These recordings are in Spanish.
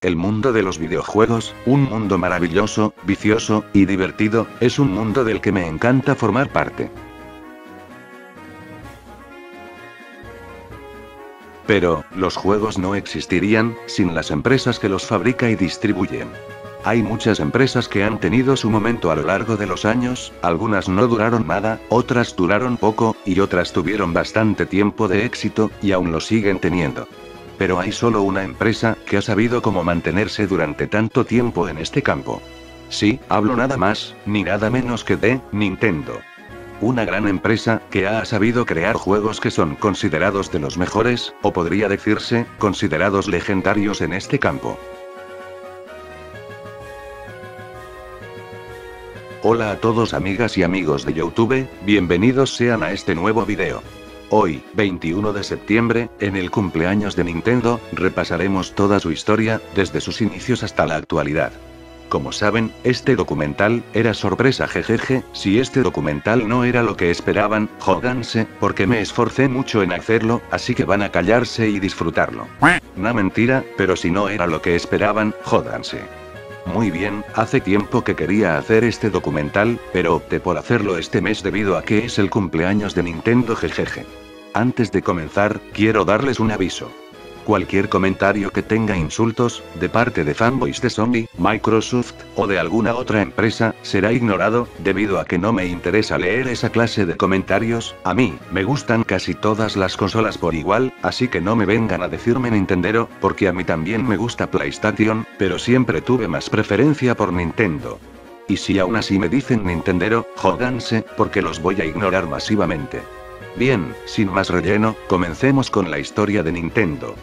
El mundo de los videojuegos, un mundo maravilloso, vicioso y divertido, es un mundo del que me encanta formar parte. Pero, los juegos no existirían sin las empresas que los fabrica y distribuyen. Hay muchas empresas que han tenido su momento a lo largo de los años, algunas no duraron nada, otras duraron poco, y otras tuvieron bastante tiempo de éxito, y aún lo siguen teniendo. Pero hay solo una empresa que ha sabido cómo mantenerse durante tanto tiempo en este campo. Sí, hablo nada más, ni nada menos que de Nintendo. Una gran empresa que ha sabido crear juegos que son considerados de los mejores, o podría decirse, considerados legendarios en este campo. Hola a todos amigas y amigos de YouTube, bienvenidos sean a este nuevo video. Hoy, 21 de septiembre, en el cumpleaños de Nintendo, repasaremos toda su historia, desde sus inicios hasta la actualidad. Como saben, este documental era sorpresa jejeje, si este documental no era lo que esperaban, jódanse, porque me esforcé mucho en hacerlo, así que van a callarse y disfrutarlo. No mentira, pero si no era lo que esperaban, jódanse. Muy bien, hace tiempo que quería hacer este documental, pero opté por hacerlo este mes debido a que es el cumpleaños de Nintendo jejeje. Antes de comenzar, quiero darles un aviso. Cualquier comentario que tenga insultos, de parte de fanboys de Sony, Microsoft, o de alguna otra empresa, será ignorado, debido a que no me interesa leer esa clase de comentarios. A mí, me gustan casi todas las consolas por igual, así que no me vengan a decirme Nintendero, porque a mí también me gusta PlayStation, pero siempre tuve más preferencia por Nintendo. Y si aún así me dicen Nintendero, jódanse, porque los voy a ignorar masivamente. Bien, sin más relleno, comencemos con la historia de Nintendo.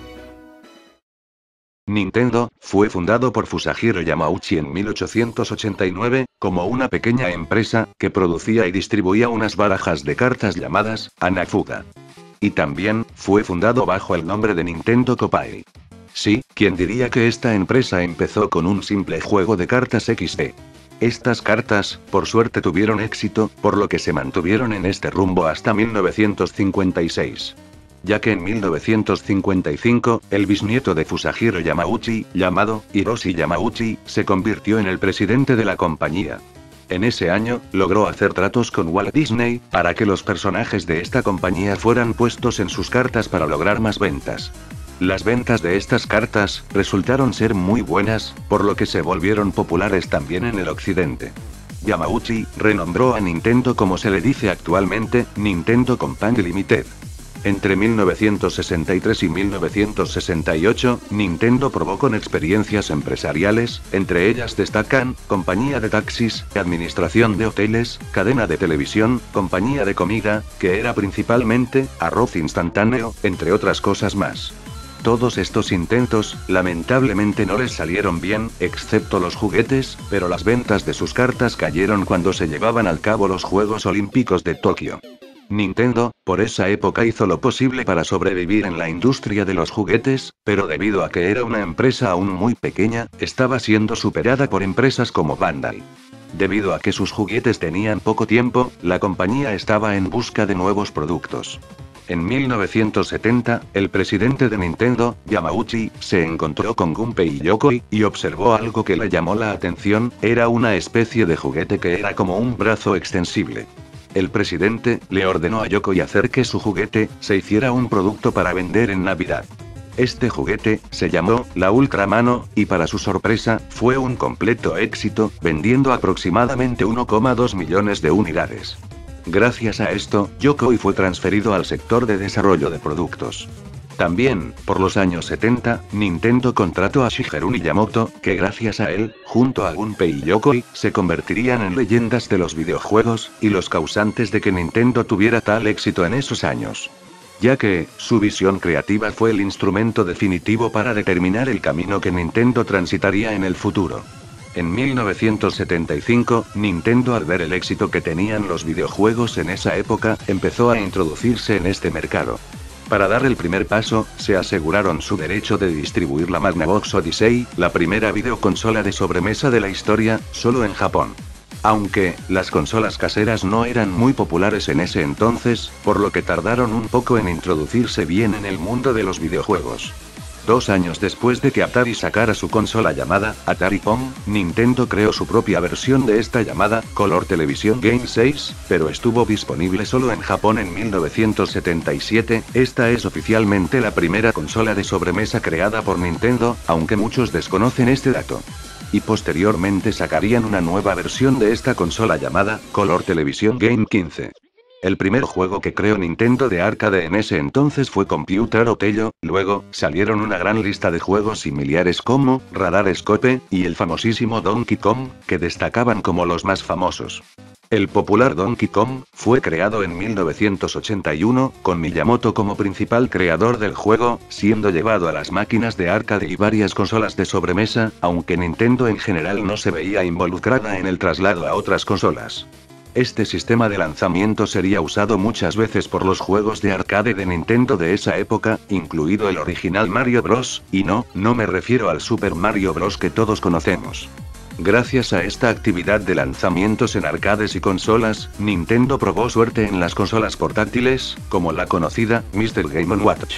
Nintendo fue fundado por Fusajiro Yamauchi en 1889, como una pequeña empresa que producía y distribuía unas barajas de cartas llamadas Hanafuda. Y también fue fundado bajo el nombre de Nintendo Kopai. Sí, ¿quién diría que esta empresa empezó con un simple juego de cartas XD? Estas cartas, por suerte tuvieron éxito, por lo que se mantuvieron en este rumbo hasta 1956. Ya que en 1955, el bisnieto de Fusajiro Yamauchi, llamado Hiroshi Yamauchi, se convirtió en el presidente de la compañía. En ese año, logró hacer tratos con Walt Disney, para que los personajes de esta compañía fueran puestos en sus cartas para lograr más ventas. Las ventas de estas cartas resultaron ser muy buenas, por lo que se volvieron populares también en el occidente. Yamauchi renombró a Nintendo como se le dice actualmente, Nintendo Company Limited. Entre 1963 y 1968, Nintendo probó con experiencias empresariales, entre ellas destacan, compañía de taxis, administración de hoteles, cadena de televisión, compañía de comida, que era principalmente, arroz instantáneo, entre otras cosas más. Todos estos intentos, lamentablemente no les salieron bien, excepto los juguetes, pero las ventas de sus cartas cayeron cuando se llevaban al cabo los Juegos Olímpicos de Tokio. Nintendo, por esa época hizo lo posible para sobrevivir en la industria de los juguetes, pero debido a que era una empresa aún muy pequeña, estaba siendo superada por empresas como Bandai. Debido a que sus juguetes tenían poco tiempo, la compañía estaba en busca de nuevos productos. En 1970, el presidente de Nintendo, Yamauchi, se encontró con Gunpei Yokoi, y observó algo que le llamó la atención, era una especie de juguete que era como un brazo extensible. El presidente le ordenó a Yokoi hacer que su juguete se hiciera un producto para vender en Navidad. Este juguete se llamó la Ultramano, y para su sorpresa, fue un completo éxito, vendiendo aproximadamente 1,2 millones de unidades. Gracias a esto, Yokoi fue transferido al sector de desarrollo de productos. También, por los años 70, Nintendo contrató a Shigeru Miyamoto, que gracias a él, junto a Gunpei y Yokoi, se convertirían en leyendas de los videojuegos, y los causantes de que Nintendo tuviera tal éxito en esos años. Ya que, su visión creativa fue el instrumento definitivo para determinar el camino que Nintendo transitaría en el futuro. En 1975, Nintendo, al ver el éxito que tenían los videojuegos en esa época, empezó a introducirse en este mercado. Para dar el primer paso, se aseguraron su derecho de distribuir la Magnavox Odyssey, la primera videoconsola de sobremesa de la historia, solo en Japón. Aunque, las consolas caseras no eran muy populares en ese entonces, por lo que tardaron un poco en introducirse bien en el mundo de los videojuegos. 2 años después de que Atari sacara su consola llamada Atari Pong, Nintendo creó su propia versión de esta llamada Color Television Game 6, pero estuvo disponible solo en Japón en 1977. Esta es oficialmente la primera consola de sobremesa creada por Nintendo, aunque muchos desconocen este dato. Y posteriormente sacarían una nueva versión de esta consola llamada Color Television Game 15. El primer juego que creó Nintendo de arcade en ese entonces fue Computer Othello, luego, salieron una gran lista de juegos similares como Radar Scope, y el famosísimo Donkey Kong, que destacaban como los más famosos. El popular Donkey Kong fue creado en 1981, con Miyamoto como principal creador del juego, siendo llevado a las máquinas de arcade y varias consolas de sobremesa, aunque Nintendo en general no se veía involucrada en el traslado a otras consolas. Este sistema de lanzamiento sería usado muchas veces por los juegos de arcade de Nintendo de esa época, incluido el original Mario Bros., y no me refiero al Super Mario Bros. Que todos conocemos. Gracias a esta actividad de lanzamientos en arcades y consolas, Nintendo probó suerte en las consolas portátiles, como la conocida Mr. Game & Watch.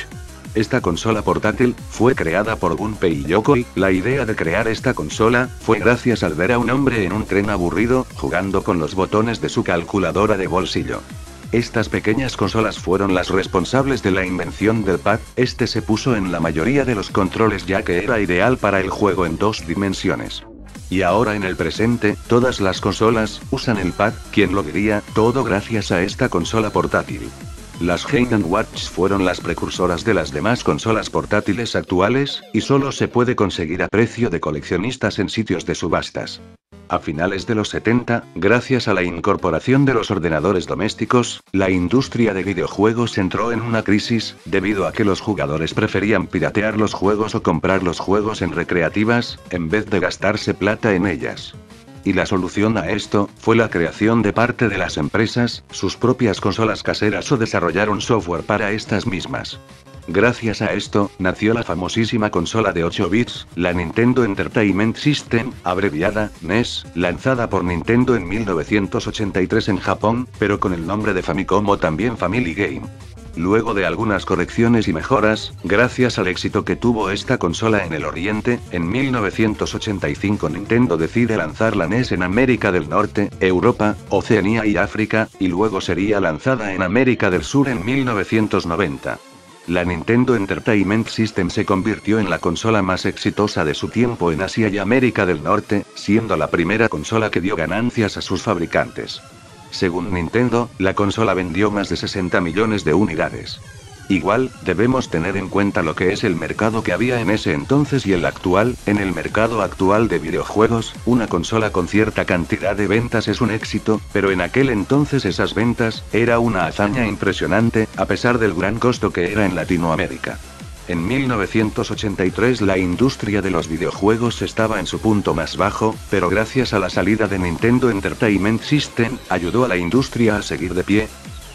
Esta consola portátil fue creada por Gunpei Yokoi. La idea de crear esta consola fue gracias al ver a un hombre en un tren aburrido, jugando con los botones de su calculadora de bolsillo. Estas pequeñas consolas fueron las responsables de la invención del pad. Este se puso en la mayoría de los controles ya que era ideal para el juego en 2 dimensiones. Y ahora en el presente, todas las consolas usan el pad, ¿quién lo diría? Todo gracias a esta consola portátil. Las Game & Watch fueron las precursoras de las demás consolas portátiles actuales, y solo se puede conseguir a precio de coleccionistas en sitios de subastas. A finales de los 70, gracias a la incorporación de los ordenadores domésticos, la industria de videojuegos entró en una crisis, debido a que los jugadores preferían piratear los juegos o comprar los juegos en recreativas, en vez de gastarse plata en ellas. Y la solución a esto fue la creación de parte de las empresas, sus propias consolas caseras o desarrollar un software para estas mismas. Gracias a esto, nació la famosísima consola de 8 bits, la Nintendo Entertainment System, abreviada NES, lanzada por Nintendo en 1983 en Japón, pero con el nombre de Famicom o también Family Game. Luego de algunas correcciones y mejoras, gracias al éxito que tuvo esta consola en el Oriente, en 1985 Nintendo decide lanzar la NES en América del Norte, Europa, Oceanía y África, y luego sería lanzada en América del Sur en 1990. La Nintendo Entertainment System se convirtió en la consola más exitosa de su tiempo en Asia y América del Norte, siendo la primera consola que dio ganancias a sus fabricantes. Según Nintendo, la consola vendió más de 60 millones de unidades. Igual, debemos tener en cuenta lo que es el mercado que había en ese entonces y el actual. En el mercado actual de videojuegos, una consola con cierta cantidad de ventas es un éxito, pero en aquel entonces esas ventas, era una hazaña impresionante, a pesar del gran costo que era en Latinoamérica. En 1983 la industria de los videojuegos estaba en su punto más bajo, pero gracias a la salida de Nintendo Entertainment System, ayudó a la industria a seguir de pie.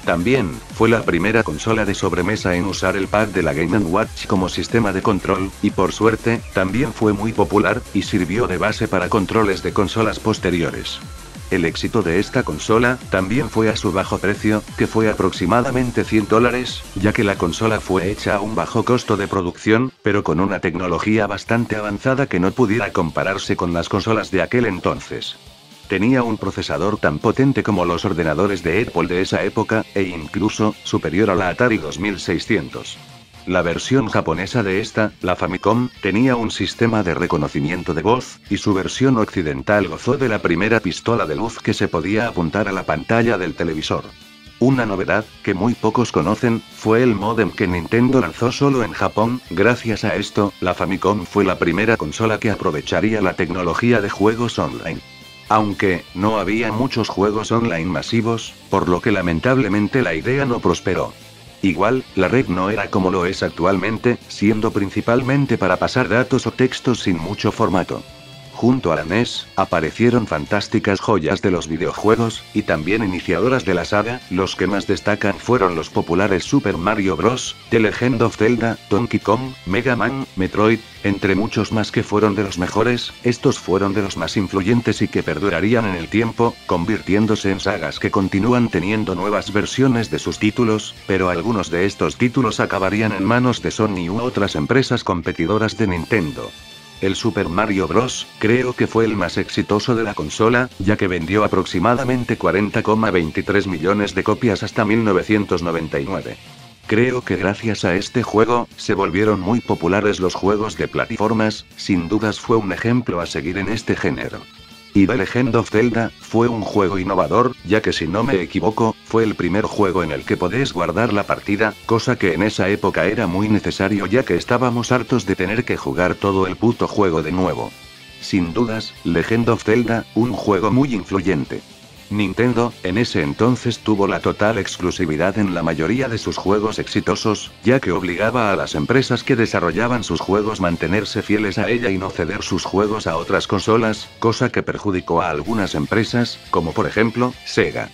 También, fue la primera consola de sobremesa en usar el pad de la Game & Watch como sistema de control, y por suerte, también fue muy popular, y sirvió de base para controles de consolas posteriores. El éxito de esta consola, también fue a su bajo precio, que fue aproximadamente $100, ya que la consola fue hecha a un bajo costo de producción, pero con una tecnología bastante avanzada que no pudiera compararse con las consolas de aquel entonces. Tenía un procesador tan potente como los ordenadores de Apple de esa época, e incluso, superior a la Atari 2600. La versión japonesa de esta, la Famicom, tenía un sistema de reconocimiento de voz, y su versión occidental gozó de la primera pistola de luz que se podía apuntar a la pantalla del televisor. Una novedad, que muy pocos conocen, fue el módem que Nintendo lanzó solo en Japón. Gracias a esto, la Famicom fue la primera consola que aprovecharía la tecnología de juegos online. Aunque, no había muchos juegos online masivos, por lo que lamentablemente la idea no prosperó. Igual, la red no era como lo es actualmente, siendo principalmente para pasar datos o textos sin mucho formato. Junto a la NES, aparecieron fantásticas joyas de los videojuegos, y también iniciadoras de la saga. Los que más destacan fueron los populares Super Mario Bros., The Legend of Zelda, Donkey Kong, Mega Man, Metroid, entre muchos más que fueron de los mejores. Estos fueron de los más influyentes y que perdurarían en el tiempo, convirtiéndose en sagas que continúan teniendo nuevas versiones de sus títulos, pero algunos de estos títulos acabarían en manos de Sony u otras empresas competidoras de Nintendo. El Super Mario Bros. Creo que fue el más exitoso de la consola, ya que vendió aproximadamente 40,23 millones de copias hasta 1999. Creo que gracias a este juego, se volvieron muy populares los juegos de plataformas. Sin dudas fue un ejemplo a seguir en este género. Y The Legend of Zelda, fue un juego innovador, ya que si no me equivoco, fue el primer juego en el que podés guardar la partida, cosa que en esa época era muy necesario ya que estábamos hartos de tener que jugar todo el puto juego de nuevo. Sin dudas, Legend of Zelda, un juego muy influyente. Nintendo, en ese entonces tuvo la total exclusividad en la mayoría de sus juegos exitosos, ya que obligaba a las empresas que desarrollaban sus juegos mantenerse fieles a ella y no ceder sus juegos a otras consolas, cosa que perjudicó a algunas empresas, como por ejemplo, Sega.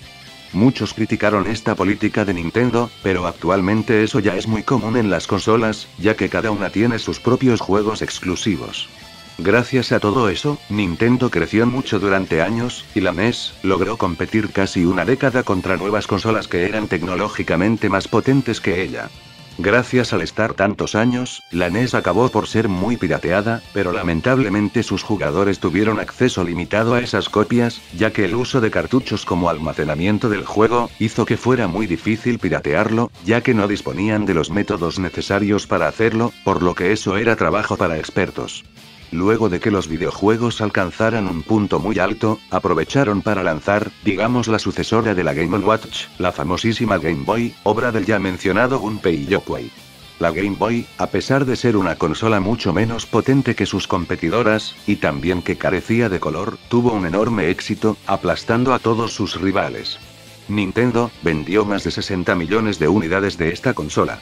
Muchos criticaron esta política de Nintendo, pero actualmente eso ya es muy común en las consolas, ya que cada una tiene sus propios juegos exclusivos. Gracias a todo eso, Nintendo creció mucho durante años, y la NES logró competir casi una década contra nuevas consolas que eran tecnológicamente más potentes que ella. Gracias al estar tantos años, la NES acabó por ser muy pirateada, pero lamentablemente sus jugadores tuvieron acceso limitado a esas copias, ya que el uso de cartuchos como almacenamiento del juego, hizo que fuera muy difícil piratearlo, ya que no disponían de los métodos necesarios para hacerlo, por lo que eso era trabajo para expertos. Luego de que los videojuegos alcanzaran un punto muy alto, aprovecharon para lanzar, digamos la sucesora de la Game & Watch, la famosísima Game Boy, obra del ya mencionado Gunpei Yokoi. La Game Boy, a pesar de ser una consola mucho menos potente que sus competidoras, y también que carecía de color, tuvo un enorme éxito, aplastando a todos sus rivales. Nintendo vendió más de 60 millones de unidades de esta consola.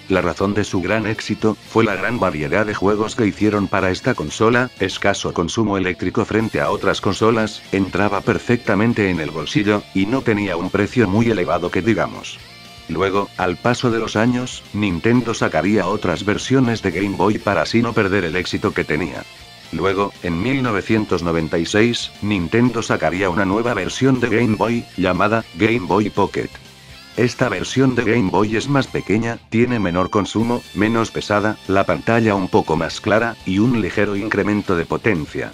La razón de su gran éxito, fue la gran variedad de juegos que hicieron para esta consola, escaso consumo eléctrico frente a otras consolas, entraba perfectamente en el bolsillo, y no tenía un precio muy elevado que digamos. Luego, al paso de los años, Nintendo sacaría otras versiones de Game Boy para así no perder el éxito que tenía. Luego, en 1996, Nintendo sacaría una nueva versión de Game Boy, llamada Game Boy Pocket. Esta versión de Game Boy es más pequeña, tiene menor consumo, menos pesada, la pantalla un poco más clara, y un ligero incremento de potencia.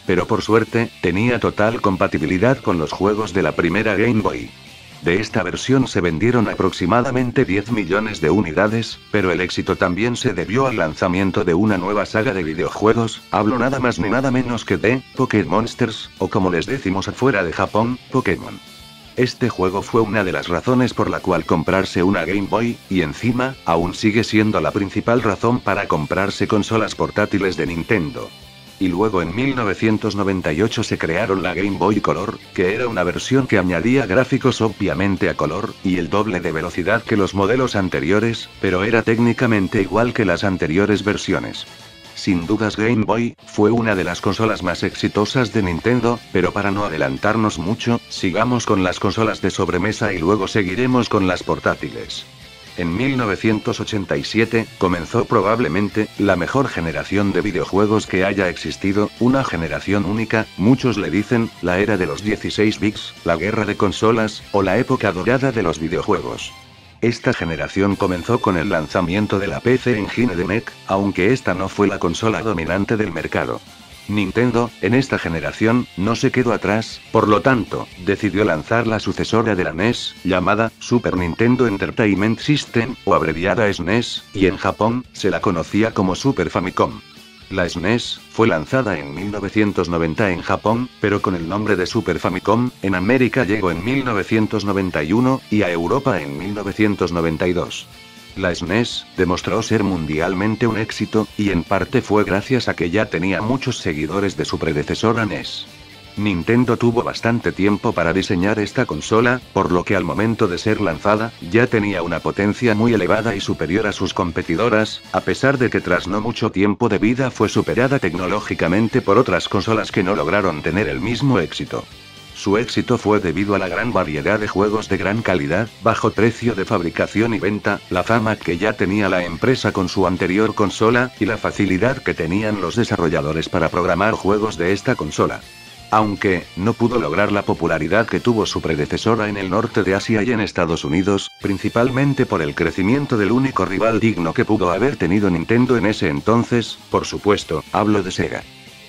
Pero por suerte, tenía total compatibilidad con los juegos de la primera Game Boy. De esta versión se vendieron aproximadamente 10 millones de unidades, pero el éxito también se debió al lanzamiento de una nueva saga de videojuegos, hablo nada más ni nada menos que de Pokémon Monsters, o como les decimos afuera de Japón, Pokémon. Este juego fue una de las razones por la cual comprarse una Game Boy, y encima, aún sigue siendo la principal razón para comprarse consolas portátiles de Nintendo. Y luego en 1998 se crearon la Game Boy Color, que era una versión que añadía gráficos obviamente a color, y el doble de velocidad que los modelos anteriores, pero era técnicamente igual que las anteriores versiones. Sin dudas Game Boy, fue una de las consolas más exitosas de Nintendo, pero para no adelantarnos mucho, sigamos con las consolas de sobremesa y luego seguiremos con las portátiles. En 1987, comenzó probablemente, la mejor generación de videojuegos que haya existido, una generación única, muchos le dicen, la era de los 16 bits, la guerra de consolas, o la época dorada de los videojuegos. Esta generación comenzó con el lanzamiento de la PC Engine de NEC, aunque esta no fue la consola dominante del mercado. Nintendo, en esta generación, no se quedó atrás, por lo tanto, decidió lanzar la sucesora de la NES, llamada Super Nintendo Entertainment System, o abreviada SNES, y en Japón, se la conocía como Super Famicom. La SNES, fue lanzada en 1990 en Japón, pero con el nombre de Super Famicom, en América llegó en 1991, y a Europa en 1992. La SNES, demostró ser mundialmente un éxito, y en parte fue gracias a que ya tenía muchos seguidores de su predecesora NES. Nintendo tuvo bastante tiempo para diseñar esta consola, por lo que al momento de ser lanzada, ya tenía una potencia muy elevada y superior a sus competidoras, a pesar de que tras no mucho tiempo de vida fue superada tecnológicamente por otras consolas que no lograron tener el mismo éxito. Su éxito fue debido a la gran variedad de juegos de gran calidad, bajo precio de fabricación y venta, la fama que ya tenía la empresa con su anterior consola, y la facilidad que tenían los desarrolladores para programar juegos de esta consola. Aunque, no pudo lograr la popularidad que tuvo su predecesora en el norte de Asia y en Estados Unidos, principalmente por el crecimiento del único rival digno que pudo haber tenido Nintendo en ese entonces, por supuesto, hablo de Sega.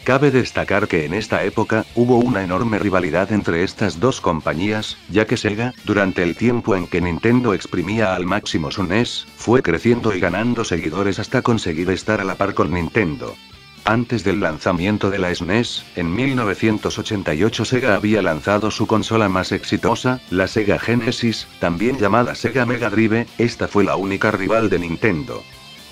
Cabe destacar que en esta época, hubo una enorme rivalidad entre estas dos compañías, ya que Sega, durante el tiempo en que Nintendo exprimía al máximo su NES, fue creciendo y ganando seguidores hasta conseguir estar a la par con Nintendo. Antes del lanzamiento de la SNES, en 1988 Sega había lanzado su consola más exitosa, la Sega Genesis, también llamada Sega Mega Drive. Esta fue la única rival de Nintendo.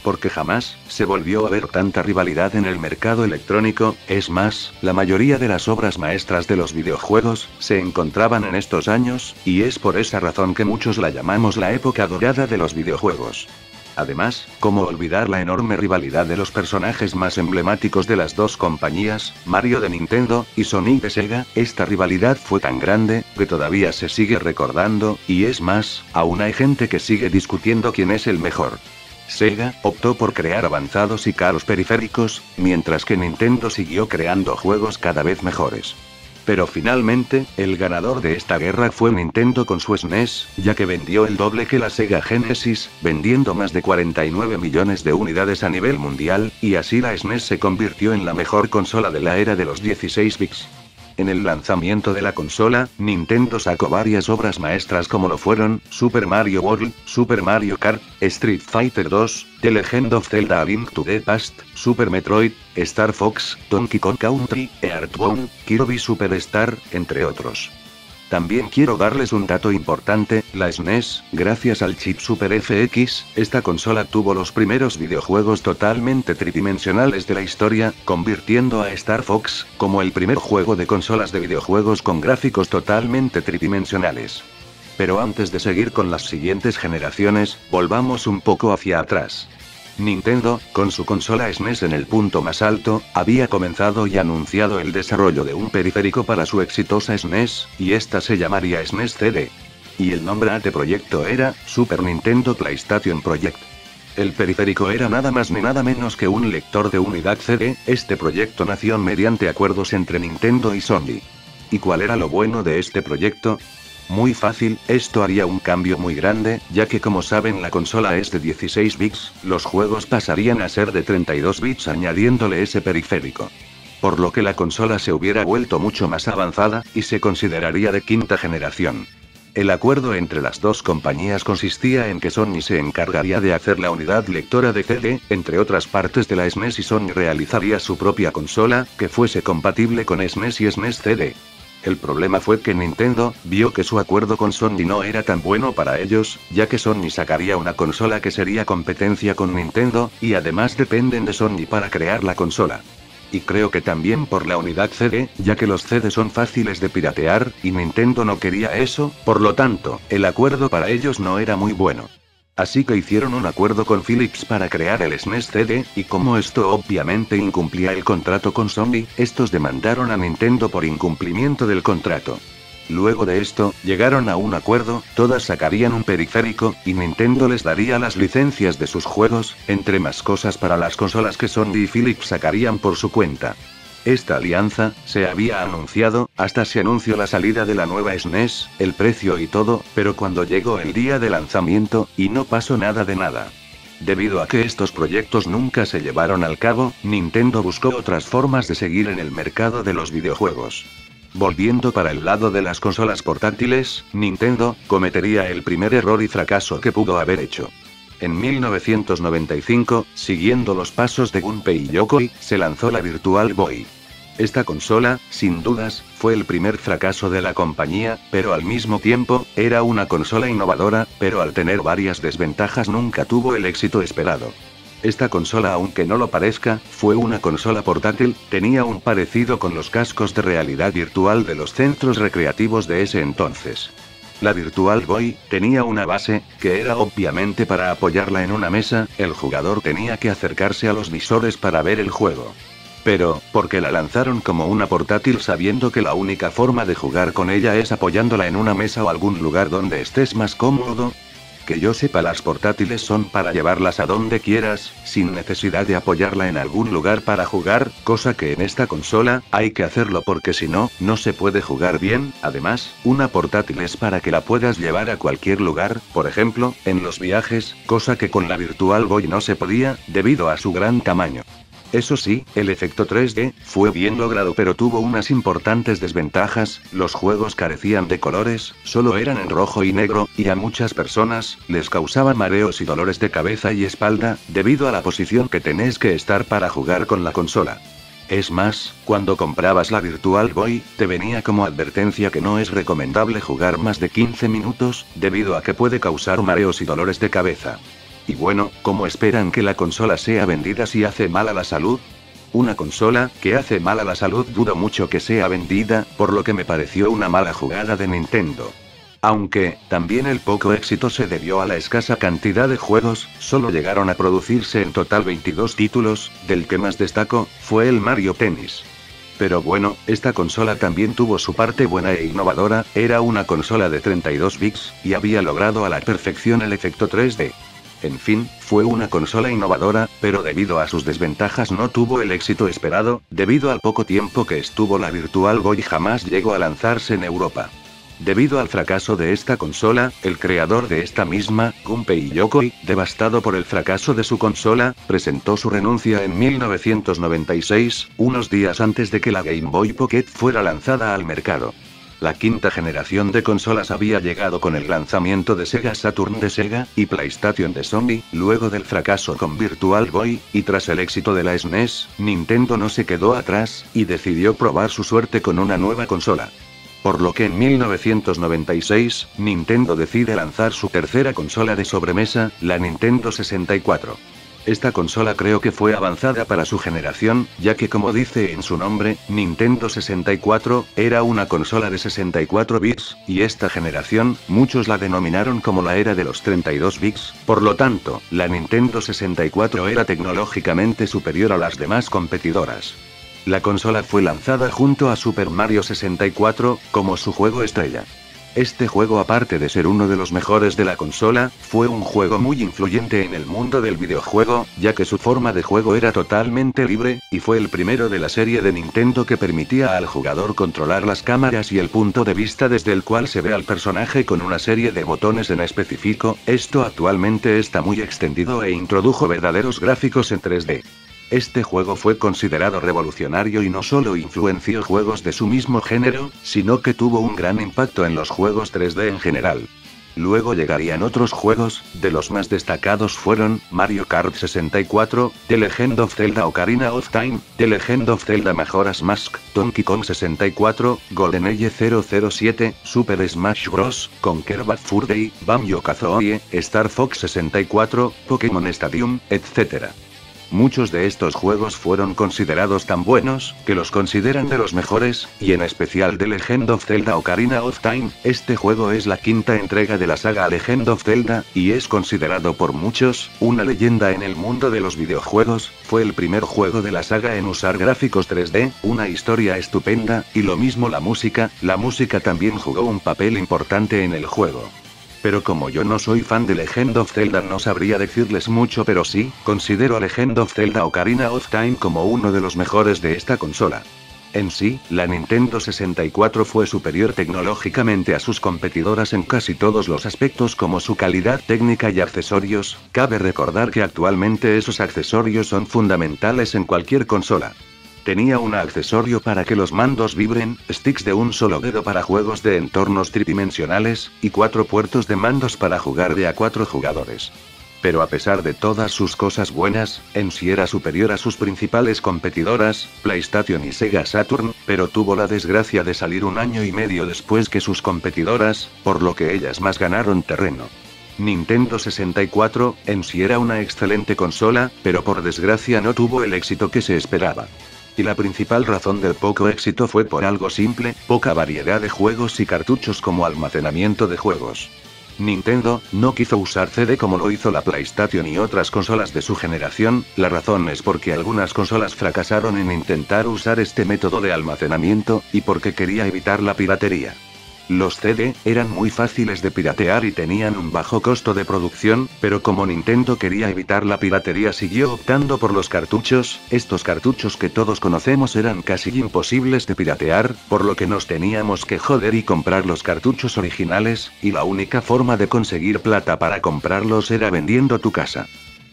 Porque jamás se volvió a ver tanta rivalidad en el mercado electrónico. Es más, la mayoría de las obras maestras de los videojuegos se encontraban en estos años, y es por esa razón que muchos la llamamos la época dorada de los videojuegos. Además, ¿cómo olvidar la enorme rivalidad de los personajes más emblemáticos de las dos compañías, Mario de Nintendo, y Sonic de Sega? Esta rivalidad fue tan grande, que todavía se sigue recordando, y es más, aún hay gente que sigue discutiendo quién es el mejor. Sega optó por crear avanzados y caros periféricos, mientras que Nintendo siguió creando juegos cada vez mejores. Pero finalmente, el ganador de esta guerra fue Nintendo con su SNES, ya que vendió el doble que la Sega Genesis, vendiendo más de 49 millones de unidades a nivel mundial, y así la SNES se convirtió en la mejor consola de la era de los 16 bits. En el lanzamiento de la consola, Nintendo sacó varias obras maestras como lo fueron Super Mario World, Super Mario Kart, Street Fighter 2, The Legend of Zelda: A Link to the Past, Super Metroid, Star Fox, Donkey Kong Country, Earthbound, Kirby Superstar, entre otros. También quiero darles un dato importante: la SNES, gracias al chip Super FX, esta consola tuvo los primeros videojuegos totalmente tridimensionales de la historia, convirtiendo a Star Fox como el primer juego de consolas de videojuegos con gráficos totalmente tridimensionales. Pero antes de seguir con las siguientes generaciones, volvamos un poco hacia atrás. Nintendo, con su consola SNES en el punto más alto, había comenzado y anunciado el desarrollo de un periférico para su exitosa SNES, y esta se llamaría SNES CD. Y el nombre de proyecto era Super Nintendo PlayStation Project. El periférico era nada más ni nada menos que un lector de unidad CD. Este proyecto nació mediante acuerdos entre Nintendo y Sony. ¿Y cuál era lo bueno de este proyecto? Muy fácil, esto haría un cambio muy grande, ya que como saben la consola es de 16 bits, los juegos pasarían a ser de 32 bits añadiéndole ese periférico. Por lo que la consola se hubiera vuelto mucho más avanzada, y se consideraría de quinta generación. El acuerdo entre las dos compañías consistía en que Sony se encargaría de hacer la unidad lectora de CD, entre otras partes de la SNES, y Sony realizaría su propia consola, que fuese compatible con SNES y SNES CD. El problema fue que Nintendo vio que su acuerdo con Sony no era tan bueno para ellos, ya que Sony sacaría una consola que sería competencia con Nintendo, y además dependen de Sony para crear la consola. Y creo que también por la unidad CD, ya que los CD son fáciles de piratear, y Nintendo no quería eso, por lo tanto, el acuerdo para ellos no era muy bueno. Así que hicieron un acuerdo con Philips para crear el SNES CD, y como esto obviamente incumplía el contrato con Sony, estos demandaron a Nintendo por incumplimiento del contrato. Luego de esto, llegaron a un acuerdo, todas sacarían un periférico, y Nintendo les daría las licencias de sus juegos, entre más cosas para las consolas que Sony y Philips sacarían por su cuenta. Esta alianza se había anunciado, hasta se anunció la salida de la nueva SNES, el precio y todo, pero cuando llegó el día de lanzamiento, y no pasó nada de nada. Debido a que estos proyectos nunca se llevaron al cabo, Nintendo buscó otras formas de seguir en el mercado de los videojuegos. Volviendo para el lado de las consolas portátiles, Nintendo cometería el primer error y fracaso que pudo haber hecho. En 1995, siguiendo los pasos de Gunpei y Yokoi, se lanzó la Virtual Boy. Esta consola, sin dudas, fue el primer fracaso de la compañía, pero al mismo tiempo, era una consola innovadora, pero al tener varias desventajas nunca tuvo el éxito esperado. Esta consola, aunque no lo parezca, fue una consola portátil, tenía un parecido con los cascos de realidad virtual de los centros recreativos de ese entonces. La Virtual Boy tenía una base, que era obviamente para apoyarla en una mesa, el jugador tenía que acercarse a los visores para ver el juego. Pero, ¿por qué la lanzaron como una portátil sabiendo que la única forma de jugar con ella es apoyándola en una mesa o algún lugar donde estés más cómodo? Que yo sepa, las portátiles son para llevarlas a donde quieras, sin necesidad de apoyarla en algún lugar para jugar, cosa que en esta consola, hay que hacerlo porque si no, no se puede jugar bien. Además, una portátil es para que la puedas llevar a cualquier lugar, por ejemplo, en los viajes, cosa que con la Virtual Boy no se podía, debido a su gran tamaño. Eso sí, el efecto 3D fue bien logrado, pero tuvo unas importantes desventajas: los juegos carecían de colores, solo eran en rojo y negro, y a muchas personas les causaban mareos y dolores de cabeza y espalda, debido a la posición que tenés que estar para jugar con la consola. Es más, cuando comprabas la Virtual Boy, te venía como advertencia que no es recomendable jugar más de 15 minutos, debido a que puede causar mareos y dolores de cabeza. Y bueno, ¿cómo esperan que la consola sea vendida si hace mal a la salud? Una consola que hace mal a la salud, dudo mucho que sea vendida, por lo que me pareció una mala jugada de Nintendo. Aunque, también el poco éxito se debió a la escasa cantidad de juegos, solo llegaron a producirse en total 22 títulos, del que más destacó, fue el Mario Tennis. Pero bueno, esta consola también tuvo su parte buena e innovadora, era una consola de 32 bits, y había logrado a la perfección el efecto 3D. En fin, fue una consola innovadora, pero debido a sus desventajas no tuvo el éxito esperado, debido al poco tiempo que estuvo la Virtual Boy jamás llegó a lanzarse en Europa. Debido al fracaso de esta consola, el creador de esta misma, Gunpei Yokoi, devastado por el fracaso de su consola, presentó su renuncia en 1996, unos días antes de que la Game Boy Pocket fuera lanzada al mercado. La quinta generación de consolas había llegado con el lanzamiento de Sega Saturn de Sega, y PlayStation de Sony, luego del fracaso con Virtual Boy, y tras el éxito de la SNES, Nintendo no se quedó atrás, y decidió probar su suerte con una nueva consola. Por lo que en 1996, Nintendo decide lanzar su tercera consola de sobremesa, la Nintendo 64. Esta consola creo que fue avanzada para su generación, ya que como dice en su nombre, Nintendo 64, era una consola de 64 bits, y esta generación, muchos la denominaron como la era de los 32 bits, por lo tanto, la Nintendo 64 era tecnológicamente superior a las demás competidoras. La consola fue lanzada junto a Super Mario 64, como su juego estrella. Este juego, aparte de ser uno de los mejores de la consola, fue un juego muy influyente en el mundo del videojuego, ya que su forma de juego era totalmente libre, y fue el primero de la serie de Nintendo que permitía al jugador controlar las cámaras y el punto de vista desde el cual se ve al personaje con una serie de botones en específico. Esto actualmente está muy extendido e introdujo verdaderos gráficos en 3D. Este juego fue considerado revolucionario y no solo influenció juegos de su mismo género, sino que tuvo un gran impacto en los juegos 3D en general. Luego llegarían otros juegos, de los más destacados fueron Mario Kart 64, The Legend of Zelda Ocarina of Time, The Legend of Zelda Majora's Mask, Donkey Kong 64, GoldenEye 007, Super Smash Bros., Conquer Bad Fur Day, Banjo-Kazooie, Star Fox 64, Pokémon Stadium, etc. Muchos de estos juegos fueron considerados tan buenos, que los consideran de los mejores, y en especial The Legend of Zelda Ocarina of Time. Este juego es la quinta entrega de la saga Legend of Zelda, y es considerado por muchos, una leyenda en el mundo de los videojuegos. Fue el primer juego de la saga en usar gráficos 3D, una historia estupenda, y lo mismo la música también jugó un papel importante en el juego. Pero como yo no soy fan de Legend of Zelda no sabría decirles mucho, pero sí, considero a Legend of Zelda Ocarina of Time como uno de los mejores de esta consola. En sí, la Nintendo 64 fue superior tecnológicamente a sus competidoras en casi todos los aspectos, como su calidad técnica y accesorios. Cabe recordar que actualmente esos accesorios son fundamentales en cualquier consola. Tenía un accesorio para que los mandos vibren, sticks de un solo dedo para juegos de entornos tridimensionales, y 4 puertos de mandos para jugar de a 4 jugadores. Pero a pesar de todas sus cosas buenas, en sí era superior a sus principales competidoras, PlayStation y Sega Saturn, pero tuvo la desgracia de salir un año y medio después que sus competidoras, por lo que ellas más ganaron terreno. Nintendo 64, en sí era una excelente consola, pero por desgracia no tuvo el éxito que se esperaba. Y la principal razón del poco éxito fue por algo simple, poca variedad de juegos y cartuchos como almacenamiento de juegos. Nintendo no quiso usar CD como lo hizo la PlayStation y otras consolas de su generación. La razón es porque algunas consolas fracasaron en intentar usar este método de almacenamiento, y porque quería evitar la piratería. Los CD eran muy fáciles de piratear y tenían un bajo costo de producción, pero como Nintendo quería evitar la piratería siguió optando por los cartuchos. Estos cartuchos que todos conocemos eran casi imposibles de piratear, por lo que nos teníamos que joder y comprar los cartuchos originales, y la única forma de conseguir plata para comprarlos era vendiendo tu casa.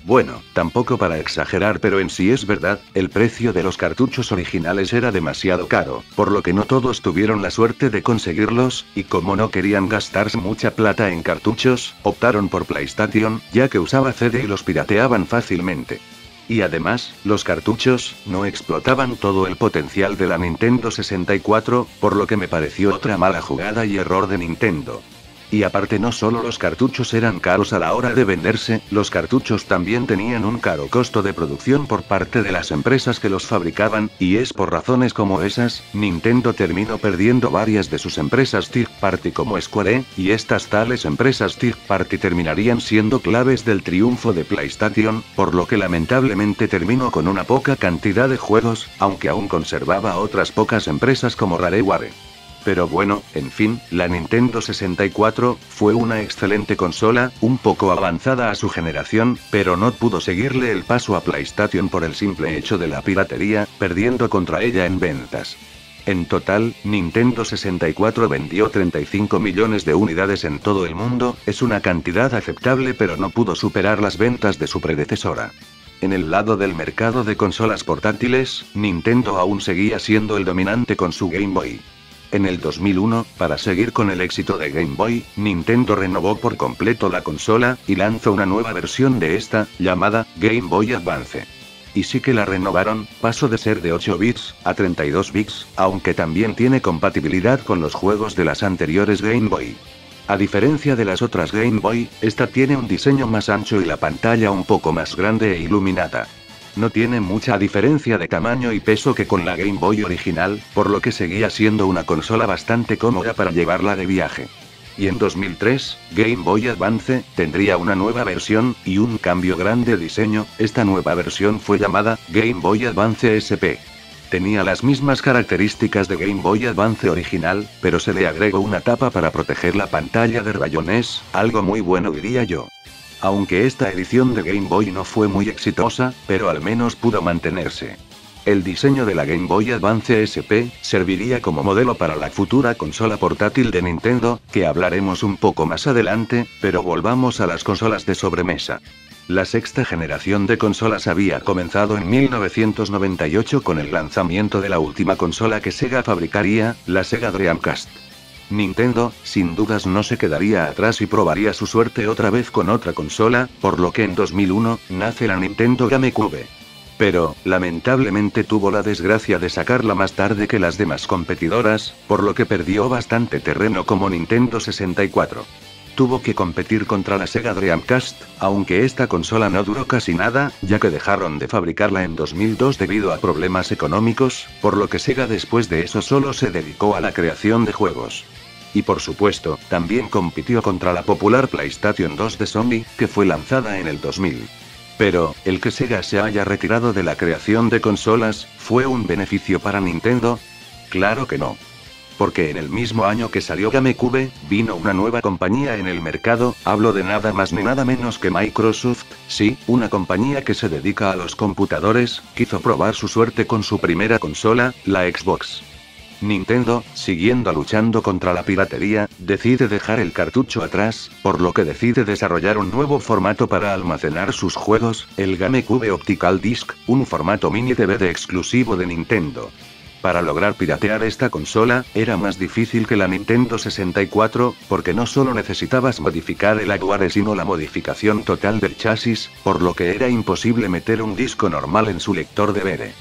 Bueno, tampoco para exagerar, pero en sí es verdad, el precio de los cartuchos originales era demasiado caro, por lo que no todos tuvieron la suerte de conseguirlos, y como no querían gastarse mucha plata en cartuchos, optaron por PlayStation, ya que usaba CD y los pirateaban fácilmente. Y además, los cartuchos no explotaban todo el potencial de la Nintendo 64, por lo que me pareció otra mala jugada y error de Nintendo. Y aparte no solo los cartuchos eran caros a la hora de venderse, los cartuchos también tenían un caro costo de producción por parte de las empresas que los fabricaban, y es por razones como esas, Nintendo terminó perdiendo varias de sus empresas third party como Square, y estas tales empresas third party terminarían siendo claves del triunfo de PlayStation, por lo que lamentablemente terminó con una poca cantidad de juegos, aunque aún conservaba otras pocas empresas como Rareware. Pero bueno, en fin, la Nintendo 64 fue una excelente consola, un poco avanzada a su generación, pero no pudo seguirle el paso a PlayStation por el simple hecho de la piratería, perdiendo contra ella en ventas. En total, Nintendo 64 vendió 35 millones de unidades en todo el mundo, es una cantidad aceptable pero no pudo superar las ventas de su predecesora. En el lado del mercado de consolas portátiles, Nintendo aún seguía siendo el dominante con su Game Boy. En el 2001, para seguir con el éxito de Game Boy, Nintendo renovó por completo la consola, y lanzó una nueva versión de esta, llamada Game Boy Advance. Y sí que la renovaron, pasó de ser de 8 bits a 32 bits, aunque también tiene compatibilidad con los juegos de las anteriores Game Boy. A diferencia de las otras Game Boy, esta tiene un diseño más ancho y la pantalla un poco más grande e iluminada. No tiene mucha diferencia de tamaño y peso que con la Game Boy original, por lo que seguía siendo una consola bastante cómoda para llevarla de viaje. Y en 2003, Game Boy Advance tendría una nueva versión, y un cambio grande de diseño. Esta nueva versión fue llamada Game Boy Advance SP. Tenía las mismas características de Game Boy Advance original, pero se le agregó una tapa para proteger la pantalla de rayones, algo muy bueno diría yo. Aunque esta edición de Game Boy no fue muy exitosa, pero al menos pudo mantenerse. El diseño de la Game Boy Advance SP serviría como modelo para la futura consola portátil de Nintendo, que hablaremos un poco más adelante, pero volvamos a las consolas de sobremesa. La sexta generación de consolas había comenzado en 1998 con el lanzamiento de la última consola que Sega fabricaría, la Sega Dreamcast. Nintendo, sin dudas no se quedaría atrás y probaría su suerte otra vez con otra consola, por lo que en 2001, nace la Nintendo GameCube. Pero, lamentablemente tuvo la desgracia de sacarla más tarde que las demás competidoras, por lo que perdió bastante terreno como Nintendo 64. Tuvo que competir contra la Sega Dreamcast, aunque esta consola no duró casi nada, ya que dejaron de fabricarla en 2002 debido a problemas económicos, por lo que Sega después de eso solo se dedicó a la creación de juegos. Y por supuesto, también compitió contra la popular PlayStation 2 de Sony, que fue lanzada en el 2000. Pero, el que Sega se haya retirado de la creación de consolas, ¿fue un beneficio para Nintendo? Claro que no. Porque en el mismo año que salió GameCube, vino una nueva compañía en el mercado, hablo de nada más ni nada menos que Microsoft, sí, una compañía que se dedica a los computadores, quiso probar su suerte con su primera consola, la Xbox. Nintendo, siguiendo luchando contra la piratería, decide dejar el cartucho atrás, por lo que decide desarrollar un nuevo formato para almacenar sus juegos, el GameCube Optical Disc, un formato mini DVD exclusivo de Nintendo. Para lograr piratear esta consola, era más difícil que la Nintendo 64, porque no solo necesitabas modificar el hardware sino la modificación total del chasis, por lo que era imposible meter un disco normal en su lector DVD.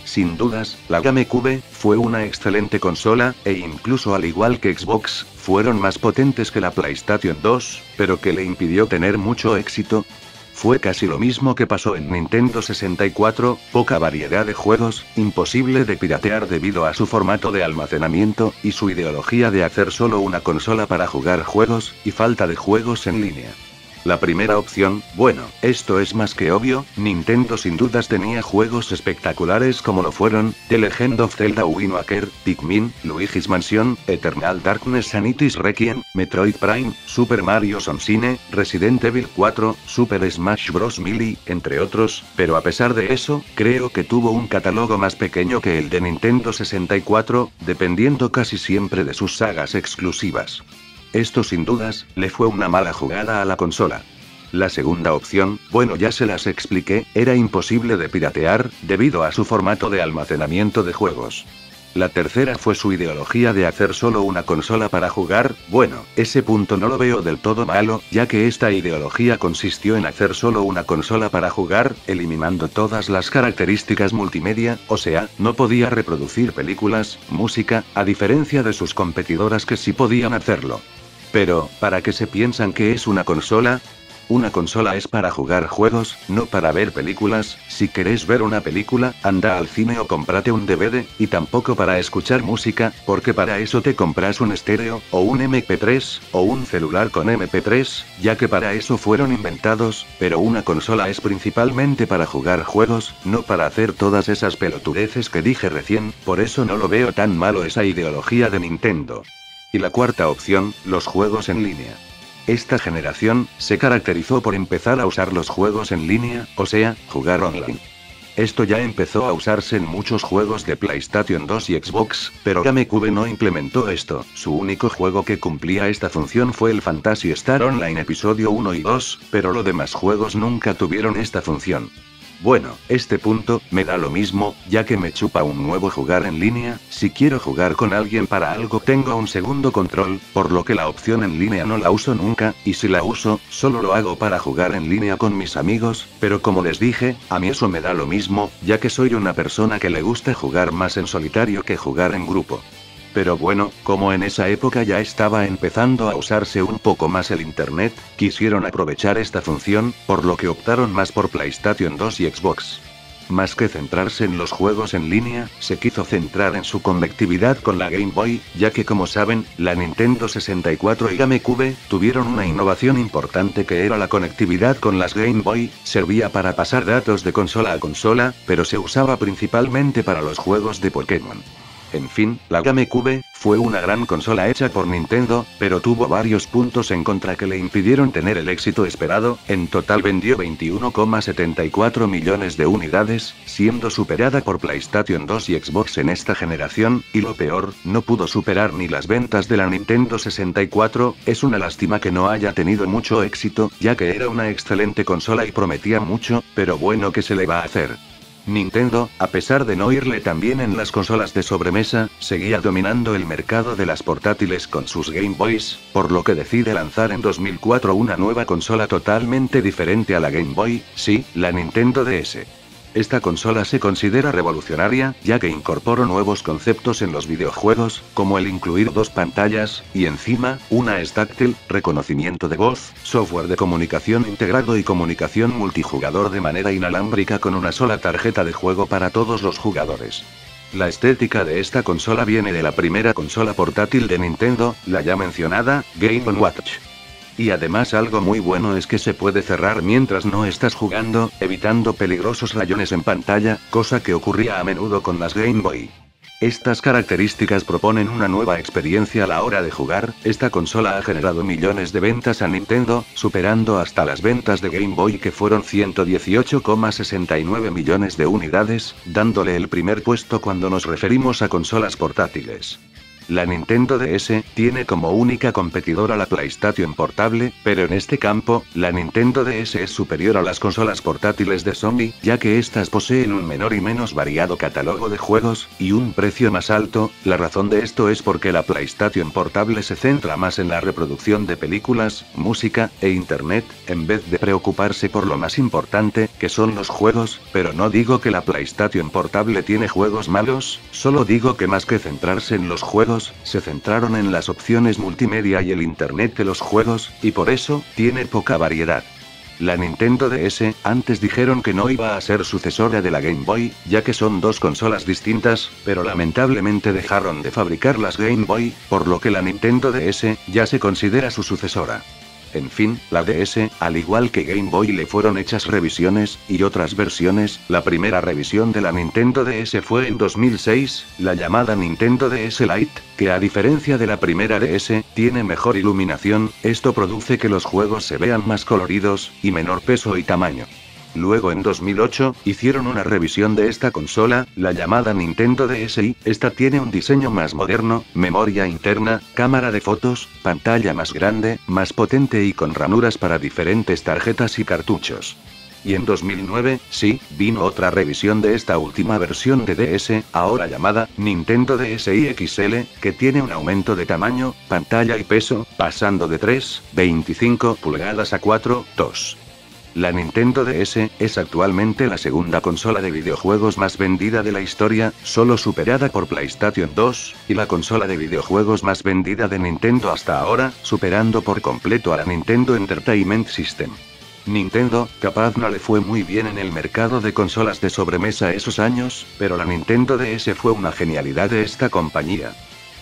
Sin dudas, la GameCube fue una excelente consola, e incluso al igual que Xbox, fueron más potentes que la PlayStation 2, pero que le impidió tener mucho éxito. Fue casi lo mismo que pasó en Nintendo 64, poca variedad de juegos, imposible de piratear debido a su formato de almacenamiento, y su ideología de hacer solo una consola para jugar juegos, y falta de juegos en línea. La primera opción, bueno, esto es más que obvio, Nintendo sin dudas tenía juegos espectaculares como lo fueron, The Legend of Zelda Wind Waker, Pikmin, Luigi's Mansion, Eternal Darkness Sanity's Requiem, Metroid Prime, Super Mario Sunshine, Resident Evil 4, Super Smash Bros. Melee, entre otros, pero a pesar de eso, creo que tuvo un catálogo más pequeño que el de Nintendo 64, dependiendo casi siempre de sus sagas exclusivas. Esto sin dudas, le fue una mala jugada a la consola. La segunda opción, bueno ya se las expliqué, era imposible de piratear, debido a su formato de almacenamiento de juegos. La tercera fue su ideología de hacer solo una consola para jugar, bueno, ese punto no lo veo del todo malo, ya que esta ideología consistió en hacer solo una consola para jugar, eliminando todas las características multimedia, o sea, no podía reproducir películas, música, a diferencia de sus competidoras que sí podían hacerlo. Pero, ¿para qué se piensan que es una consola? Una consola es para jugar juegos, no para ver películas. Si querés ver una película, anda al cine o cómprate un DVD, y tampoco para escuchar música, porque para eso te compras un estéreo, o un MP3, o un celular con MP3, ya que para eso fueron inventados, pero una consola es principalmente para jugar juegos, no para hacer todas esas pelotudeces que dije recién, por eso no lo veo tan malo esa ideología de Nintendo. Y la cuarta opción, los juegos en línea. Esta generación se caracterizó por empezar a usar los juegos en línea, o sea, jugar online. Esto ya empezó a usarse en muchos juegos de PlayStation 2 y Xbox, pero GameCube no implementó esto. Su único juego que cumplía esta función fue el Phantasy Star Online Episodio 1 y 2, pero los demás juegos nunca tuvieron esta función. Bueno, este punto, me da lo mismo, ya que me chupa un nuevo jugar en línea. Si quiero jugar con alguien para algo tengo un segundo control, por lo que la opción en línea no la uso nunca, y si la uso, solo lo hago para jugar en línea con mis amigos, pero como les dije, a mí eso me da lo mismo, ya que soy una persona que le gusta jugar más en solitario que jugar en grupo. Pero bueno, como en esa época ya estaba empezando a usarse un poco más el internet, quisieron aprovechar esta función, por lo que optaron más por PlayStation 2 y Xbox. Más que centrarse en los juegos en línea, se quiso centrar en su conectividad con la Game Boy, ya que como saben, la Nintendo 64 y GameCube tuvieron una innovación importante que era la conectividad con las Game Boy. Servía para pasar datos de consola a consola, pero se usaba principalmente para los juegos de Pokémon. En fin, la GameCube fue una gran consola hecha por Nintendo, pero tuvo varios puntos en contra que le impidieron tener el éxito esperado. En total vendió 21,74 millones de unidades, siendo superada por PlayStation 2 y Xbox en esta generación, y lo peor, no pudo superar ni las ventas de la Nintendo 64. Es una lástima que no haya tenido mucho éxito, ya que era una excelente consola y prometía mucho, pero bueno, ¿qué se le va a hacer? Nintendo, a pesar de no irle tan bien en las consolas de sobremesa, seguía dominando el mercado de las portátiles con sus Game Boys, por lo que decide lanzar en 2004 una nueva consola totalmente diferente a la Game Boy, sí, la Nintendo DS. Esta consola se considera revolucionaria, ya que incorporó nuevos conceptos en los videojuegos, como el incluir dos pantallas, y encima, una es táctil, reconocimiento de voz, software de comunicación integrado y comunicación multijugador de manera inalámbrica con una sola tarjeta de juego para todos los jugadores. La estética de esta consola viene de la primera consola portátil de Nintendo, la ya mencionada, Game & Watch. Y además algo muy bueno es que se puede cerrar mientras no estás jugando, evitando peligrosos rayones en pantalla, cosa que ocurría a menudo con las Game Boy. Estas características proponen una nueva experiencia a la hora de jugar. Esta consola ha generado millones de ventas a Nintendo, superando hasta las ventas de Game Boy que fueron 118,69 millones de unidades, dándole el primer puesto cuando nos referimos a consolas portátiles. La Nintendo DS tiene como única competidora la PlayStation Portable, pero en este campo, la Nintendo DS es superior a las consolas portátiles de Sony, ya que estas poseen un menor y menos variado catálogo de juegos, y un precio más alto. La razón de esto es porque la PlayStation Portable se centra más en la reproducción de películas, música, e internet, en vez de preocuparse por lo más importante, que son los juegos, pero no digo que la PlayStation Portable tiene juegos malos, solo digo que más que centrarse en los juegos, videojuegos, se centraron en las opciones multimedia y el internet de los juegos, y por eso, tiene poca variedad. La Nintendo DS, antes dijeron que no iba a ser sucesora de la Game Boy, ya que son dos consolas distintas, pero lamentablemente dejaron de fabricar las Game Boy, por lo que la Nintendo DS, ya se considera su sucesora. En fin, la DS, al igual que Game Boy, le fueron hechas revisiones, y otras versiones. La primera revisión de la Nintendo DS fue en 2006, la llamada Nintendo DS Lite, que a diferencia de la primera DS, tiene mejor iluminación, esto produce que los juegos se vean más coloridos, y menor peso y tamaño. Luego en 2008, hicieron una revisión de esta consola, la llamada Nintendo DSi, esta tiene un diseño más moderno, memoria interna, cámara de fotos, pantalla más grande, más potente y con ranuras para diferentes tarjetas y cartuchos. Y en 2009, sí, vino otra revisión de esta última versión de DS, ahora llamada Nintendo DSi XL, que tiene un aumento de tamaño, pantalla y peso, pasando de 3,25 pulgadas a 4,2. La Nintendo DS es actualmente la segunda consola de videojuegos más vendida de la historia, solo superada por PlayStation 2, y la consola de videojuegos más vendida de Nintendo hasta ahora, superando por completo a la Nintendo Entertainment System. Nintendo, capaz no le fue muy bien en el mercado de consolas de sobremesa esos años, pero la Nintendo DS fue una genialidad de esta compañía.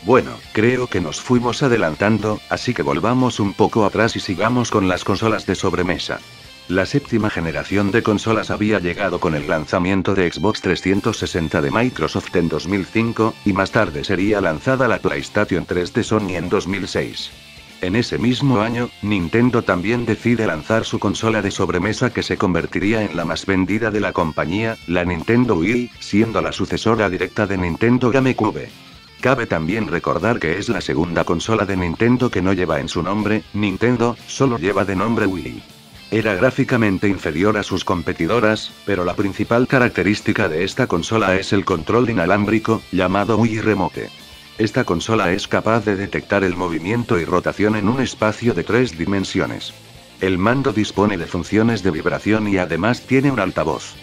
Bueno, creo que nos fuimos adelantando, así que volvamos un poco atrás y sigamos con las consolas de sobremesa. La séptima generación de consolas había llegado con el lanzamiento de Xbox 360 de Microsoft en 2005, y más tarde sería lanzada la PlayStation 3 de Sony en 2006. En ese mismo año, Nintendo también decide lanzar su consola de sobremesa que se convertiría en la más vendida de la compañía, la Nintendo Wii, siendo la sucesora directa de Nintendo GameCube. Cabe también recordar que es la segunda consola de Nintendo que no lleva en su nombre, Nintendo, solo lleva de nombre Wii. Era gráficamente inferior a sus competidoras, pero la principal característica de esta consola es el control inalámbrico, llamado Wii Remote. Esta consola es capaz de detectar el movimiento y rotación en un espacio de 3 dimensiones. El mando dispone de funciones de vibración y además tiene un altavoz.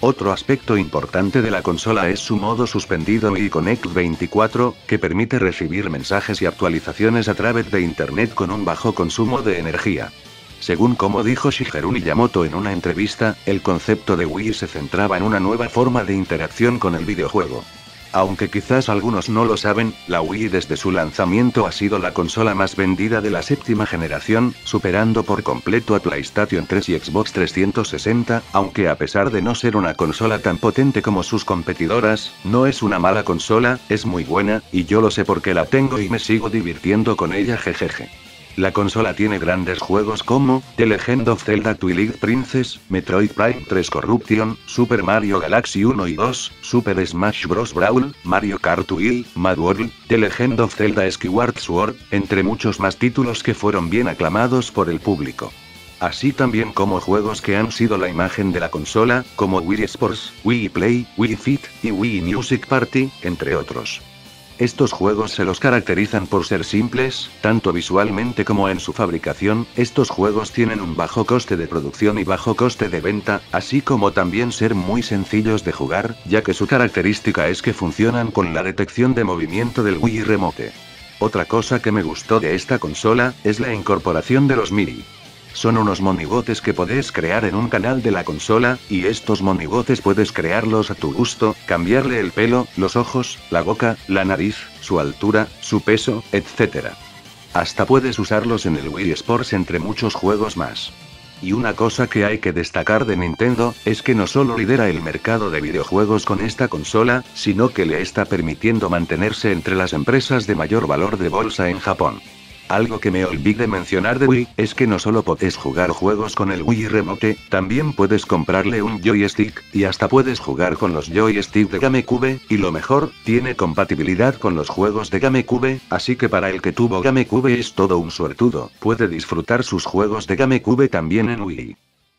Otro aspecto importante de la consola es su modo suspendido Wii Connect 24, que permite recibir mensajes y actualizaciones a través de Internet con un bajo consumo de energía. Según como dijo Shigeru Miyamoto en una entrevista, el concepto de Wii se centraba en una nueva forma de interacción con el videojuego. Aunque quizás algunos no lo saben, la Wii desde su lanzamiento ha sido la consola más vendida de la séptima generación, superando por completo a PlayStation 3 y Xbox 360, aunque a pesar de no ser una consola tan potente como sus competidoras, no es una mala consola, es muy buena, y yo lo sé porque la tengo y me sigo divirtiendo con ella, jejeje. La consola tiene grandes juegos como The Legend of Zelda Twilight Princess, Metroid Prime 3 Corruption, Super Mario Galaxy 1 y 2, Super Smash Bros. Brawl, Mario Kart Wii, Mad World, The Legend of Zelda Skyward Sword, entre muchos más títulos que fueron bien aclamados por el público. Así también como juegos que han sido la imagen de la consola, como Wii Sports, Wii Play, Wii Fit, y Wii Music Party, entre otros. Estos juegos se los caracterizan por ser simples, tanto visualmente como en su fabricación. Estos juegos tienen un bajo coste de producción y bajo coste de venta, así como también ser muy sencillos de jugar, ya que su característica es que funcionan con la detección de movimiento del Wii Remote. Otra cosa que me gustó de esta consola, es la incorporación de los MIDI. Son unos monigotes que podés crear en un canal de la consola, y estos monigotes puedes crearlos a tu gusto, cambiarle el pelo, los ojos, la boca, la nariz, su altura, su peso, etc. Hasta puedes usarlos en el Wii Sports entre muchos juegos más. Y una cosa que hay que destacar de Nintendo, es que no solo lidera el mercado de videojuegos con esta consola, sino que le está permitiendo mantenerse entre las empresas de mayor valor de bolsa en Japón. Algo que me olvidé mencionar de Wii, es que no solo podés jugar juegos con el Wii Remote, también puedes comprarle un joystick, y hasta puedes jugar con los joystick de GameCube, y lo mejor, tiene compatibilidad con los juegos de GameCube, así que para el que tuvo GameCube es todo un suertudo, puede disfrutar sus juegos de GameCube también en Wii.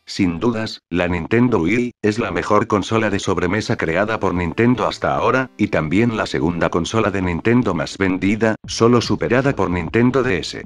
Sin dudas, la Nintendo Wii, es la mejor consola de sobremesa creada por Nintendo hasta ahora, y también la segunda consola de Nintendo más vendida, solo superada por Nintendo DS.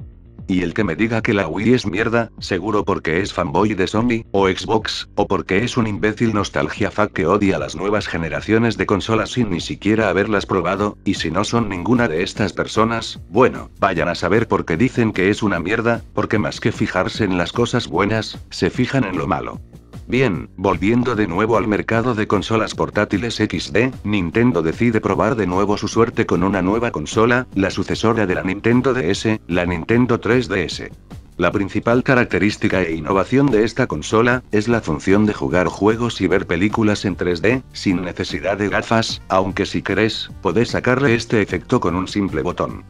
Y el que me diga que la Wii es mierda, seguro porque es fanboy de Sony, o Xbox, o porque es un imbécil nostalgia fuck que odia las nuevas generaciones de consolas sin ni siquiera haberlas probado, y si no son ninguna de estas personas, bueno, vayan a saber por qué dicen que es una mierda, porque más que fijarse en las cosas buenas, se fijan en lo malo. Bien, volviendo de nuevo al mercado de consolas portátiles XD, Nintendo decide probar de nuevo su suerte con una nueva consola, la sucesora de la Nintendo DS, la Nintendo 3DS. La principal característica e innovación de esta consola, es la función de jugar juegos y ver películas en 3D, sin necesidad de gafas, aunque si querés, podés sacarle este efecto con un simple botón.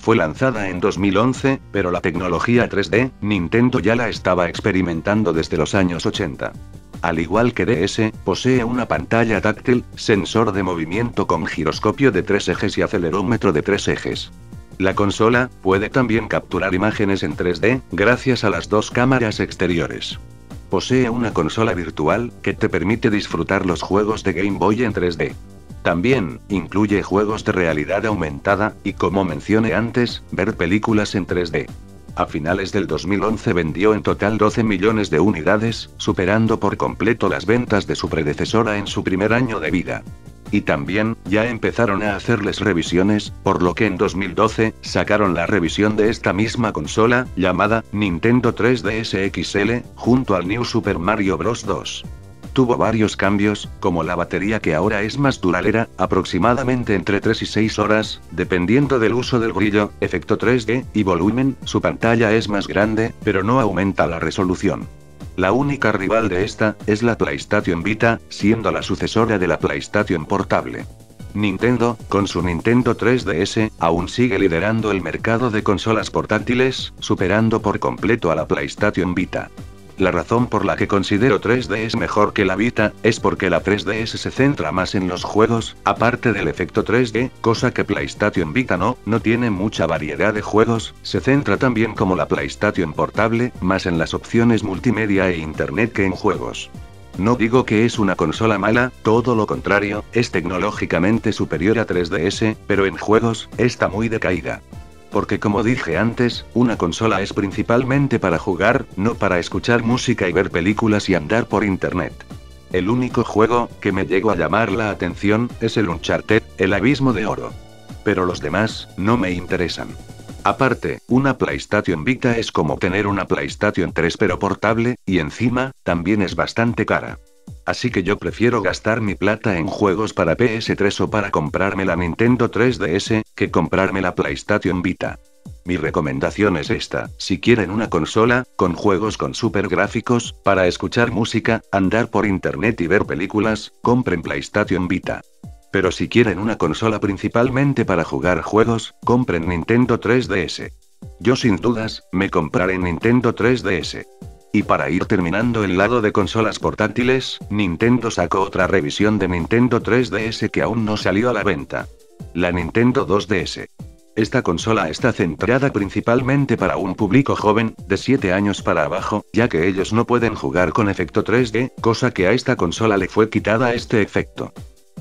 Fue lanzada en 2011, pero la tecnología 3D, Nintendo ya la estaba experimentando desde los años 80. Al igual que DS, posee una pantalla táctil, sensor de movimiento con giroscopio de 3 ejes y acelerómetro de 3 ejes. La consola puede también capturar imágenes en 3D, gracias a las dos cámaras exteriores. Posee una consola virtual, que te permite disfrutar los juegos de Game Boy en 3D. También, incluye juegos de realidad aumentada, y como mencioné antes, ver películas en 3D. A finales del 2011 vendió en total 12 millones de unidades, superando por completo las ventas de su predecesora en su primer año de vida. Y también, ya empezaron a hacerles revisiones, por lo que en 2012, sacaron la revisión de esta misma consola, llamada Nintendo 3DS XL, junto al New Super Mario Bros. 2. Tuvo varios cambios, como la batería que ahora es más duradera, aproximadamente entre 3 y 6 horas, dependiendo del uso del brillo, efecto 3D, y volumen, su pantalla es más grande, pero no aumenta la resolución. La única rival de esta, es la PlayStation Vita, siendo la sucesora de la PlayStation Portable. Nintendo, con su Nintendo 3DS, aún sigue liderando el mercado de consolas portátiles, superando por completo a la PlayStation Vita. La razón por la que considero 3DS mejor que la Vita, es porque la 3DS se centra más en los juegos, aparte del efecto 3D, cosa que PlayStation Vita no tiene mucha variedad de juegos, se centra también como la PlayStation Portable, más en las opciones multimedia e internet que en juegos. No digo que es una consola mala, todo lo contrario, es tecnológicamente superior a 3DS, pero en juegos, está muy decaída. Porque como dije antes, una consola es principalmente para jugar, no para escuchar música y ver películas y andar por internet. El único juego, que me llegó a llamar la atención, es el Uncharted, el Abismo de Oro. Pero los demás, no me interesan. Aparte, una PlayStation Vita es como tener una PlayStation 3 pero portable, y encima, también es bastante cara. Así que yo prefiero gastar mi plata en juegos para PS3 o para comprarme la Nintendo 3DS, que comprarme la PlayStation Vita. Mi recomendación es esta: si quieren una consola, con juegos con super gráficos, para escuchar música, andar por internet y ver películas, compren PlayStation Vita. Pero si quieren una consola principalmente para jugar juegos, compren Nintendo 3DS. Yo sin dudas, me compraré Nintendo 3DS. Y para ir terminando el lado de consolas portátiles, Nintendo sacó otra revisión de Nintendo 3DS que aún no salió a la venta. La Nintendo 2DS. Esta consola está centrada principalmente para un público joven, de 7 años para abajo, ya que ellos no pueden jugar con efecto 3D, cosa que a esta consola le fue quitada este efecto.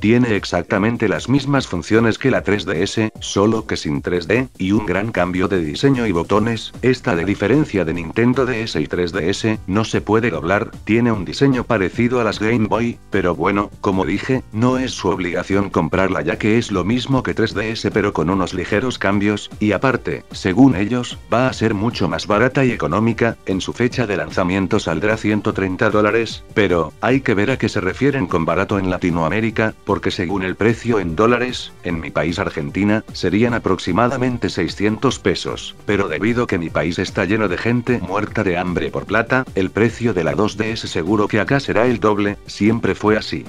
Tiene exactamente las mismas funciones que la 3DS, solo que sin 3D, y un gran cambio de diseño y botones. Esta, de diferencia de Nintendo DS y 3DS, no se puede doblar, tiene un diseño parecido a las Game Boy, pero bueno, como dije, no es su obligación comprarla ya que es lo mismo que 3DS pero con unos ligeros cambios, y aparte, según ellos, va a ser mucho más barata y económica, en su fecha de lanzamiento saldrá $130, pero, hay que ver a qué se refieren con barato en Latinoamérica, porque según el precio en dólares, en mi país Argentina, serían aproximadamente 600 pesos, pero debido que mi país está lleno de gente muerta de hambre por plata, el precio de la 2DS seguro que acá será el doble, siempre fue así.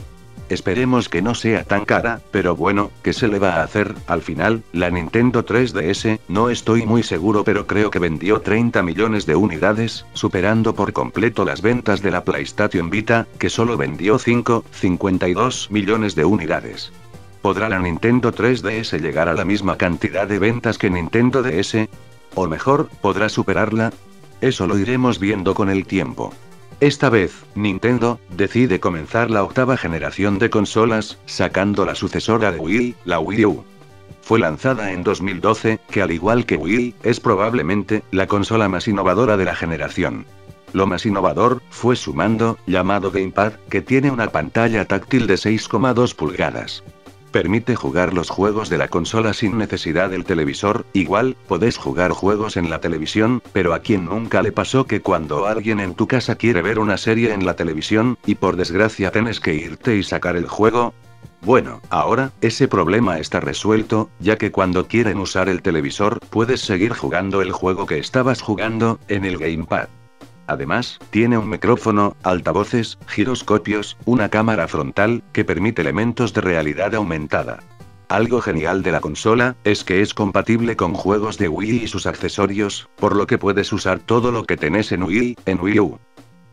Esperemos que no sea tan cara, pero bueno, ¿qué se le va a hacer? Al final, la Nintendo 3DS, no estoy muy seguro pero creo que vendió 30 millones de unidades, superando por completo las ventas de la PlayStation Vita, que solo vendió 52 millones de unidades. ¿Podrá la Nintendo 3DS llegar a la misma cantidad de ventas que Nintendo DS? O mejor, ¿podrá superarla? Eso lo iremos viendo con el tiempo. Esta vez, Nintendo decide comenzar la octava generación de consolas, sacando la sucesora de Wii, la Wii U. Fue lanzada en 2012, que al igual que Wii, es probablemente la consola más innovadora de la generación. Lo más innovador fue su mando, llamado Gamepad, que tiene una pantalla táctil de 6,2 pulgadas. Permite jugar los juegos de la consola sin necesidad del televisor. Igual, podés jugar juegos en la televisión, pero ¿a quién nunca le pasó que cuando alguien en tu casa quiere ver una serie en la televisión, y por desgracia tenés que irte y sacar el juego? Bueno, ahora, ese problema está resuelto, ya que cuando quieren usar el televisor, puedes seguir jugando el juego que estabas jugando, en el Gamepad. Además, tiene un micrófono, altavoces, giroscopios, una cámara frontal, que permite elementos de realidad aumentada. Algo genial de la consola, es que es compatible con juegos de Wii y sus accesorios, por lo que puedes usar todo lo que tenés en Wii, en Wii U.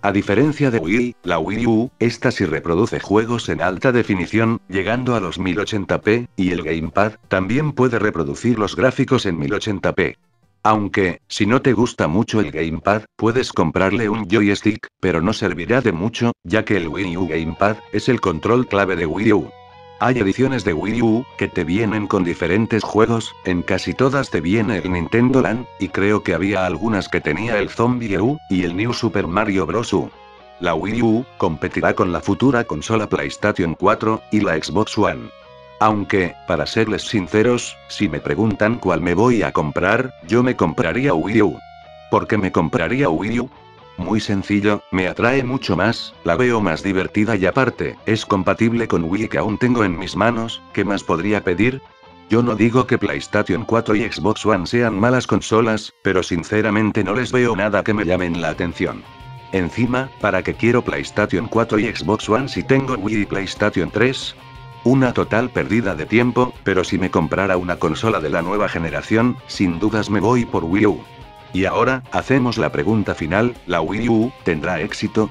A diferencia de Wii, la Wii U, esta sí reproduce juegos en alta definición, llegando a los 1080p, y el Gamepad, también puede reproducir los gráficos en 1080p. Aunque, si no te gusta mucho el Gamepad, puedes comprarle un joystick, pero no servirá de mucho, ya que el Wii U Gamepad es el control clave de Wii U. Hay ediciones de Wii U que te vienen con diferentes juegos, en casi todas te viene el Nintendo Land, y creo que había algunas que tenía el Zombie U y el New Super Mario Bros. U. La Wii U competirá con la futura consola PlayStation 4 y la Xbox One. Aunque, para serles sinceros, si me preguntan cuál me voy a comprar, yo me compraría Wii U. ¿Por qué me compraría Wii U? Muy sencillo, me atrae mucho más, la veo más divertida y aparte, es compatible con Wii que aún tengo en mis manos. ¿Qué más podría pedir? Yo no digo que PlayStation 4 y Xbox One sean malas consolas, pero sinceramente no les veo nada que me llamen la atención. Encima, ¿para qué quiero PlayStation 4 y Xbox One si tengo Wii y PlayStation 3? Una total pérdida de tiempo, pero si me comprara una consola de la nueva generación, sin dudas me voy por Wii U. Y ahora, hacemos la pregunta final, ¿la Wii U tendrá éxito?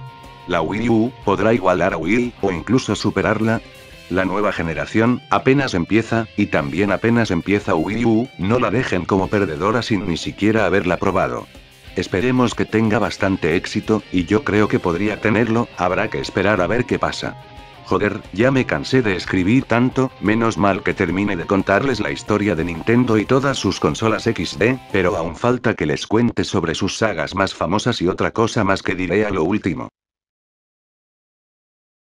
¿La Wii U podrá igualar a Wii, o incluso superarla? La nueva generación apenas empieza, y también apenas empieza Wii U, no la dejen como perdedora sin ni siquiera haberla probado. Esperemos que tenga bastante éxito, y yo creo que podría tenerlo, habrá que esperar a ver qué pasa. Joder, ya me cansé de escribir tanto, menos mal que termine de contarles la historia de Nintendo y todas sus consolas XD, pero aún falta que les cuente sobre sus sagas más famosas y otra cosa más que diré a lo último.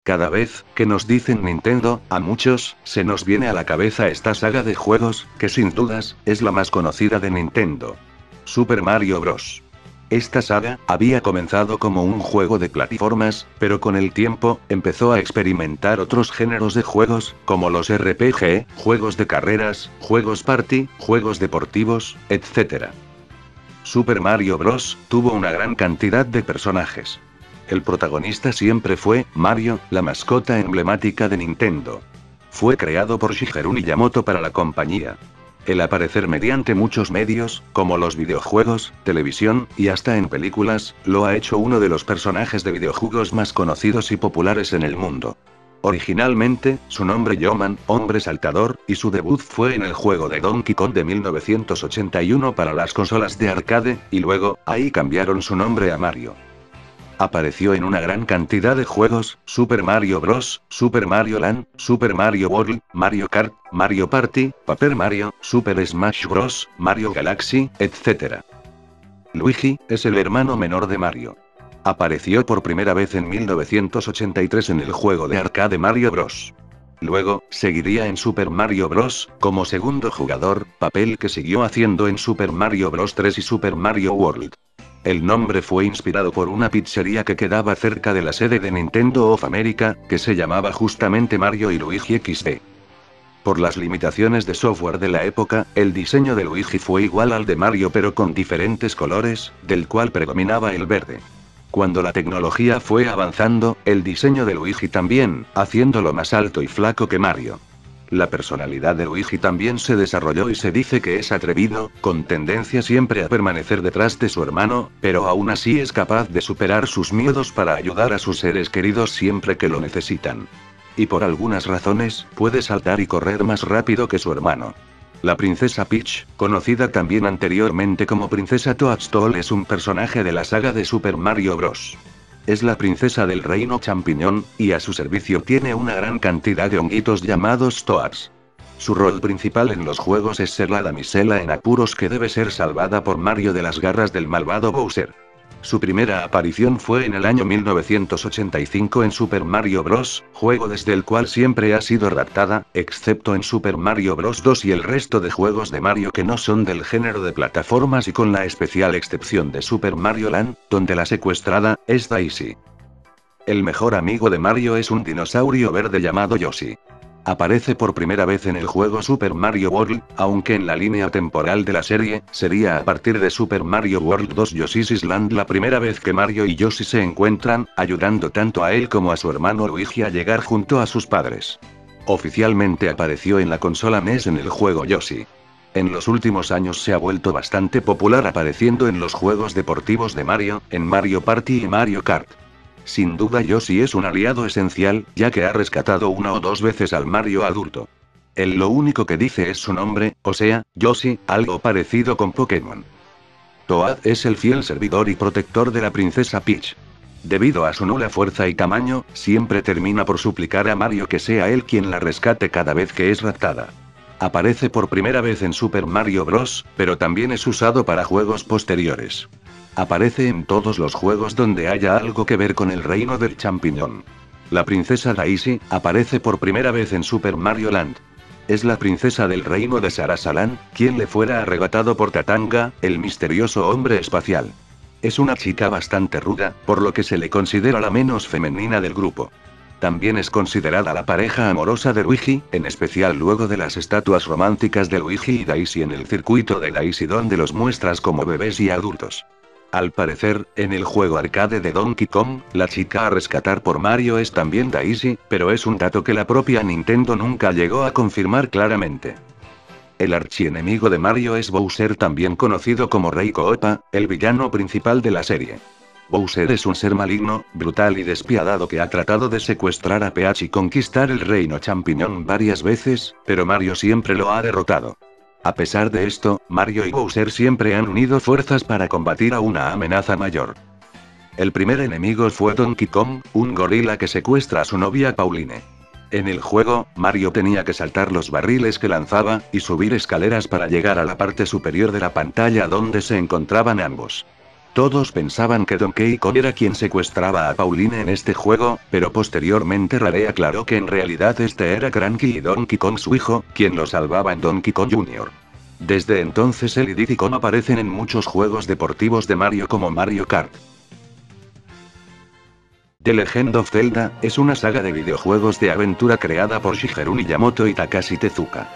Cada vez que nos dicen Nintendo, a muchos, se nos viene a la cabeza esta saga de juegos, que sin dudas, es la más conocida de Nintendo. Super Mario Bros. Esta saga había comenzado como un juego de plataformas, pero con el tiempo, empezó a experimentar otros géneros de juegos, como los RPG, juegos de carreras, juegos party, juegos deportivos, etc. Super Mario Bros. Tuvo una gran cantidad de personajes. El protagonista siempre fue Mario, la mascota emblemática de Nintendo. Fue creado por Shigeru Miyamoto para la compañía. El aparecer mediante muchos medios, como los videojuegos, televisión, y hasta en películas, lo ha hecho uno de los personajes de videojuegos más conocidos y populares en el mundo. Originalmente, su nombre Yoman, hombre saltador, y su debut fue en el juego de Donkey Kong de 1981 para las consolas de arcade, y luego, ahí cambiaron su nombre a Mario. Apareció en una gran cantidad de juegos, Super Mario Bros., Super Mario Land, Super Mario World, Mario Kart, Mario Party, Paper Mario, Super Smash Bros., Mario Galaxy, etc. Luigi es el hermano menor de Mario. Apareció por primera vez en 1983 en el juego de arcade Mario Bros. Luego, seguiría en Super Mario Bros. Como segundo jugador, papel que siguió haciendo en Super Mario Bros. 3 y Super Mario World. El nombre fue inspirado por una pizzería que quedaba cerca de la sede de Nintendo of America, que se llamaba justamente Mario y Luigi XD. Por las limitaciones de software de la época, el diseño de Luigi fue igual al de Mario pero con diferentes colores, del cual predominaba el verde. Cuando la tecnología fue avanzando, el diseño de Luigi también, haciéndolo más alto y flaco que Mario. La personalidad de Luigi también se desarrolló y se dice que es atrevido, con tendencia siempre a permanecer detrás de su hermano, pero aún así es capaz de superar sus miedos para ayudar a sus seres queridos siempre que lo necesitan. Y por algunas razones, puede saltar y correr más rápido que su hermano. La princesa Peach, conocida también anteriormente como princesa Toadstool, es un personaje de la saga de Super Mario Bros. Es la princesa del reino champiñón, y a su servicio tiene una gran cantidad de honguitos llamados Toads. Su rol principal en los juegos es ser la damisela en apuros que debe ser salvada por Mario de las garras del malvado Bowser. Su primera aparición fue en el año 1985 en Super Mario Bros., juego desde el cual siempre ha sido raptada, excepto en Super Mario Bros. 2 y el resto de juegos de Mario que no son del género de plataformas y con la especial excepción de Super Mario Land, donde la secuestrada es Daisy. El mejor amigo de Mario es un dinosaurio verde llamado Yoshi. Aparece por primera vez en el juego Super Mario World, aunque en la línea temporal de la serie, sería a partir de Super Mario World 2 Yoshi's Island la primera vez que Mario y Yoshi se encuentran, ayudando tanto a él como a su hermano Luigi a llegar junto a sus padres. Oficialmente apareció en la consola NES en el juego Yoshi. En los últimos años se ha vuelto bastante popular apareciendo en los juegos deportivos de Mario, en Mario Party y Mario Kart. Sin duda Yoshi es un aliado esencial, ya que ha rescatado una o dos veces al Mario adulto. Él lo único que dice es su nombre, o sea, Yoshi, algo parecido con Pokémon. Toad es el fiel servidor y protector de la princesa Peach. Debido a su nula fuerza y tamaño, siempre termina por suplicar a Mario que sea él quien la rescate cada vez que es raptada. Aparece por primera vez en Super Mario Bros., pero también es usado para juegos posteriores. Aparece en todos los juegos donde haya algo que ver con el reino del champiñón. La princesa Daisy aparece por primera vez en Super Mario Land. Es la princesa del reino de Sarasalan, quien le fuera arrebatado por Tatanga, el misterioso hombre espacial. Es una chica bastante ruda, por lo que se le considera la menos femenina del grupo. También es considerada la pareja amorosa de Luigi, en especial luego de las estatuas románticas de Luigi y Daisy en el circuito de Daisy donde los muestras como bebés y adultos. Al parecer, en el juego arcade de Donkey Kong, la chica a rescatar por Mario es también Daisy, pero es un dato que la propia Nintendo nunca llegó a confirmar claramente. El archienemigo de Mario es Bowser, también conocido como Rey Koopa, el villano principal de la serie. Bowser es un ser maligno, brutal y despiadado que ha tratado de secuestrar a Peach y conquistar el reino champiñón varias veces, pero Mario siempre lo ha derrotado. A pesar de esto, Mario y Bowser siempre han unido fuerzas para combatir a una amenaza mayor. El primer enemigo fue Donkey Kong, un gorila que secuestra a su novia Pauline. En el juego, Mario tenía que saltar los barriles que lanzaba, y subir escaleras para llegar a la parte superior de la pantalla donde se encontraban ambos. Todos pensaban que Donkey Kong era quien secuestraba a Pauline en este juego, pero posteriormente Rare aclaró que en realidad este era Cranky y Donkey Kong su hijo, quien lo salvaba en Donkey Kong Jr. Desde entonces él y Diddy Kong aparecen en muchos juegos deportivos de Mario como Mario Kart. The Legend of Zelda es una saga de videojuegos de aventura creada por Shigeru Miyamoto y Takashi Tezuka.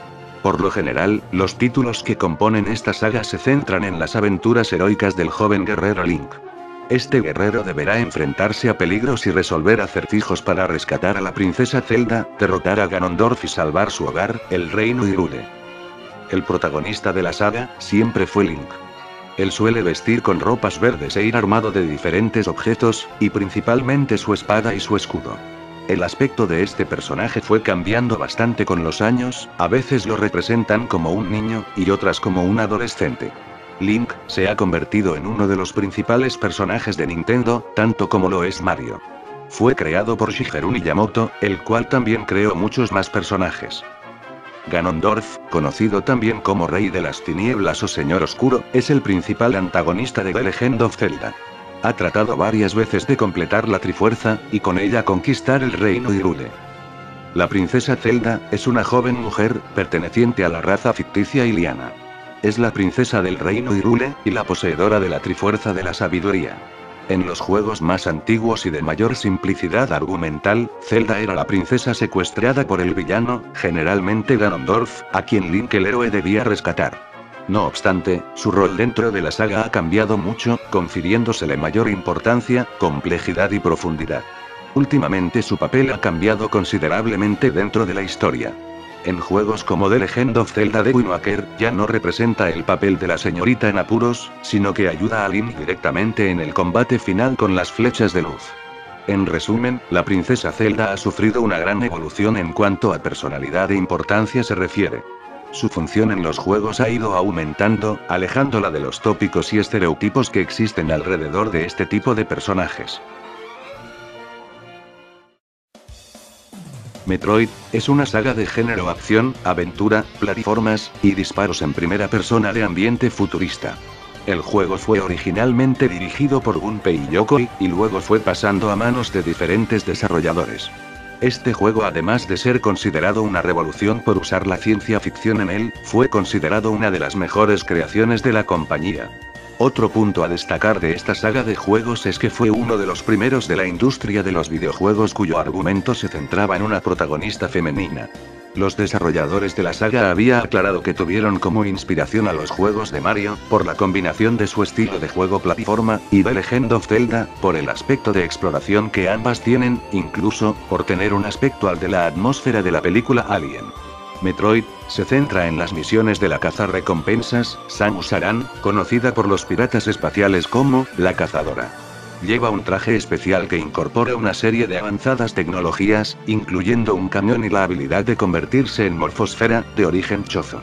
Por lo general, los títulos que componen esta saga se centran en las aventuras heroicas del joven guerrero Link. Este guerrero deberá enfrentarse a peligros y resolver acertijos para rescatar a la princesa Zelda, derrotar a Ganondorf y salvar su hogar, el reino Hyrule. El protagonista de la saga siempre fue Link. Él suele vestir con ropas verdes e ir armado de diferentes objetos, y principalmente su espada y su escudo. El aspecto de este personaje fue cambiando bastante con los años, a veces lo representan como un niño, y otras como un adolescente. Link se ha convertido en uno de los principales personajes de Nintendo, tanto como lo es Mario. Fue creado por Shigeru Miyamoto, el cual también creó muchos más personajes. Ganondorf, conocido también como Rey de las Tinieblas o Señor Oscuro, es el principal antagonista de The Legend of Zelda. Ha tratado varias veces de completar la Trifuerza, y con ella conquistar el reino Hyrule. La princesa Zelda, es una joven mujer, perteneciente a la raza ficticia Iliana. Es la princesa del reino Hyrule, y la poseedora de la Trifuerza de la Sabiduría. En los juegos más antiguos y de mayor simplicidad argumental, Zelda era la princesa secuestrada por el villano, generalmente Ganondorf, a quien Link el héroe debía rescatar. No obstante, su rol dentro de la saga ha cambiado mucho, confiriéndosele mayor importancia, complejidad y profundidad. Últimamente su papel ha cambiado considerablemente dentro de la historia. En juegos como The Legend of Zelda The Wind Waker, ya no representa el papel de la señorita en apuros, sino que ayuda a Link directamente en el combate final con las flechas de luz. En resumen, la princesa Zelda ha sufrido una gran evolución en cuanto a personalidad e importancia se refiere. Su función en los juegos ha ido aumentando, alejándola de los tópicos y estereotipos que existen alrededor de este tipo de personajes. Metroid es una saga de género acción, aventura, plataformas y disparos en primera persona de ambiente futurista. El juego fue originalmente dirigido por Gunpei Yokoi, y luego fue pasando a manos de diferentes desarrolladores. Este juego, además de ser considerado una revolución por usar la ciencia ficción en él, fue considerado una de las mejores creaciones de la compañía. Otro punto a destacar de esta saga de juegos es que fue uno de los primeros de la industria de los videojuegos cuyo argumento se centraba en una protagonista femenina. Los desarrolladores de la saga había aclarado que tuvieron como inspiración a los juegos de Mario, por la combinación de su estilo de juego plataforma, y The Legend of Zelda, por el aspecto de exploración que ambas tienen, incluso, por tener un aspecto al de la atmósfera de la película Alien. Metroid se centra en las misiones de la cazarrecompensas, Samus Aran, conocida por los piratas espaciales como la Cazadora. Lleva un traje especial que incorpora una serie de avanzadas tecnologías, incluyendo un cañón y la habilidad de convertirse en morfosfera, de origen chozo.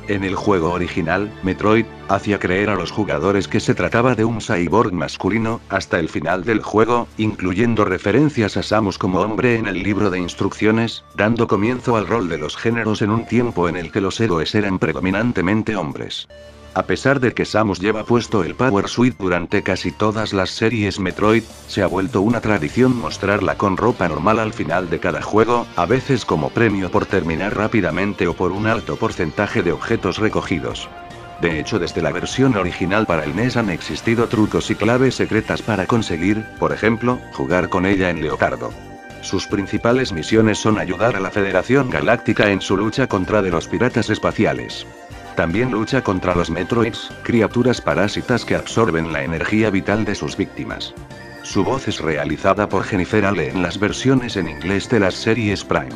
En el juego original, Metroid hacía creer a los jugadores que se trataba de un cyborg masculino, hasta el final del juego, incluyendo referencias a Samus como hombre en el libro de instrucciones, dando comienzo al rol de los géneros en un tiempo en el que los héroes eran predominantemente hombres. A pesar de que Samus lleva puesto el Power Suit durante casi todas las series Metroid, se ha vuelto una tradición mostrarla con ropa normal al final de cada juego, a veces como premio por terminar rápidamente o por un alto porcentaje de objetos recogidos. De hecho, desde la versión original para el NES han existido trucos y claves secretas para conseguir, por ejemplo, jugar con ella en Leotardo. Sus principales misiones son ayudar a la Federación Galáctica en su lucha contra de los piratas espaciales. También lucha contra los Metroids, criaturas parásitas que absorben la energía vital de sus víctimas. Su voz es realizada por Jennifer Ale en las versiones en inglés de las series Prime.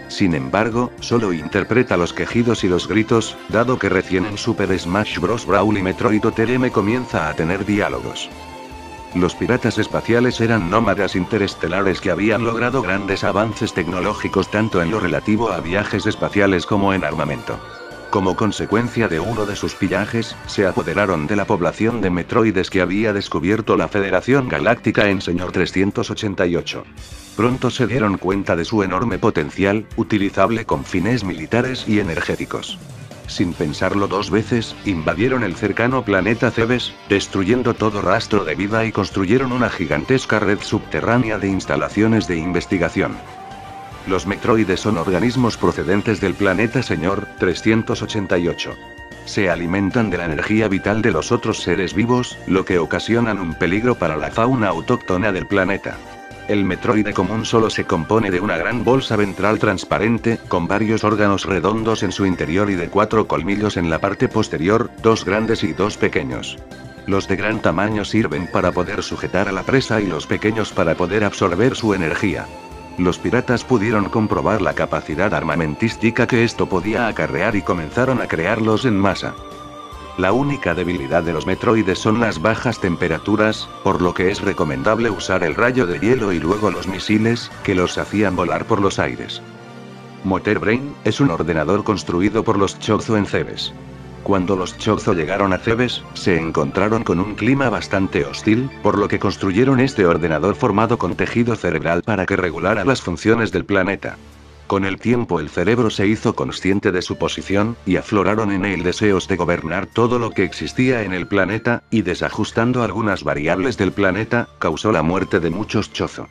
Sin embargo, solo interpreta los quejidos y los gritos, dado que recién en Super Smash Bros. Brawl y Metroid OTM comienza a tener diálogos. Los piratas espaciales eran nómadas interestelares que habían logrado grandes avances tecnológicos tanto en lo relativo a viajes espaciales como en armamento. Como consecuencia de uno de sus pillajes, se apoderaron de la población de metroides que había descubierto la Federación Galáctica en Señor 388. Pronto se dieron cuenta de su enorme potencial, utilizable con fines militares y energéticos. Sin pensarlo dos veces, invadieron el cercano planeta Cebes, destruyendo todo rastro de vida y construyeron una gigantesca red subterránea de instalaciones de investigación. Los metroides son organismos procedentes del planeta Señor 388. Se alimentan de la energía vital de los otros seres vivos, lo que ocasionan un peligro para la fauna autóctona del planeta. El metroide común solo se compone de una gran bolsa ventral transparente, con varios órganos redondos en su interior y de 4 colmillos en la parte posterior, 2 grandes y 2 pequeños. Los de gran tamaño sirven para poder sujetar a la presa y los pequeños para poder absorber su energía. Los piratas pudieron comprobar la capacidad armamentística que esto podía acarrear y comenzaron a crearlos en masa. La única debilidad de los metroides son las bajas temperaturas, por lo que es recomendable usar el rayo de hielo y luego los misiles, que los hacían volar por los aires. Motor Brain es un ordenador construido por los Chozo en Cebes. Cuando los Chozo llegaron a Cebes, se encontraron con un clima bastante hostil, por lo que construyeron este ordenador formado con tejido cerebral para que regulara las funciones del planeta. Con el tiempo el cerebro se hizo consciente de su posición, y afloraron en él deseos de gobernar todo lo que existía en el planeta, y desajustando algunas variables del planeta, causó la muerte de muchos Chozo.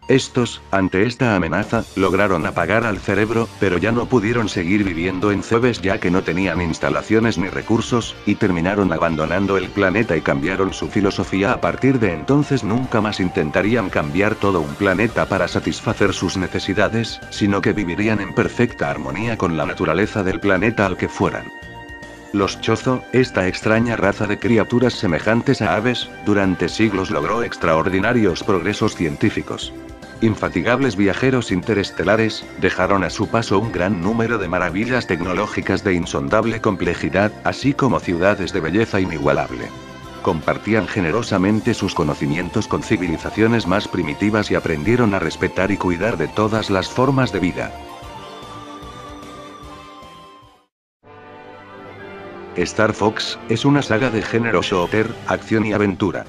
Estos, ante esta amenaza, lograron apagar al cerebro, pero ya no pudieron seguir viviendo en Cebes ya que no tenían instalaciones ni recursos, y terminaron abandonando el planeta y cambiaron su filosofía. A partir de entonces nunca más intentarían cambiar todo un planeta para satisfacer sus necesidades, sino que vivirían en perfecta armonía con la naturaleza del planeta al que fueran. Los Chozo, esta extraña raza de criaturas semejantes a aves, durante siglos logró extraordinarios progresos científicos. Infatigables viajeros interestelares, dejaron a su paso un gran número de maravillas tecnológicas de insondable complejidad, así como ciudades de belleza inigualable. Compartían generosamente sus conocimientos con civilizaciones más primitivas y aprendieron a respetar y cuidar de todas las formas de vida. Star Fox es una saga de género shooter, acción y aventura.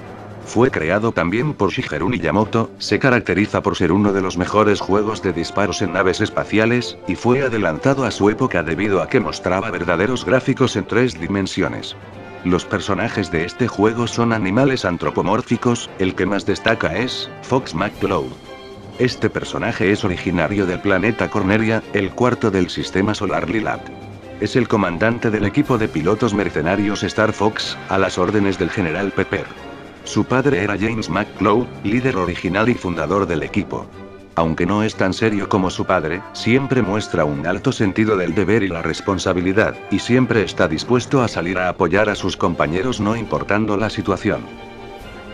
Fue creado también por Shigeru Miyamoto, se caracteriza por ser uno de los mejores juegos de disparos en naves espaciales, y fue adelantado a su época debido a que mostraba verdaderos gráficos en 3 dimensiones. Los personajes de este juego son animales antropomórficos, el que más destaca es Fox McCloud. Este personaje es originario del planeta Corneria, el cuarto del sistema solar Lilat. Es el comandante del equipo de pilotos mercenarios Star Fox, a las órdenes del general Pepper. Su padre era James McCloud, líder original y fundador del equipo. Aunque no es tan serio como su padre, siempre muestra un alto sentido del deber y la responsabilidad, y siempre está dispuesto a salir a apoyar a sus compañeros no importando la situación.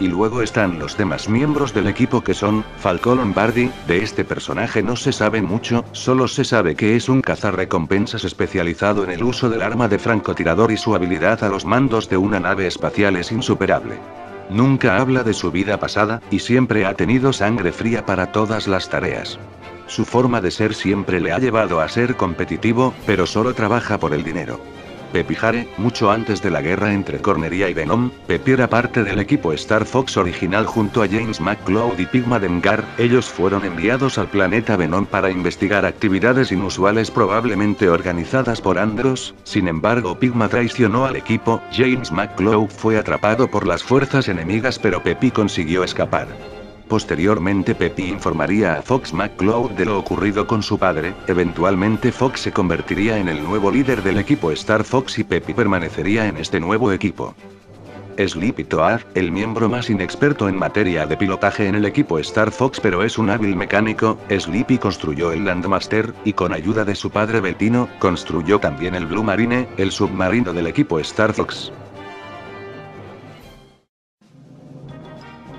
Y luego están los demás miembros del equipo que son Falco Lombardi. De este personaje no se sabe mucho, solo se sabe que es un cazarrecompensas especializado en el uso del arma de francotirador y su habilidad a los mandos de una nave espacial es insuperable. Nunca habla de su vida pasada, y siempre ha tenido sangre fría para todas las tareas. Su forma de ser siempre le ha llevado a ser competitivo, pero solo trabaja por el dinero. Peppy Hare, mucho antes de la guerra entre Corneria y Venom, Peppy era parte del equipo Star Fox original junto a James McCloud y Pigma Dengar. Ellos fueron enviados al planeta Venom para investigar actividades inusuales probablemente organizadas por Andros. Sin embargo, Pigma traicionó al equipo, James McCloud fue atrapado por las fuerzas enemigas pero Peppy consiguió escapar. Posteriormente Peppy informaría a Fox McCloud de lo ocurrido con su padre, eventualmente Fox se convertiría en el nuevo líder del equipo Star Fox y Peppy permanecería en este nuevo equipo. Sleepy Toad, el miembro más inexperto en materia de pilotaje en el equipo Star Fox pero es un hábil mecánico, Sleepy construyó el Landmaster, y con ayuda de su padre Bettino, construyó también el Blue Marine, el submarino del equipo Star Fox.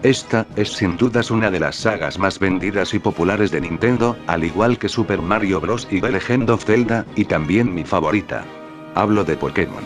Esta es sin dudas una de las sagas más vendidas y populares de Nintendo, al igual que Super Mario Bros. Y The Legend of Zelda, y también mi favorita. Hablo de Pokémon.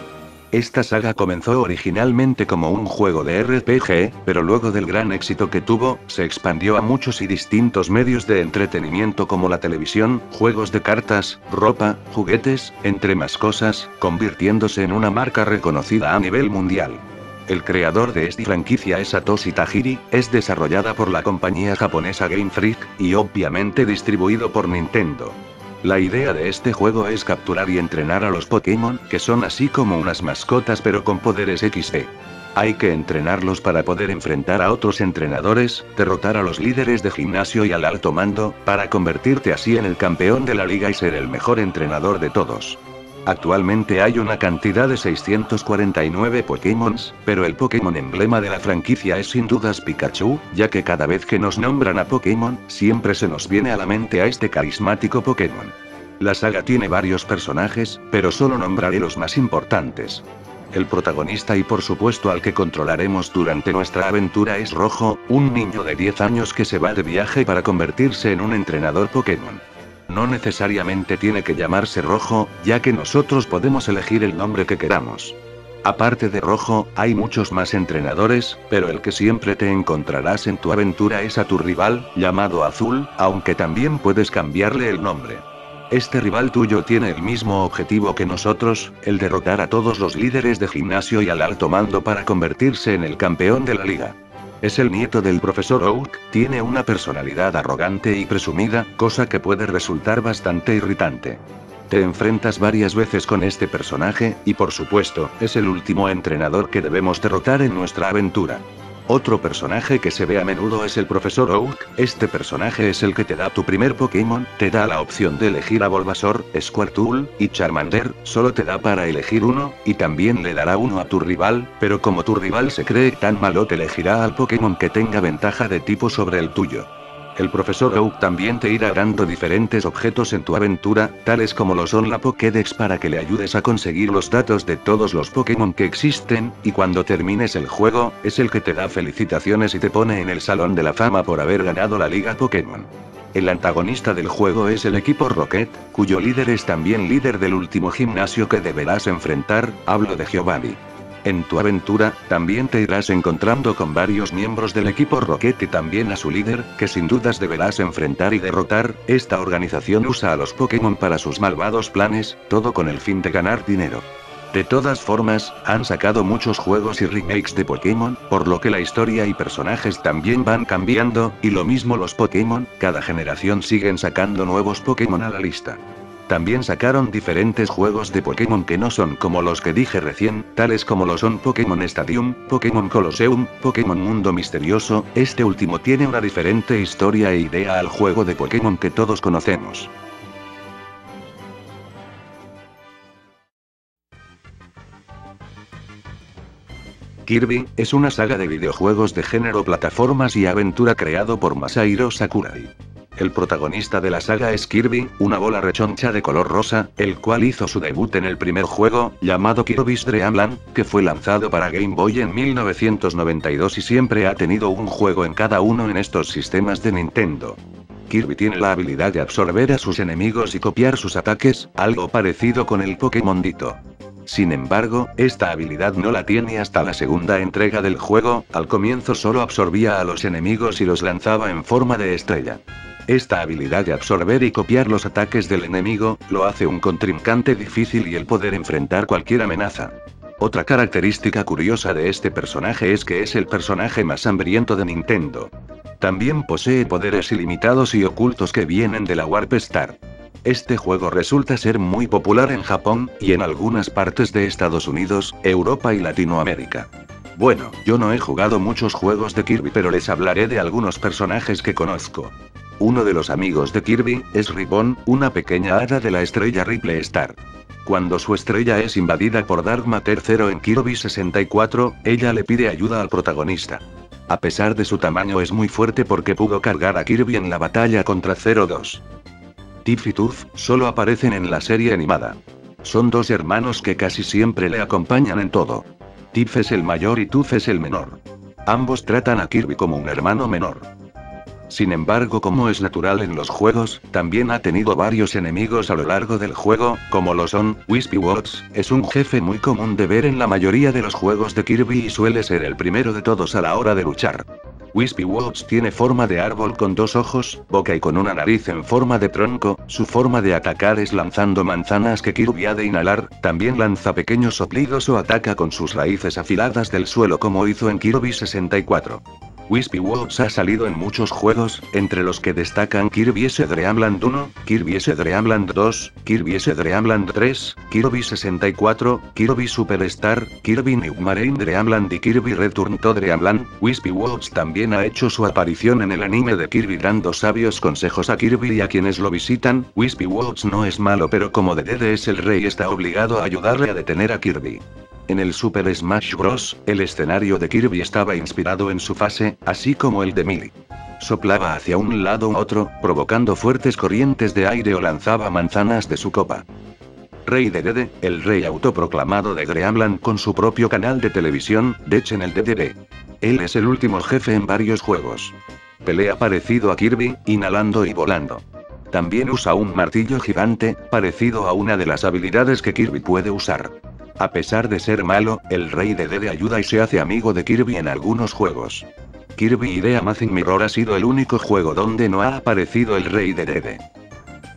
Esta saga comenzó originalmente como un juego de RPG, pero luego del gran éxito que tuvo, se expandió a muchos y distintos medios de entretenimiento como la televisión, juegos de cartas, ropa, juguetes, entre más cosas, convirtiéndose en una marca reconocida a nivel mundial. El creador de esta franquicia es Satoshi Tajiri, es desarrollada por la compañía japonesa Game Freak, y obviamente distribuido por Nintendo. La idea de este juego es capturar y entrenar a los Pokémon, que son así como unas mascotas pero con poderes XP. Hay que entrenarlos para poder enfrentar a otros entrenadores, derrotar a los líderes de gimnasio y al alto mando, para convertirte así en el campeón de la liga y ser el mejor entrenador de todos. Actualmente hay una cantidad de 649 Pokémon, pero el Pokémon emblema de la franquicia es sin dudas Pikachu, ya que cada vez que nos nombran a Pokémon, siempre se nos viene a la mente a este carismático Pokémon. La saga tiene varios personajes, pero solo nombraré los más importantes. El protagonista y por supuesto al que controlaremos durante nuestra aventura es Rojo, un niño de 10 años que se va de viaje para convertirse en un entrenador Pokémon. No necesariamente tiene que llamarse Rojo, ya que nosotros podemos elegir el nombre que queramos. Aparte de Rojo, hay muchos más entrenadores, pero el que siempre te encontrarás en tu aventura es a tu rival, llamado Azul, aunque también puedes cambiarle el nombre. Este rival tuyo tiene el mismo objetivo que nosotros, el derrotar a todos los líderes de gimnasio y al alto mando para convertirse en el campeón de la liga. Es el nieto del profesor Oak, tiene una personalidad arrogante y presumida, cosa que puede resultar bastante irritante. Te enfrentas varias veces con este personaje, y por supuesto, es el último entrenador que debemos derrotar en nuestra aventura. Otro personaje que se ve a menudo es el profesor Oak. Este personaje es el que te da tu primer Pokémon, te da la opción de elegir a Bulbasaur, Squirtle y Charmander, solo te da para elegir uno, y también le dará uno a tu rival, pero como tu rival se cree tan malo te elegirá al Pokémon que tenga ventaja de tipo sobre el tuyo. El profesor Oak también te irá dando diferentes objetos en tu aventura, tales como lo son la Pokédex para que le ayudes a conseguir los datos de todos los Pokémon que existen, y cuando termines el juego, es el que te da felicitaciones y te pone en el Salón de la Fama por haber ganado la Liga Pokémon. El antagonista del juego es el equipo Rocket, cuyo líder es también líder del último gimnasio que deberás enfrentar, hablo de Giovanni. En tu aventura, también te irás encontrando con varios miembros del equipo Rocket y también a su líder, que sin dudas deberás enfrentar y derrotar. Esta organización usa a los Pokémon para sus malvados planes, todo con el fin de ganar dinero. De todas formas, han sacado muchos juegos y remakes de Pokémon, por lo que la historia y personajes también van cambiando, y lo mismo los Pokémon, cada generación siguen sacando nuevos Pokémon a la lista. También sacaron diferentes juegos de Pokémon que no son como los que dije recién, tales como lo son Pokémon Stadium, Pokémon Colosseum, Pokémon Mundo Misterioso. Este último tiene una diferente historia e idea al juego de Pokémon que todos conocemos. Kirby es una saga de videojuegos de género plataformas y aventura creado por Masahiro Sakurai. El protagonista de la saga es Kirby, una bola rechoncha de color rosa, el cual hizo su debut en el primer juego, llamado Kirby's Dream Land, que fue lanzado para Game Boy en 1992 y siempre ha tenido un juego en cada uno en estos sistemas de Nintendo. Kirby tiene la habilidad de absorber a sus enemigos y copiar sus ataques, algo parecido con el Pokémon Ditto. Sin embargo, esta habilidad no la tiene hasta la segunda entrega del juego. Al comienzo solo absorbía a los enemigos y los lanzaba en forma de estrella. Esta habilidad de absorber y copiar los ataques del enemigo, lo hace un contrincante difícil y el poder enfrentar cualquier amenaza. Otra característica curiosa de este personaje es que es el personaje más hambriento de Nintendo. También posee poderes ilimitados y ocultos que vienen de la Warp Star. Este juego resulta ser muy popular en Japón, y en algunas partes de Estados Unidos, Europa y Latinoamérica. Bueno, yo no he jugado muchos juegos de Kirby, pero les hablaré de algunos personajes que conozco. Uno de los amigos de Kirby es Ribbon, una pequeña hada de la estrella Ripple Star. Cuando su estrella es invadida por Dark Matter Zero en Kirby 64, ella le pide ayuda al protagonista. A pesar de su tamaño es muy fuerte porque pudo cargar a Kirby en la batalla contra Zero 2. Tiff y Tooth solo aparecen en la serie animada. Son dos hermanos que casi siempre le acompañan en todo. Tiff es el mayor y Tooth es el menor. Ambos tratan a Kirby como un hermano menor. Sin embargo, como es natural en los juegos, también ha tenido varios enemigos a lo largo del juego, como lo son, Wispy Wots, es un jefe muy común de ver en la mayoría de los juegos de Kirby y suele ser el primero de todos a la hora de luchar. Wispy Wots tiene forma de árbol con dos ojos, boca y con una nariz en forma de tronco. Su forma de atacar es lanzando manzanas que Kirby ha de inhalar, también lanza pequeños soplidos o ataca con sus raíces afiladas del suelo como hizo en Kirby 64. Wispy Wots ha salido en muchos juegos, entre los que destacan Kirby's Dream Land 1, Kirby's Dream Land 2, Kirby's Dream Land 3, Kirby 64, Kirby Superstar, Kirby New Marine Dream Land y Kirby Return to Dream Land. Wispy Wots también ha hecho su aparición en el anime de Kirby dando sabios consejos a Kirby y a quienes lo visitan. Wispy Wots no es malo, pero como Dedede es el rey, está obligado a ayudarle a detener a Kirby. En el Super Smash Bros., el escenario de Kirby estaba inspirado en su fase, así como el de Melee. Soplaba hacia un lado u otro, provocando fuertes corrientes de aire o lanzaba manzanas de su copa. Rey Dedede, el rey autoproclamado de Dreamland con su propio canal de televisión, The Channel Dedede. Él es el último jefe en varios juegos. Pelea parecido a Kirby, inhalando y volando. También usa un martillo gigante, parecido a una de las habilidades que Kirby puede usar. A pesar de ser malo, el rey Dedede ayuda y se hace amigo de Kirby en algunos juegos. Kirby y The Amazing Mirror ha sido el único juego donde no ha aparecido el rey Dedede.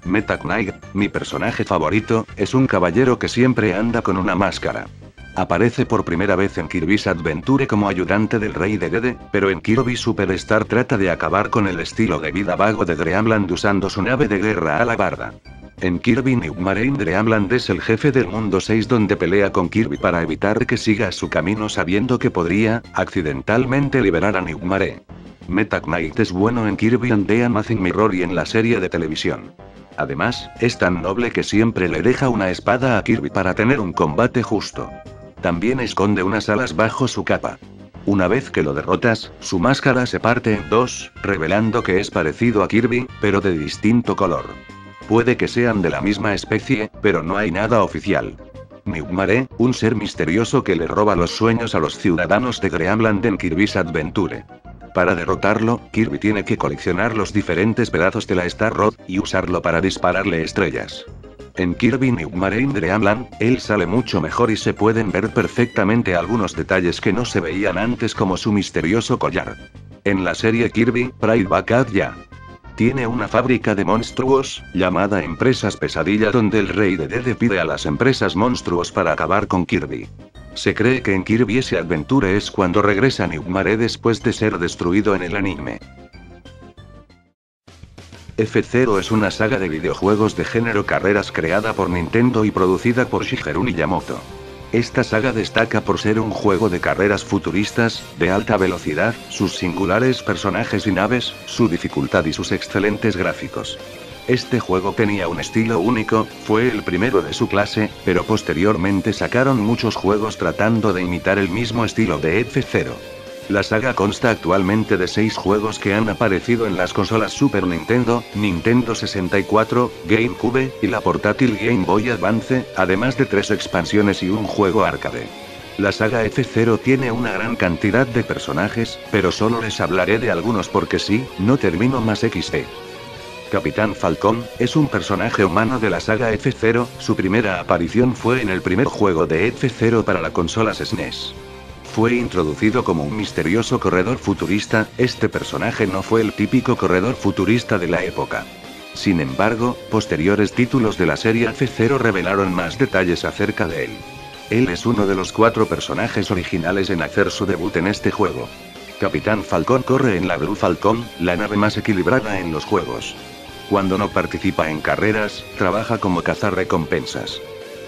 Meta Knight, mi personaje favorito, es un caballero que siempre anda con una máscara. Aparece por primera vez en Kirby's Adventure como ayudante del rey Dedede, pero en Kirby Superstar trata de acabar con el estilo de vida vago de Dreamland usando su nave de guerra alabarda. En Kirby New Marine Dreamland es el jefe del mundo 6 donde pelea con Kirby para evitar que siga su camino sabiendo que podría, accidentalmente liberar a New Marine. Meta Knight es bueno en Kirby and the Amazing Mirror y en la serie de televisión. Además, es tan noble que siempre le deja una espada a Kirby para tener un combate justo. También esconde unas alas bajo su capa. Una vez que lo derrotas, su máscara se parte en dos, revelando que es parecido a Kirby, pero de distinto color. Puede que sean de la misma especie, pero no hay nada oficial. New Marine, un ser misterioso que le roba los sueños a los ciudadanos de Dreamland en Kirby's Adventure. Para derrotarlo, Kirby tiene que coleccionar los diferentes pedazos de la Star Rod, y usarlo para dispararle estrellas. En Kirby New Marine Dreamland, él sale mucho mejor y se pueden ver perfectamente algunos detalles que no se veían antes como su misterioso collar. En la serie Kirby, Pride Back At Ya! Tiene una fábrica de monstruos, llamada Empresas Pesadilla, donde el rey de Dede pide a las empresas monstruos para acabar con Kirby. Se cree que en Kirby ese Adventure es cuando regresa Nightmare después de ser destruido en el anime. F-Zero es una saga de videojuegos de género carreras creada por Nintendo y producida por Shigeru Miyamoto. Esta saga destaca por ser un juego de carreras futuristas, de alta velocidad, sus singulares personajes y naves, su dificultad y sus excelentes gráficos. Este juego tenía un estilo único, fue el primero de su clase, pero posteriormente sacaron muchos juegos tratando de imitar el mismo estilo de F-Zero. La saga consta actualmente de 6 juegos que han aparecido en las consolas Super Nintendo, Nintendo 64, GameCube, y la portátil Game Boy Advance, además de 3 expansiones y un juego arcade. La saga F-Zero tiene una gran cantidad de personajes, pero solo les hablaré de algunos porque sí, no termino más XD. Capitán Falcón, es un personaje humano de la saga F-Zero, su primera aparición fue en el primer juego de F-Zero para la consola SNES. Fue introducido como un misterioso corredor futurista, este personaje no fue el típico corredor futurista de la época. Sin embargo, posteriores títulos de la serie F-Zero revelaron más detalles acerca de él. Él es uno de los 4 personajes originales en hacer su debut en este juego. Capitán Falcón corre en la Blue Falcon, la nave más equilibrada en los juegos. Cuando no participa en carreras, trabaja como cazarrecompensas.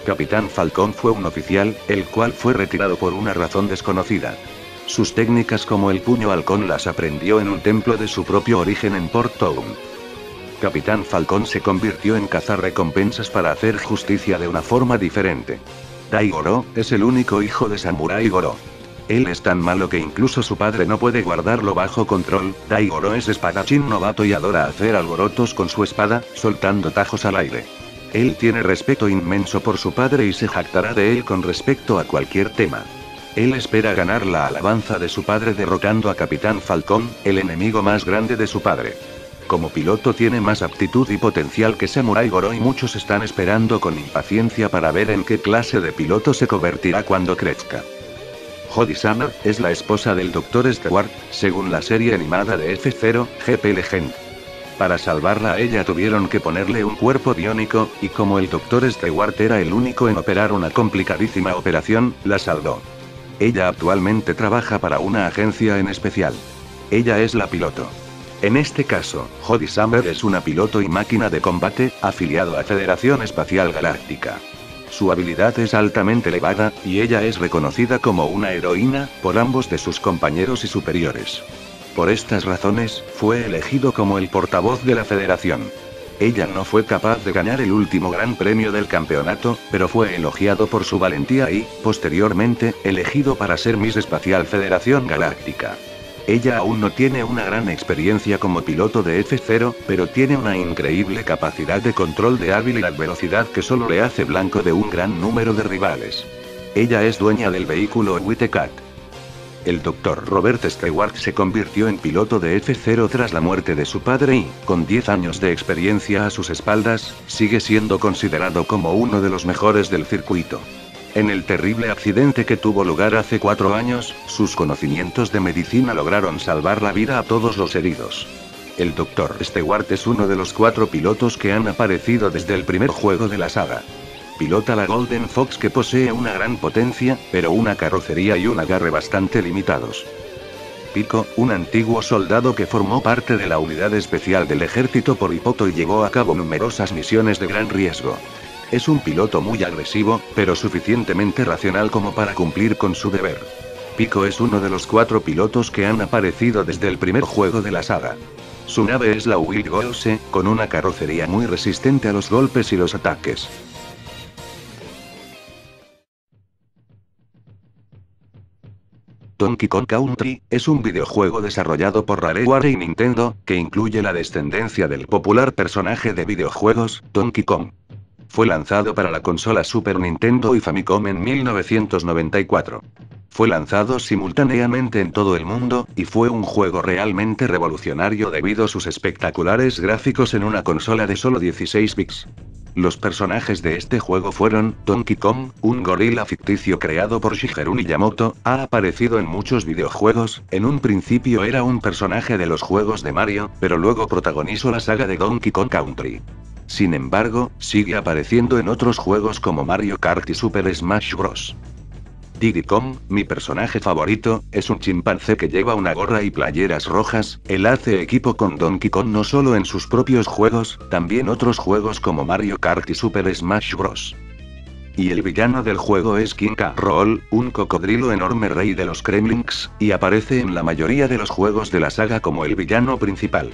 Capitán Falcón fue un oficial, el cual fue retirado por una razón desconocida. Sus técnicas como el puño halcón las aprendió en un templo de su propio origen en Port Town. Capitán Falcón se convirtió en cazarrecompensas para hacer justicia de una forma diferente. Daigoro, es el único hijo de Samurai Goro. Él es tan malo que incluso su padre no puede guardarlo bajo control. Daigoro es espadachín novato y adora hacer alborotos con su espada, soltando tajos al aire. Él tiene respeto inmenso por su padre y se jactará de él con respecto a cualquier tema. Él espera ganar la alabanza de su padre derrotando a Capitán Falcón, el enemigo más grande de su padre. Como piloto tiene más aptitud y potencial que Samurai Goro y muchos están esperando con impaciencia para ver en qué clase de piloto se convertirá cuando crezca. Jodie Summer, es la esposa del Dr. Stewart, según la serie animada de F-Zero, GP Legend. Para salvarla a ella tuvieron que ponerle un cuerpo biónico, y como el Dr. Stewart era el único en operar una complicadísima operación, la salvó. Ella actualmente trabaja para una agencia en especial. Ella es la piloto. En este caso, Jodie Summer es una piloto y máquina de combate, afiliado a Federación Espacial Galáctica. Su habilidad es altamente elevada, y ella es reconocida como una heroína, por ambos de sus compañeros y superiores. Por estas razones, fue elegido como el portavoz de la Federación. Ella no fue capaz de ganar el último gran premio del campeonato, pero fue elogiado por su valentía y, posteriormente, elegido para ser Miss Espacial Federación Galáctica. Ella aún no tiene una gran experiencia como piloto de F-Zero, pero tiene una increíble capacidad de control de habilidad velocidad que solo le hace blanco de un gran número de rivales. Ella es dueña del vehículo Whitecat. El Dr. Robert Stewart se convirtió en piloto de F-Zero tras la muerte de su padre y, con 10 años de experiencia a sus espaldas, sigue siendo considerado como uno de los mejores del circuito. En el terrible accidente que tuvo lugar hace 4 años, sus conocimientos de medicina lograron salvar la vida a todos los heridos. El Dr. Stewart es uno de los 4 pilotos que han aparecido desde el primer juego de la saga. Pilota la Golden Fox que posee una gran potencia, pero una carrocería y un agarre bastante limitados. Pico, un antiguo soldado que formó parte de la unidad especial del ejército por Hipoto y llevó a cabo numerosas misiones de gran riesgo. Es un piloto muy agresivo, pero suficientemente racional como para cumplir con su deber. Pico es uno de los 4 pilotos que han aparecido desde el primer juego de la saga. Su nave es la Wild Goose, con una carrocería muy resistente a los golpes y los ataques. Donkey Kong Country, es un videojuego desarrollado por Rareware y Nintendo, que incluye la descendencia del popular personaje de videojuegos, Donkey Kong. Fue lanzado para la consola Super Nintendo y Famicom en 1994. Fue lanzado simultáneamente en todo el mundo, y fue un juego realmente revolucionario debido a sus espectaculares gráficos en una consola de solo 16 bits. Los personajes de este juego fueron Donkey Kong, un gorila ficticio creado por Shigeru Miyamoto, ha aparecido en muchos videojuegos, en un principio era un personaje de los juegos de Mario, pero luego protagonizó la saga de Donkey Kong Country. Sin embargo, sigue apareciendo en otros juegos como Mario Kart y Super Smash Bros. Diddy Kong, mi personaje favorito, es un chimpancé que lleva una gorra y playeras rojas, él hace equipo con Donkey Kong no solo en sus propios juegos, también otros juegos como Mario Kart y Super Smash Bros. Y el villano del juego es King K. Rool, un cocodrilo enorme rey de los Kremlings, y aparece en la mayoría de los juegos de la saga como el villano principal.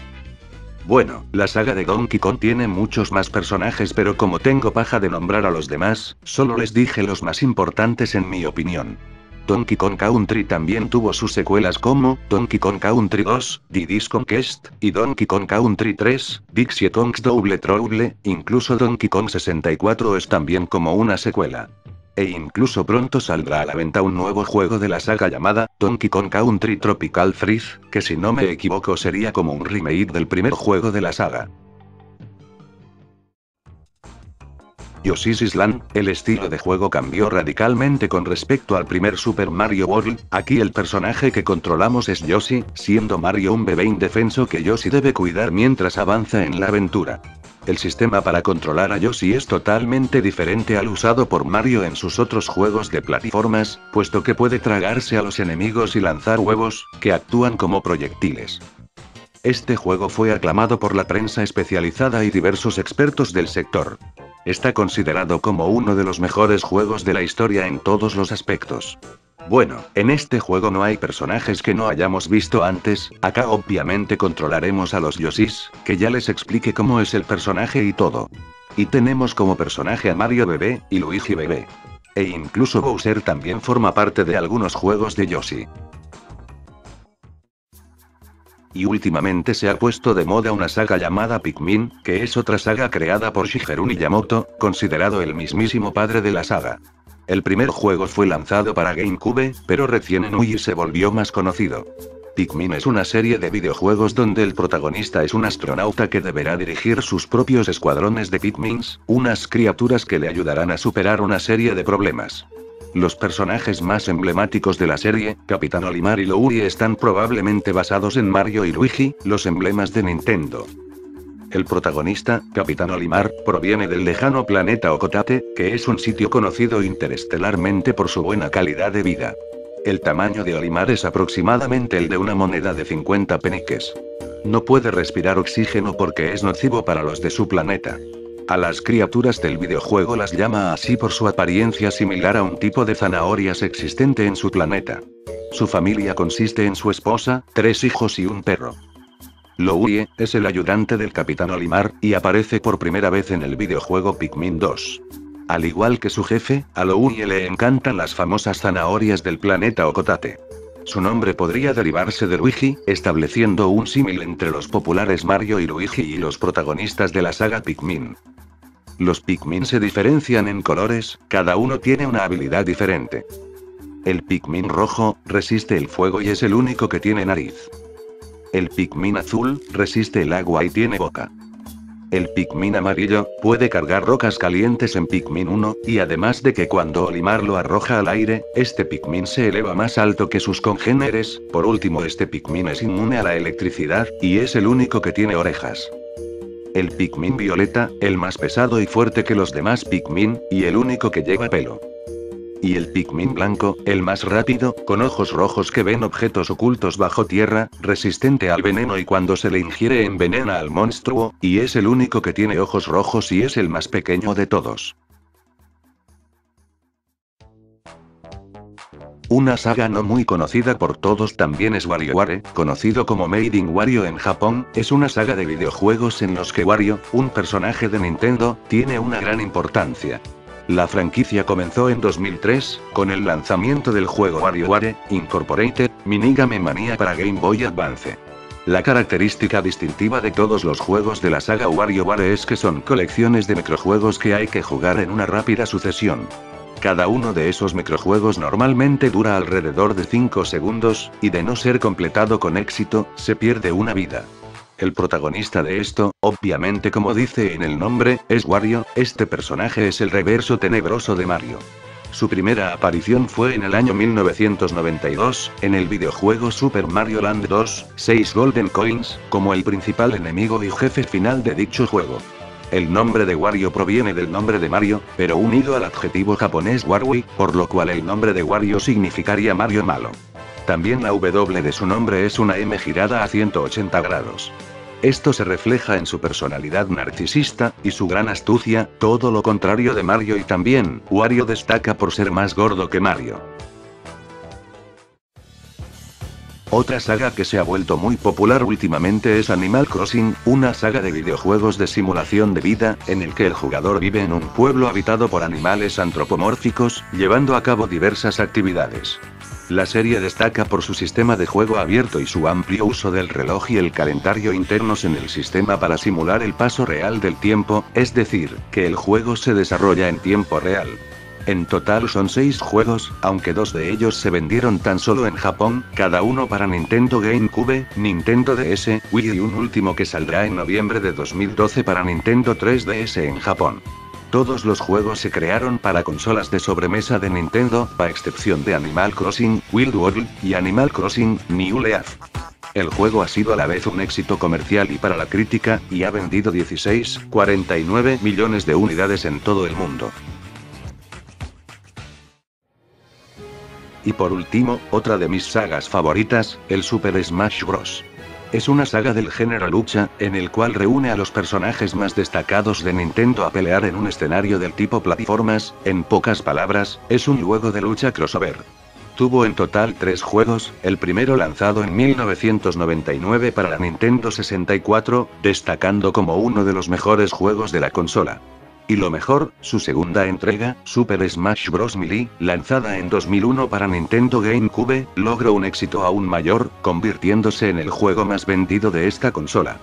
Bueno, la saga de Donkey Kong tiene muchos más personajes, pero como tengo paja de nombrar a los demás, solo les dije los más importantes en mi opinión. Donkey Kong Country también tuvo sus secuelas como Donkey Kong Country 2, Diddy's Kong Quest, y Donkey Kong Country 3, Dixie Kong's Double Trouble, incluso Donkey Kong 64 es también como una secuela. E incluso pronto saldrá a la venta un nuevo juego de la saga llamada Donkey Kong Country Tropical Freeze, que si no me equivoco sería como un remake del primer juego de la saga. Yoshi's Island, el estilo de juego cambió radicalmente con respecto al primer Super Mario World, aquí el personaje que controlamos es Yoshi, siendo Mario un bebé indefenso que Yoshi debe cuidar mientras avanza en la aventura. El sistema para controlar a Yoshi es totalmente diferente al usado por Mario en sus otros juegos de plataformas, puesto que puede tragarse a los enemigos y lanzar huevos, que actúan como proyectiles. Este juego fue aclamado por la prensa especializada y diversos expertos del sector. Está considerado como uno de los mejores juegos de la historia en todos los aspectos. Bueno, en este juego no hay personajes que no hayamos visto antes, acá obviamente controlaremos a los Yoshis, que ya les expliqué cómo es el personaje y todo. Y tenemos como personaje a Mario bebé, y Luigi bebé. E incluso Bowser también forma parte de algunos juegos de Yoshi. Y últimamente se ha puesto de moda una saga llamada Pikmin, que es otra saga creada por Shigeru Miyamoto, considerado el mismísimo padre de la saga. El primer juego fue lanzado para GameCube, pero recién en Wii se volvió más conocido. Pikmin es una serie de videojuegos donde el protagonista es un astronauta que deberá dirigir sus propios escuadrones de Pikmins, unas criaturas que le ayudarán a superar una serie de problemas. Los personajes más emblemáticos de la serie, Capitán Olimar y Luigi, están probablemente basados en Mario y Luigi, los emblemas de Nintendo. El protagonista, Capitán Olimar, proviene del lejano planeta Okotate, que es un sitio conocido interestelarmente por su buena calidad de vida. El tamaño de Olimar es aproximadamente el de una moneda de 50 peniques. No puede respirar oxígeno porque es nocivo para los de su planeta. A las criaturas del videojuego las llama así por su apariencia similar a un tipo de zanahorias existente en su planeta. Su familia consiste en su esposa, 3 hijos y un perro. Luigi es el ayudante del Capitán Olimar, y aparece por primera vez en el videojuego Pikmin 2. Al igual que su jefe, a Luigi le encantan las famosas zanahorias del planeta Okotate. Su nombre podría derivarse de Luigi, estableciendo un símil entre los populares Mario y Luigi y los protagonistas de la saga Pikmin. Los Pikmin se diferencian en colores, cada uno tiene una habilidad diferente. El Pikmin rojo resiste el fuego y es el único que tiene nariz. El Pikmin azul resiste el agua y tiene boca. El Pikmin amarillo puede cargar rocas calientes en Pikmin 1, y además de que cuando Olimar lo arroja al aire, este Pikmin se eleva más alto que sus congéneres. Por último, este Pikmin es inmune a la electricidad, y es el único que tiene orejas. El Pikmin violeta, el más pesado y fuerte que los demás Pikmin, y el único que lleva pelo. Y el Pikmin blanco, el más rápido, con ojos rojos que ven objetos ocultos bajo tierra, resistente al veneno y cuando se le ingiere envenena al monstruo, y es el único que tiene ojos rojos y es el más pequeño de todos. Una saga no muy conocida por todos también es WarioWare, conocido como Made in Wario en Japón, es una saga de videojuegos en los que Wario, un personaje de Nintendo, tiene una gran importancia. La franquicia comenzó en 2003, con el lanzamiento del juego WarioWare Incorporated, Minigame Mania para Game Boy Advance. La característica distintiva de todos los juegos de la saga WarioWare es que son colecciones de microjuegos que hay que jugar en una rápida sucesión. Cada uno de esos microjuegos normalmente dura alrededor de 5 segundos, y de no ser completado con éxito, se pierde una vida. El protagonista de esto, obviamente como dice en el nombre, es Wario. Este personaje es el reverso tenebroso de Mario. Su primera aparición fue en el año 1992, en el videojuego Super Mario Land 2, 6 Golden Coins, como el principal enemigo y jefe final de dicho juego. El nombre de Wario proviene del nombre de Mario, pero unido al adjetivo japonés Warui, por lo cual el nombre de Wario significaría Mario malo. También la W de su nombre es una M girada a 180 grados. Esto se refleja en su personalidad narcisista, y su gran astucia, todo lo contrario de Mario, y también, Wario destaca por ser más gordo que Mario. Otra saga que se ha vuelto muy popular últimamente es Animal Crossing, una saga de videojuegos de simulación de vida, en el que el jugador vive en un pueblo habitado por animales antropomórficos, llevando a cabo diversas actividades. La serie destaca por su sistema de juego abierto y su amplio uso del reloj y el calendario internos en el sistema para simular el paso real del tiempo, es decir, que el juego se desarrolla en tiempo real. En total son 6 juegos, aunque 2 de ellos se vendieron tan solo en Japón, cada uno para Nintendo GameCube, Nintendo DS, Wii y un último que saldrá en noviembre de 2012 para Nintendo 3DS en Japón. Todos los juegos se crearon para consolas de sobremesa de Nintendo, a excepción de Animal Crossing, Wild World, y Animal Crossing, New Leaf. El juego ha sido a la vez un éxito comercial y para la crítica, y ha vendido 16,49 millones de unidades en todo el mundo. Y por último, otra de mis sagas favoritas, el Super Smash Bros. Es una saga del género lucha, en el cual reúne a los personajes más destacados de Nintendo a pelear en un escenario del tipo plataformas. En pocas palabras, es un juego de lucha crossover. Tuvo en total 3 juegos, el primero lanzado en 1999 para la Nintendo 64, destacando como uno de los mejores juegos de la consola. Y lo mejor, su segunda entrega, Super Smash Bros. Melee, lanzada en 2001 para Nintendo GameCube, logró un éxito aún mayor, convirtiéndose en el juego más vendido de esta consola.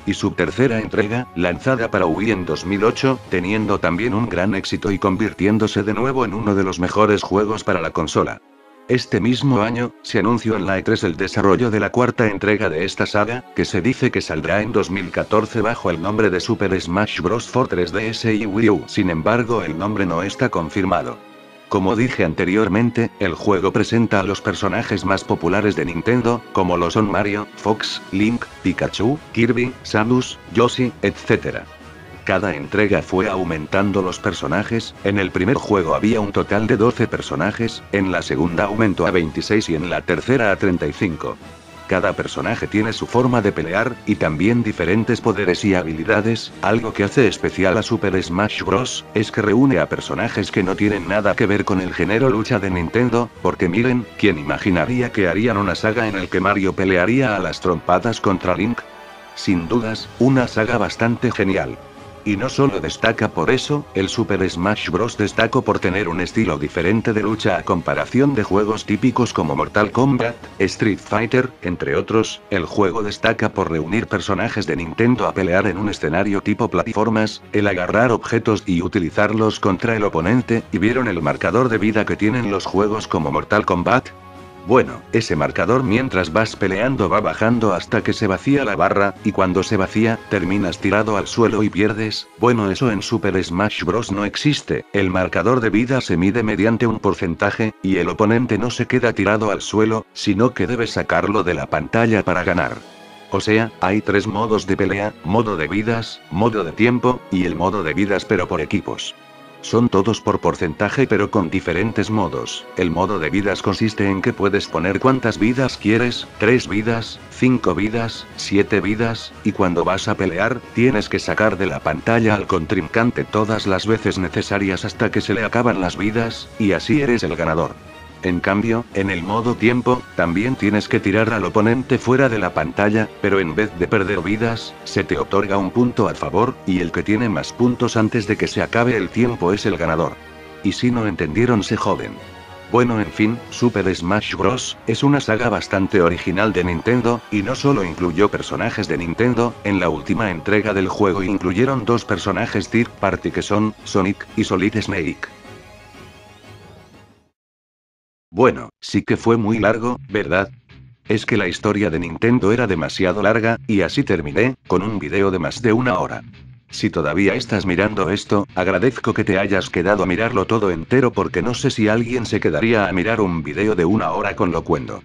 Y su tercera entrega, lanzada para Wii en 2008, teniendo también un gran éxito y convirtiéndose de nuevo en uno de los mejores juegos para la consola. Este mismo año, se anunció en la E3 el desarrollo de la cuarta entrega de esta saga, que se dice que saldrá en 2014 bajo el nombre de Super Smash Bros. For 3DS y Wii U. Sin embargo, el nombre no está confirmado. Como dije anteriormente, el juego presenta a los personajes más populares de Nintendo, como lo son Mario, Fox, Link, Pikachu, Kirby, Samus, Yoshi, etc. Cada entrega fue aumentando los personajes. En el primer juego había un total de 12 personajes, en la segunda aumentó a 26 y en la tercera a 35. Cada personaje tiene su forma de pelear, y también diferentes poderes y habilidades. Algo que hace especial a Super Smash Bros. Es que reúne a personajes que no tienen nada que ver con el género lucha de Nintendo, porque miren, ¿quién imaginaría que harían una saga en el que Mario pelearía a las trompadas contra Link? Sin dudas, una saga bastante genial. Y no solo destaca por eso, el Super Smash Bros. Destacó por tener un estilo diferente de lucha a comparación de juegos típicos como Mortal Kombat, Street Fighter, entre otros. El juego destaca por reunir personajes de Nintendo a pelear en un escenario tipo plataformas, el agarrar objetos y utilizarlos contra el oponente. ¿Y vieron el marcador de vida que tienen los juegos como Mortal Kombat? Bueno, ese marcador mientras vas peleando va bajando hasta que se vacía la barra, y cuando se vacía, terminas tirado al suelo y pierdes. Bueno, eso en Super Smash Bros. No existe. El marcador de vida se mide mediante un porcentaje, y el oponente no se queda tirado al suelo, sino que debe sacarlo de la pantalla para ganar. O sea, hay 3 modos de pelea: modo de vidas, modo de tiempo, y el modo de vidas pero por equipos. Son todos por porcentaje pero con diferentes modos. El modo de vidas consiste en que puedes poner cuántas vidas quieres: 3 vidas, 5 vidas, 7 vidas, y cuando vas a pelear, tienes que sacar de la pantalla al contrincante todas las veces necesarias hasta que se le acaban las vidas, y así eres el ganador. En cambio, en el modo tiempo, también tienes que tirar al oponente fuera de la pantalla, pero en vez de perder vidas, se te otorga un punto a favor, y el que tiene más puntos antes de que se acabe el tiempo es el ganador. Y si no entendieron, se joden. Bueno, en fin, Super Smash Bros. Es una saga bastante original de Nintendo, y no solo incluyó personajes de Nintendo. En la última entrega del juego incluyeron 2 personajes third party que son Sonic y Solid Snake. Bueno, sí que fue muy largo, ¿verdad? Es que la historia de Nintendo era demasiado larga, y así terminé, con un video de más de 1 hora. Si todavía estás mirando esto, agradezco que te hayas quedado a mirarlo todo entero porque no sé si alguien se quedaría a mirar un video de 1 hora con locuendo.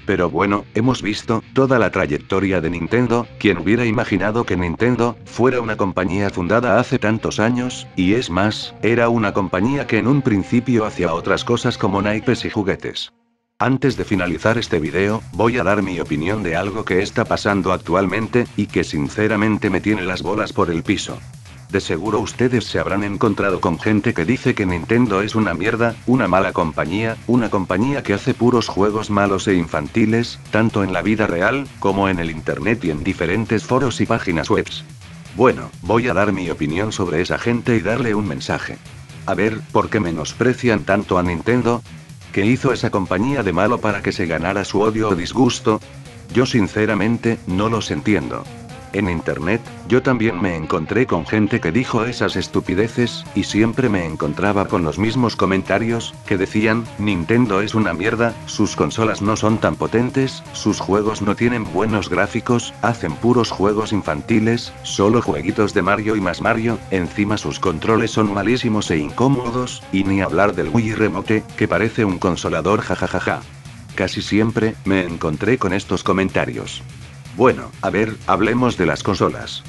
Pero bueno, hemos visto toda la trayectoria de Nintendo. ¿Quién hubiera imaginado que Nintendo fuera una compañía fundada hace tantos años? Y es más, era una compañía que en un principio hacía otras cosas como naipes y juguetes. Antes de finalizar este video, voy a dar mi opinión de algo que está pasando actualmente, y que sinceramente me tiene las bolas por el piso. De seguro ustedes se habrán encontrado con gente que dice que Nintendo es una mierda, una mala compañía, una compañía que hace puros juegos malos e infantiles, tanto en la vida real, como en el internet y en diferentes foros y páginas webs. Bueno, voy a dar mi opinión sobre esa gente y darle un mensaje. A ver, ¿por qué menosprecian tanto a Nintendo? ¿Qué hizo esa compañía de malo para que se ganara su odio o disgusto? Yo sinceramente, no los entiendo. En internet, yo también me encontré con gente que dijo esas estupideces, y siempre me encontraba con los mismos comentarios, que decían, Nintendo es una mierda, sus consolas no son tan potentes, sus juegos no tienen buenos gráficos, hacen puros juegos infantiles, solo jueguitos de Mario y más Mario, encima sus controles son malísimos e incómodos, y ni hablar del Wii Remote, que parece un consolador jajajaja. Casi siempre, me encontré con estos comentarios. Bueno, a ver, hablemos de las consolas.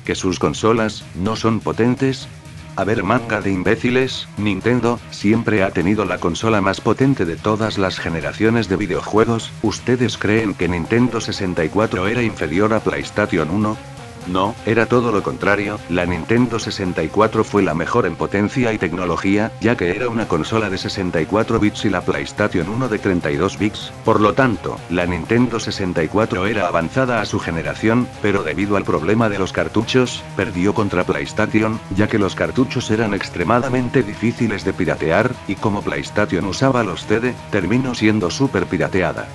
¿Que sus consolas no son potentes? A ver, manga de imbéciles, Nintendo siempre ha tenido la consola más potente de todas las generaciones de videojuegos. ¿Ustedes creen que Nintendo 64 era inferior a PlayStation 1? No, era todo lo contrario, la Nintendo 64 fue la mejor en potencia y tecnología, ya que era una consola de 64 bits y la PlayStation 1 de 32 bits, por lo tanto, la Nintendo 64 era avanzada a su generación, pero debido al problema de los cartuchos, perdió contra PlayStation, ya que los cartuchos eran extremadamente difíciles de piratear, y como PlayStation usaba los CD, terminó siendo súper pirateada.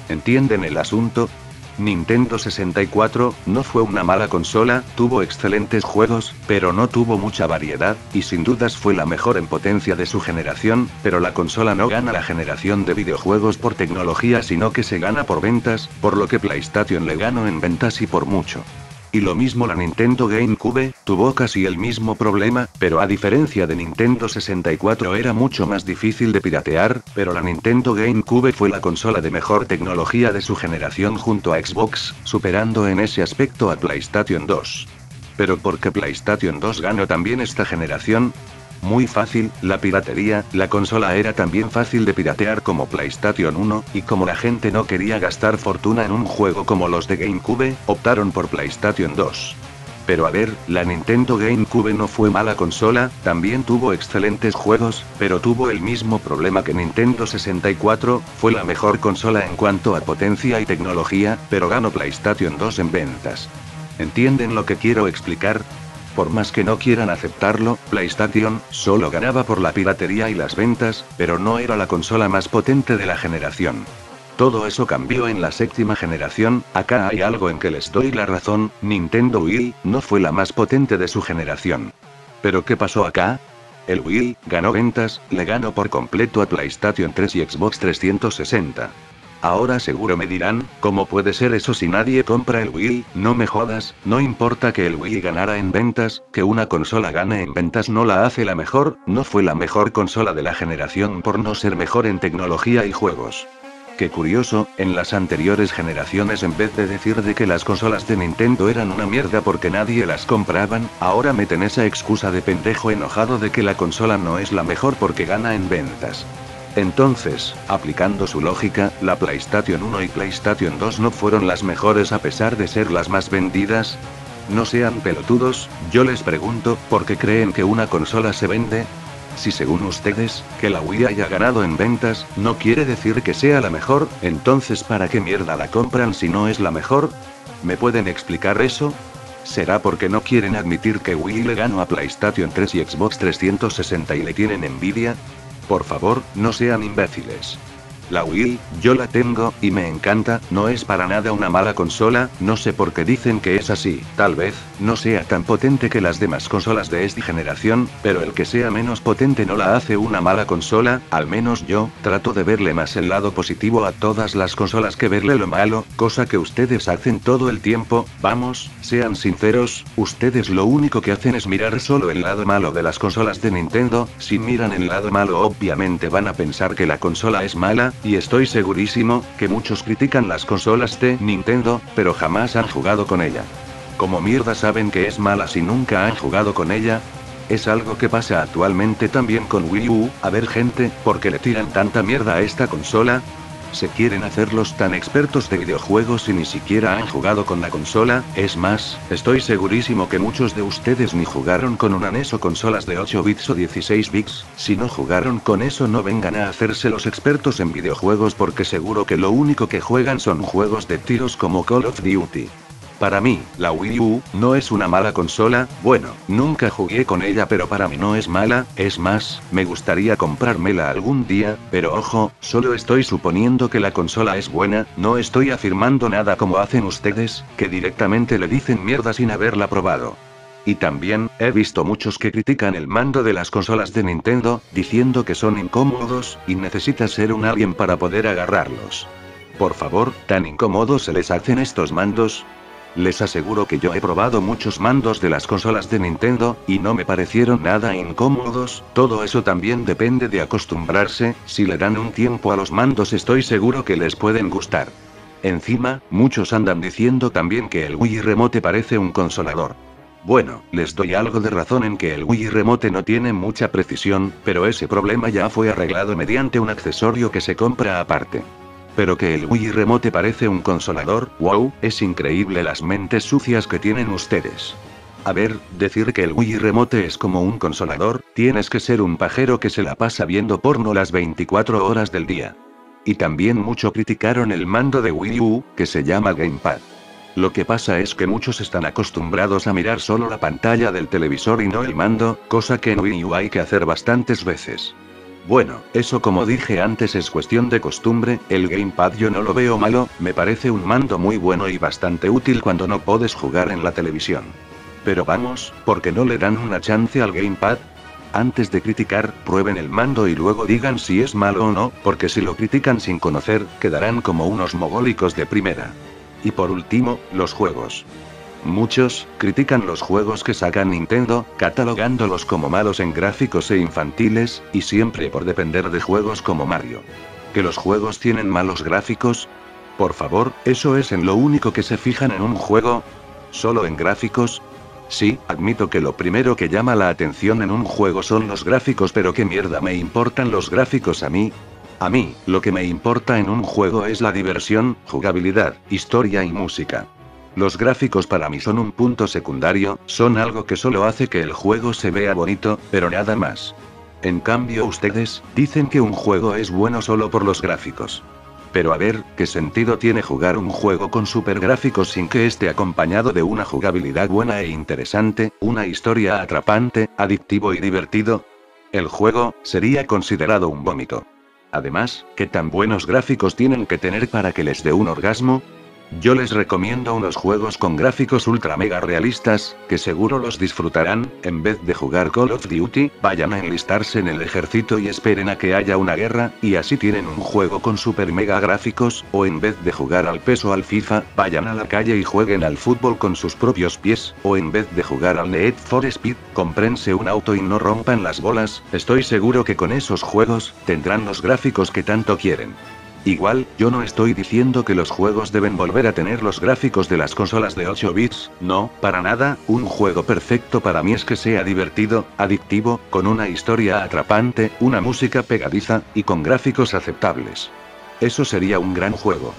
¿Entienden el asunto? Nintendo 64 no fue una mala consola, tuvo excelentes juegos, pero no tuvo mucha variedad, y sin dudas fue la mejor en potencia de su generación, pero la consola no gana la generación de videojuegos por tecnología sino que se gana por ventas, por lo que PlayStation le ganó en ventas y por mucho. Y lo mismo la Nintendo GameCube, tuvo casi el mismo problema, pero a diferencia de Nintendo 64 era mucho más difícil de piratear, pero la Nintendo GameCube fue la consola de mejor tecnología de su generación junto a Xbox, superando en ese aspecto a PlayStation 2. ¿Pero por qué PlayStation 2 ganó también esta generación? Muy fácil, la piratería, la consola era también fácil de piratear como PlayStation 1, y como la gente no quería gastar fortuna en un juego como los de GameCube, optaron por PlayStation 2. Pero a ver, la Nintendo GameCube no fue mala consola, también tuvo excelentes juegos, pero tuvo el mismo problema que Nintendo 64, fue la mejor consola en cuanto a potencia y tecnología, pero ganó PlayStation 2 en ventas. ¿Entienden lo que quiero explicar? Por más que no quieran aceptarlo, PlayStation solo ganaba por la piratería y las ventas, pero no era la consola más potente de la generación. Todo eso cambió en la séptima generación. Acá hay algo en que les doy la razón, Nintendo Wii no fue la más potente de su generación. ¿Pero qué pasó acá? El Wii ganó ventas, le ganó por completo a PlayStation 3 y Xbox 360. Ahora seguro me dirán, ¿cómo puede ser eso si nadie compra el Wii? No me jodas, no importa que el Wii ganara en ventas, que una consola gane en ventas no la hace la mejor, no fue la mejor consola de la generación por no ser mejor en tecnología y juegos. Qué curioso, en las anteriores generaciones en vez de decir de que las consolas de Nintendo eran una mierda porque nadie las compraban, ahora meten esa excusa de pendejo enojado de que la consola no es la mejor porque gana en ventas. Entonces, aplicando su lógica, la PlayStation 1 y PlayStation 2 no fueron las mejores a pesar de ser las más vendidas. No sean pelotudos, yo les pregunto, ¿por qué creen que una consola se vende? Si según ustedes, que la Wii haya ganado en ventas, no quiere decir que sea la mejor, entonces ¿para qué mierda la compran si no es la mejor? ¿Me pueden explicar eso? ¿Será porque no quieren admitir que Wii le ganó a PlayStation 3 y Xbox 360 y le tienen envidia? Por favor, no sean imbéciles. La Wii, yo la tengo, y me encanta, no es para nada una mala consola, no sé por qué dicen que es así, tal vez, no sea tan potente que las demás consolas de esta generación, pero el que sea menos potente no la hace una mala consola, al menos yo, trato de verle más el lado positivo a todas las consolas que verle lo malo, cosa que ustedes hacen todo el tiempo, vamos, sean sinceros, ustedes lo único que hacen es mirar solo el lado malo de las consolas de Nintendo, si miran el lado malo obviamente van a pensar que la consola es mala, y estoy segurísimo, que muchos critican las consolas de Nintendo, pero jamás han jugado con ella. ¿Cómo mierda saben que es mala si nunca han jugado con ella? Es algo que pasa actualmente también con Wii U, a ver gente, ¿por qué le tiran tanta mierda a esta consola? Se quieren hacerlos tan expertos de videojuegos y ni siquiera han jugado con la consola, es más, estoy segurísimo que muchos de ustedes ni jugaron con una NES o consolas de 8 bits o 16 bits, si no jugaron con eso no vengan a hacerse los expertos en videojuegos porque seguro que lo único que juegan son juegos de tiros como Call of Duty. Para mí, la Wii U, no es una mala consola, bueno, nunca jugué con ella pero para mí no es mala, es más, me gustaría comprármela algún día, pero ojo, solo estoy suponiendo que la consola es buena, no estoy afirmando nada como hacen ustedes, que directamente le dicen mierda sin haberla probado. Y también, he visto muchos que critican el mando de las consolas de Nintendo, diciendo que son incómodos, y necesitas ser un alien para poder agarrarlos. Por favor, ¿tan incómodos se les hacen estos mandos? Les aseguro que yo he probado muchos mandos de las consolas de Nintendo, y no me parecieron nada incómodos, todo eso también depende de acostumbrarse, si le dan un tiempo a los mandos estoy seguro que les pueden gustar. Encima, muchos andan diciendo también que el Wii Remote parece un consolador. Bueno, les doy algo de razón en que el Wii Remote no tiene mucha precisión, pero ese problema ya fue arreglado mediante un accesorio que se compra aparte. Pero que el Wii Remote parece un consolador, wow, es increíble las mentes sucias que tienen ustedes. A ver, decir que el Wii Remote es como un consolador, tienes que ser un pajero que se la pasa viendo porno las 24 horas del día. Y también mucho criticaron el mando de Wii U, que se llama Gamepad. Lo que pasa es que muchos están acostumbrados a mirar solo la pantalla del televisor y no el mando, cosa que en Wii U hay que hacer bastantes veces. Bueno, eso como dije antes es cuestión de costumbre, el Gamepad yo no lo veo malo, me parece un mando muy bueno y bastante útil cuando no puedes jugar en la televisión. Pero vamos, ¿por qué no le dan una chance al Gamepad? Antes de criticar, prueben el mando y luego digan si es malo o no, porque si lo critican sin conocer, quedarán como unos mogólicos de primera. Y por último, los juegos. Muchos critican los juegos que saca Nintendo, catalogándolos como malos en gráficos e infantiles, y siempre por depender de juegos como Mario. ¿Que los juegos tienen malos gráficos? Por favor, ¿eso es en lo único que se fijan en un juego? ¿Solo en gráficos? Sí, admito que lo primero que llama la atención en un juego son los gráficos, pero ¿qué mierda me importan los gráficos a mí? A mí, lo que me importa en un juego es la diversión, jugabilidad, historia y música. Los gráficos para mí son un punto secundario, son algo que solo hace que el juego se vea bonito, pero nada más. En cambio ustedes, dicen que un juego es bueno solo por los gráficos. Pero a ver, ¿qué sentido tiene jugar un juego con super gráficos sin que esté acompañado de una jugabilidad buena e interesante, una historia atrapante, adictivo y divertido? El juego, sería considerado un vómito. Además, ¿qué tan buenos gráficos tienen que tener para que les dé un orgasmo? Yo les recomiendo unos juegos con gráficos ultra mega realistas, que seguro los disfrutarán, en vez de jugar Call of Duty, vayan a enlistarse en el ejército y esperen a que haya una guerra, y así tienen un juego con super mega gráficos, o en vez de jugar al PES o al FIFA, vayan a la calle y jueguen al fútbol con sus propios pies, o en vez de jugar al Need for Speed, cómprense un auto y no rompan las bolas, estoy seguro que con esos juegos, tendrán los gráficos que tanto quieren. Igual, yo no estoy diciendo que los juegos deben volver a tener los gráficos de las consolas de 8 bits, no, para nada, un juego perfecto para mí es que sea divertido, adictivo, con una historia atrapante, una música pegadiza, y con gráficos aceptables. Eso sería un gran juego.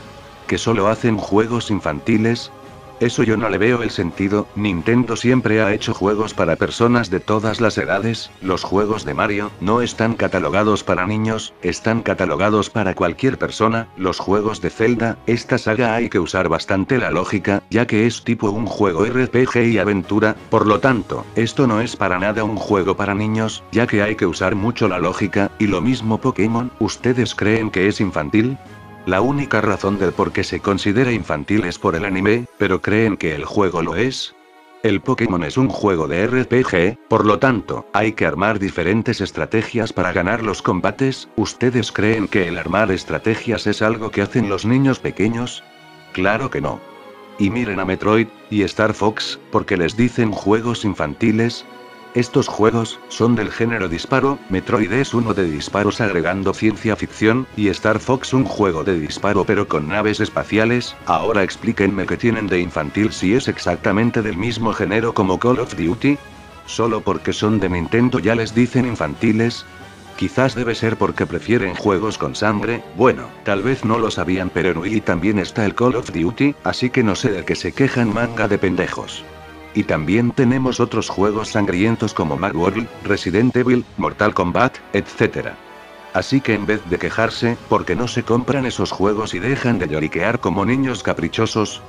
¿Que solo hacen juegos infantiles? Eso yo no le veo el sentido. Nintendo siempre ha hecho juegos para personas de todas las edades. Los juegos de Mario no están catalogados para niños, están catalogados para cualquier persona. Los juegos de Zelda, esta saga hay que usar bastante la lógica, ya que es tipo un juego RPG y aventura, por lo tanto, esto no es para nada un juego para niños, ya que hay que usar mucho la lógica. Y lo mismo Pokémon, ¿ustedes creen que es infantil? La única razón del por qué se considera infantil es por el anime, pero ¿creen que el juego lo es? El Pokémon es un juego de RPG, por lo tanto, hay que armar diferentes estrategias para ganar los combates. ¿Ustedes creen que el armar estrategias es algo que hacen los niños pequeños? Claro que no. Y miren a Metroid y Star Fox, porque les dicen juegos infantiles. Estos juegos son del género disparo. Metroid es uno de disparos agregando ciencia ficción, y Star Fox un juego de disparo pero con naves espaciales. Ahora explíquenme qué tienen de infantil si es exactamente del mismo género como Call of Duty. ¿Solo porque son de Nintendo ya les dicen infantiles? Quizás debe ser porque prefieren juegos con sangre. Bueno, tal vez no lo sabían, pero en Wii también está el Call of Duty, así que no sé de qué se quejan, manga de pendejos. Y también tenemos otros juegos sangrientos como Mad World, Resident Evil, Mortal Kombat, etc. Así que en vez de quejarse, ¿por qué no se compran esos juegos y dejan de lloriquear como niños caprichosos?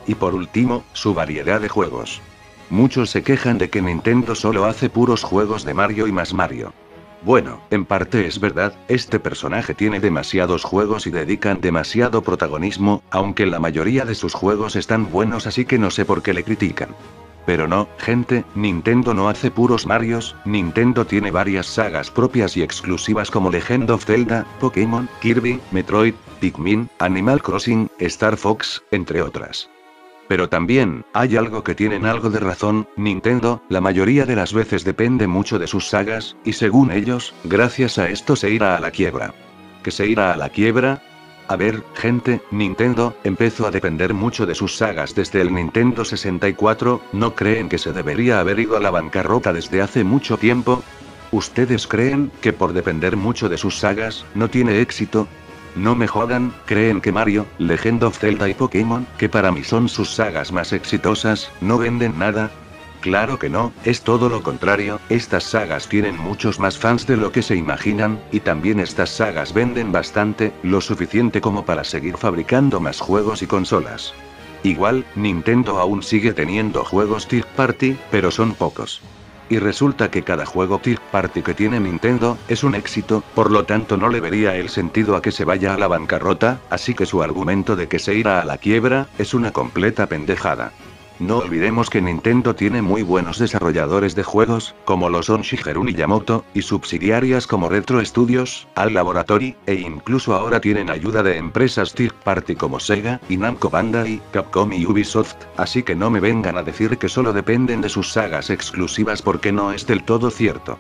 Y por último, su variedad de juegos. Muchos se quejan de que Nintendo solo hace puros juegos de Mario y más Mario. Bueno, en parte es verdad, este personaje tiene demasiados juegos y dedican demasiado protagonismo, aunque la mayoría de sus juegos están buenos, así que no sé por qué le critican. Pero no, gente, Nintendo no hace puros Marios, Nintendo tiene varias sagas propias y exclusivas como Legend of Zelda, Pokémon, Kirby, Metroid, Pikmin, Animal Crossing, Star Fox, entre otras. Pero también, hay algo que tienen algo de razón, Nintendo, la mayoría de las veces depende mucho de sus sagas, y según ellos, gracias a esto se irá a la quiebra. ¿Que se irá a la quiebra? A ver, gente, Nintendo empezó a depender mucho de sus sagas desde el Nintendo 64, ¿no creen que se debería haber ido a la bancarrota desde hace mucho tiempo? ¿Ustedes creen que por depender mucho de sus sagas, no tiene éxito? No me jodan, ¿creen que Mario, Legend of Zelda y Pokémon, que para mí son sus sagas más exitosas, no venden nada? Claro que no, es todo lo contrario, estas sagas tienen muchos más fans de lo que se imaginan, y también estas sagas venden bastante, lo suficiente como para seguir fabricando más juegos y consolas. Igual, Nintendo aún sigue teniendo juegos third party, pero son pocos. Y resulta que cada juego third party que tiene Nintendo es un éxito, por lo tanto no le vería el sentido a que se vaya a la bancarrota, así que su argumento de que se irá a la quiebra es una completa pendejada. No olvidemos que Nintendo tiene muy buenos desarrolladores de juegos, como lo son Shigeru Miyamoto, y subsidiarias como Retro Studios, HAL Laboratory, e incluso ahora tienen ayuda de empresas third party como Sega, y Namco Bandai, Capcom y Ubisoft, así que no me vengan a decir que solo dependen de sus sagas exclusivas porque no es del todo cierto.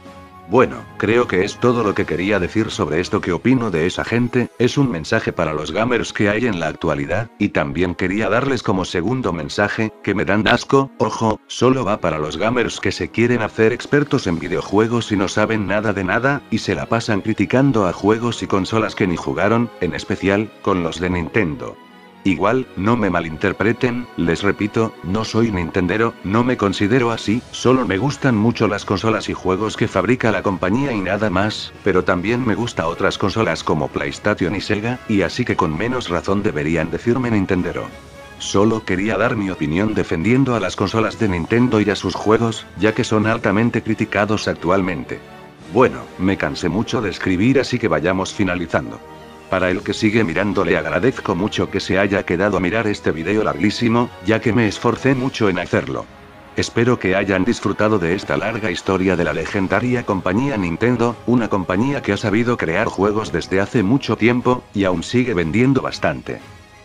Bueno, creo que es todo lo que quería decir sobre esto. Que opino de esa gente, es un mensaje para los gamers que hay en la actualidad, y también quería darles como segundo mensaje, que me dan asco, ojo, solo va para los gamers que se quieren hacer expertos en videojuegos y no saben nada de nada, y se la pasan criticando a juegos y consolas que ni jugaron, en especial, con los de Nintendo. Igual, no me malinterpreten, les repito, no soy nintendero, no me considero así, solo me gustan mucho las consolas y juegos que fabrica la compañía y nada más, pero también me gusta otras consolas como PlayStation y Sega, y así que con menos razón deberían decirme nintendero. Solo quería dar mi opinión defendiendo a las consolas de Nintendo y a sus juegos, ya que son altamente criticados actualmente. Bueno, me cansé mucho de escribir, así que vayamos finalizando. Para el que sigue mirando, le agradezco mucho que se haya quedado a mirar este video larguísimo, ya que me esforcé mucho en hacerlo. Espero que hayan disfrutado de esta larga historia de la legendaria compañía Nintendo, una compañía que ha sabido crear juegos desde hace mucho tiempo, y aún sigue vendiendo bastante.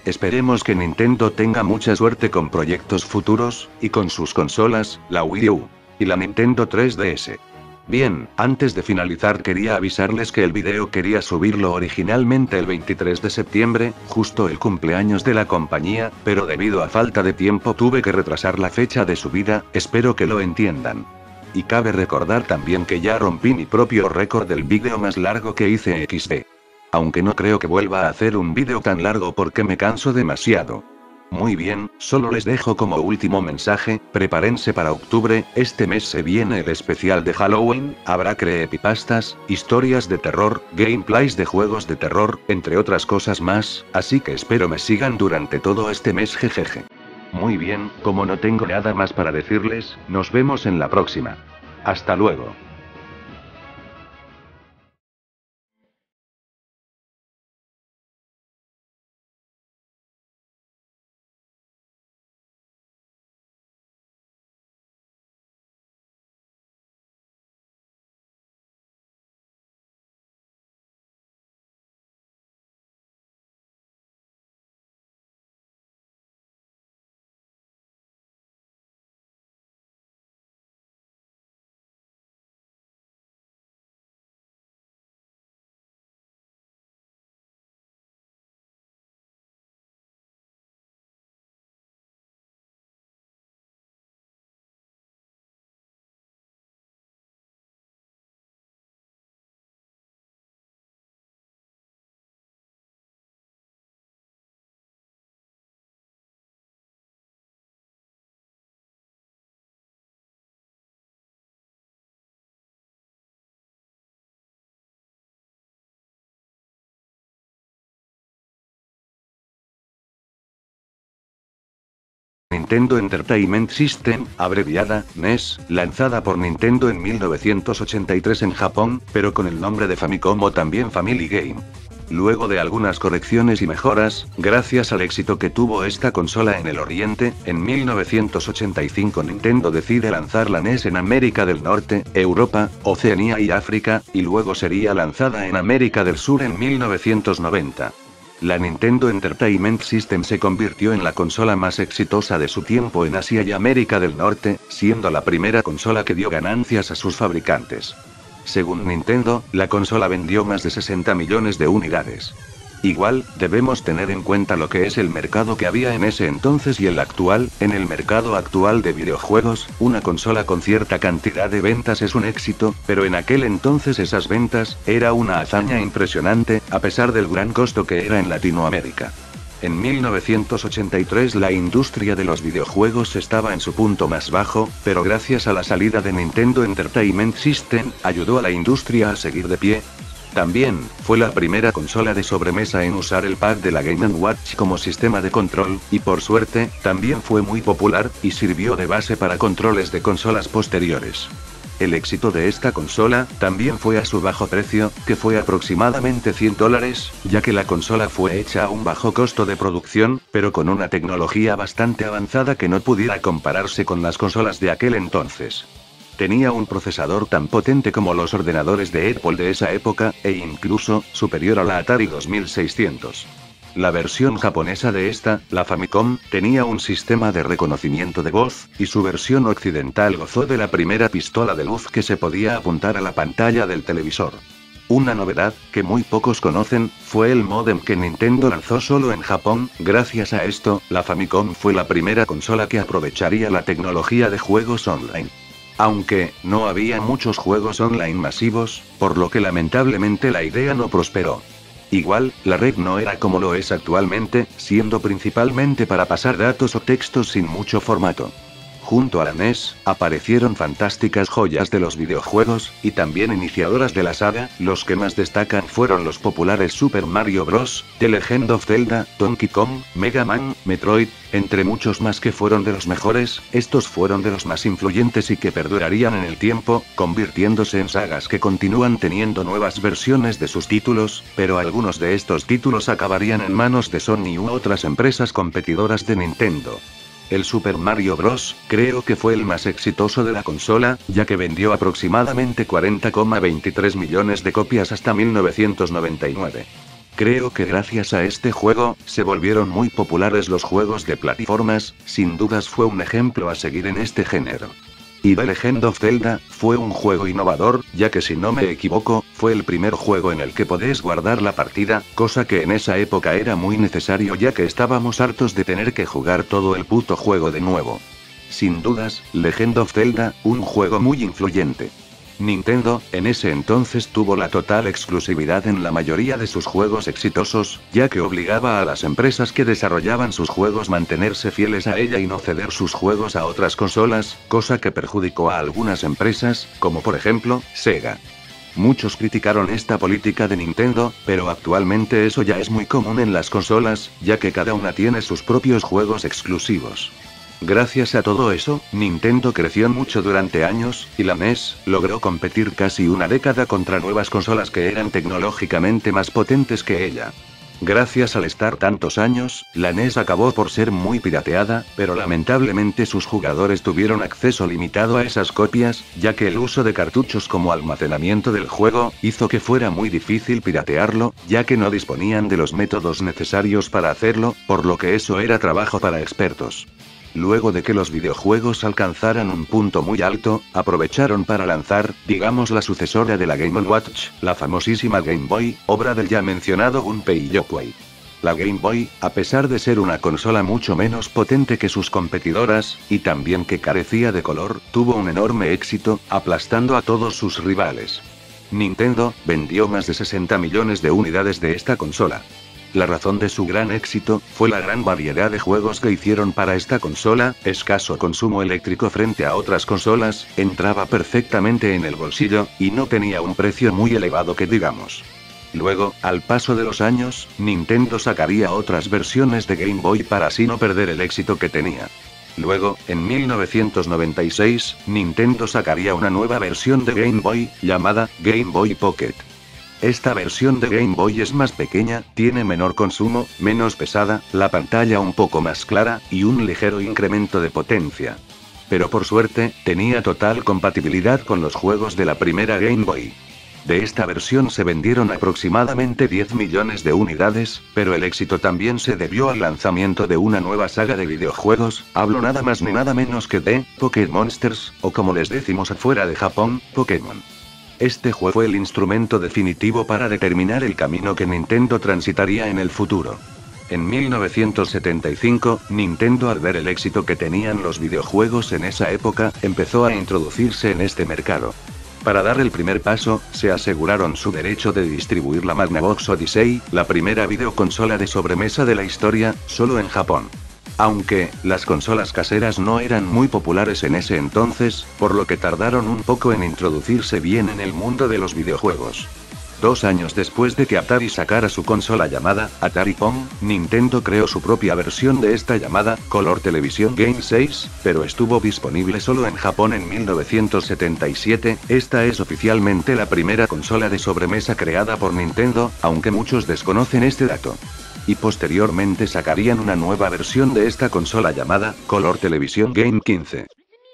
Esperemos que Nintendo tenga mucha suerte con proyectos futuros, y con sus consolas, la Wii U y la Nintendo 3DS. Bien, antes de finalizar quería avisarles que el video quería subirlo originalmente el 23 de septiembre, justo el cumpleaños de la compañía, pero debido a falta de tiempo tuve que retrasar la fecha de subida, espero que lo entiendan. Y cabe recordar también que ya rompí mi propio récord del vídeo más largo que hice XD. Aunque no creo que vuelva a hacer un vídeo tan largo porque me canso demasiado. Muy bien, solo les dejo como último mensaje, prepárense para octubre, este mes se viene el especial de Halloween, habrá creepypastas, historias de terror, gameplays de juegos de terror, entre otras cosas más, así que espero me sigan durante todo este mes, jejeje. Muy bien, como no tengo nada más para decirles, nos vemos en la próxima. Hasta luego. Nintendo Entertainment System, abreviada, NES, lanzada por Nintendo en 1983 en Japón, pero con el nombre de Famicom o también Family Game. Luego de algunas correcciones y mejoras, gracias al éxito que tuvo esta consola en el Oriente, en 1985 Nintendo decide lanzar la NES en América del Norte, Europa, Oceanía y África, y luego sería lanzada en América del Sur en 1990. La Nintendo Entertainment System se convirtió en la consola más exitosa de su tiempo en Asia y América del Norte, siendo la primera consola que dio ganancias a sus fabricantes. Según Nintendo, la consola vendió más de 60 millones de unidades. Igual, debemos tener en cuenta lo que es el mercado que había en ese entonces y el actual. En el mercado actual de videojuegos, una consola con cierta cantidad de ventas es un éxito, pero en aquel entonces esas ventas, era una hazaña impresionante, a pesar del gran costo que era en Latinoamérica. En 1983 la industria de los videojuegos estaba en su punto más bajo, pero gracias a la salida de Nintendo Entertainment System, ayudó a la industria a seguir de pie. También, fue la primera consola de sobremesa en usar el pad de la Game & Watch como sistema de control, y por suerte, también fue muy popular, y sirvió de base para controles de consolas posteriores. El éxito de esta consola, también fue a su bajo precio, que fue aproximadamente $100, ya que la consola fue hecha a un bajo costo de producción, pero con una tecnología bastante avanzada que no pudiera compararse con las consolas de aquel entonces. Tenía un procesador tan potente como los ordenadores de Apple de esa época, e incluso, superior a la Atari 2600. La versión japonesa de esta, la Famicom, tenía un sistema de reconocimiento de voz, y su versión occidental gozó de la primera pistola de luz que se podía apuntar a la pantalla del televisor. Una novedad, que muy pocos conocen, fue el módem que Nintendo lanzó solo en Japón. Gracias a esto, la Famicom fue la primera consola que aprovecharía la tecnología de juegos online. Aunque, no había muchos juegos online masivos, por lo que lamentablemente la idea no prosperó. Igual, la red no era como lo es actualmente, siendo principalmente para pasar datos o textos sin mucho formato. Junto a la NES, aparecieron fantásticas joyas de los videojuegos, y también iniciadoras de la saga. Los que más destacan fueron los populares Super Mario Bros., The Legend of Zelda, Donkey Kong, Mega Man, Metroid, entre muchos más que fueron de los mejores. Estos fueron de los más influyentes y que perdurarían en el tiempo, convirtiéndose en sagas que continúan teniendo nuevas versiones de sus títulos, pero algunos de estos títulos acabarían en manos de Sony u otras empresas competidoras de Nintendo. El Super Mario Bros. Creo que fue el más exitoso de la consola, ya que vendió aproximadamente 40,23 millones de copias hasta 1999. Creo que gracias a este juego, se volvieron muy populares los juegos de plataformas. Sin dudas fue un ejemplo a seguir en este género. Y The Legend of Zelda, fue un juego innovador, ya que si no me equivoco, fue el primer juego en el que podés guardar la partida, cosa que en esa época era muy necesario ya que estábamos hartos de tener que jugar todo el puto juego de nuevo. Sin dudas, Legend of Zelda, un juego muy influyente. Nintendo, en ese entonces tuvo la total exclusividad en la mayoría de sus juegos exitosos, ya que obligaba a las empresas que desarrollaban sus juegos mantenerse fieles a ella y no ceder sus juegos a otras consolas, cosa que perjudicó a algunas empresas, como por ejemplo, Sega. Muchos criticaron esta política de Nintendo, pero actualmente eso ya es muy común en las consolas, ya que cada una tiene sus propios juegos exclusivos. Gracias a todo eso, Nintendo creció mucho durante años, y la NES logró competir casi una década contra nuevas consolas que eran tecnológicamente más potentes que ella. Gracias al estar tantos años, la NES acabó por ser muy pirateada, pero lamentablemente sus jugadores tuvieron acceso limitado a esas copias, ya que el uso de cartuchos como almacenamiento del juego hizo que fuera muy difícil piratearlo, ya que no disponían de los métodos necesarios para hacerlo, por lo que eso era trabajo para expertos. Luego de que los videojuegos alcanzaran un punto muy alto, aprovecharon para lanzar, digamos, la sucesora de la Game & Watch, la famosísima Game Boy, obra del ya mencionado Gunpei Yokoi. La Game Boy, a pesar de ser una consola mucho menos potente que sus competidoras, y también que carecía de color, tuvo un enorme éxito, aplastando a todos sus rivales. Nintendo vendió más de 60 millones de unidades de esta consola. La razón de su gran éxito fue la gran variedad de juegos que hicieron para esta consola, escaso consumo eléctrico frente a otras consolas, entraba perfectamente en el bolsillo, y no tenía un precio muy elevado que digamos. Luego, al paso de los años, Nintendo sacaría otras versiones de Game Boy para así no perder el éxito que tenía. Luego, en 1996, Nintendo sacaría una nueva versión de Game Boy, llamada Game Boy Pocket. Esta versión de Game Boy es más pequeña, tiene menor consumo, menos pesada, la pantalla un poco más clara, y un ligero incremento de potencia. Pero por suerte, tenía total compatibilidad con los juegos de la primera Game Boy. De esta versión se vendieron aproximadamente 10 millones de unidades, pero el éxito también se debió al lanzamiento de una nueva saga de videojuegos, hablo nada más ni nada menos que de Pokémon Monsters, o como les decimos afuera de Japón, Pokémon. Este juego fue el instrumento definitivo para determinar el camino que Nintendo transitaría en el futuro. En 1975, Nintendo, al ver el éxito que tenían los videojuegos en esa época, empezó a introducirse en este mercado. Para dar el primer paso, se aseguraron su derecho de distribuir la Magnavox Odyssey, la primera videoconsola de sobremesa de la historia, solo en Japón. Aunque, las consolas caseras no eran muy populares en ese entonces, por lo que tardaron un poco en introducirse bien en el mundo de los videojuegos. 2 años después de que Atari sacara su consola llamada Atari Pong, Nintendo creó su propia versión de esta llamada Color Television Game 6, pero estuvo disponible solo en Japón en 1977, esta es oficialmente la primera consola de sobremesa creada por Nintendo, aunque muchos desconocen este dato. Y posteriormente sacarían una nueva versión de esta consola llamada Color Television Game 15.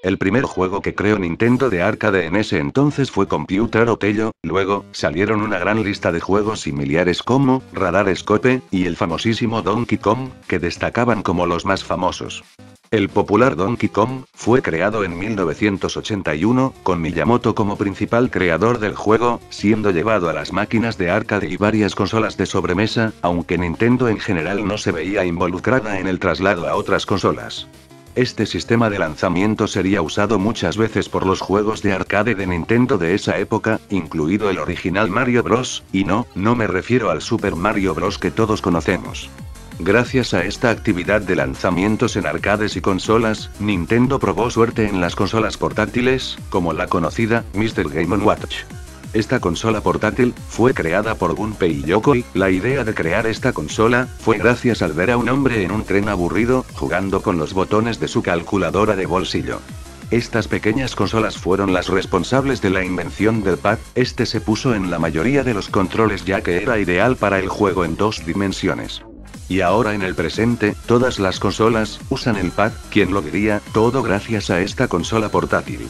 El primer juego que creó Nintendo de arcade en ese entonces fue Computer Otello, luego, salieron una gran lista de juegos similares como Radar Scope, y el famosísimo Donkey Kong, que destacaban como los más famosos. El popular Donkey Kong fue creado en 1981, con Miyamoto como principal creador del juego, siendo llevado a las máquinas de arcade y varias consolas de sobremesa, aunque Nintendo en general no se veía involucrada en el traslado a otras consolas. Este sistema de lanzamiento sería usado muchas veces por los juegos de arcade de Nintendo de esa época, incluido el original Mario Bros., y no me refiero al Super Mario Bros. Que todos conocemos. Gracias a esta actividad de lanzamientos en arcades y consolas, Nintendo probó suerte en las consolas portátiles, como la conocida Mr. Game & Watch. Esta consola portátil fue creada por Gunpei Yokoi. La idea de crear esta consola fue gracias al ver a un hombre en un tren aburrido, jugando con los botones de su calculadora de bolsillo. Estas pequeñas consolas fueron las responsables de la invención del pad, este se puso en la mayoría de los controles ya que era ideal para el juego en 2 dimensiones. Y ahora en el presente, todas las consolas usan el pad, ¿quién lo diría? Todo gracias a esta consola portátil.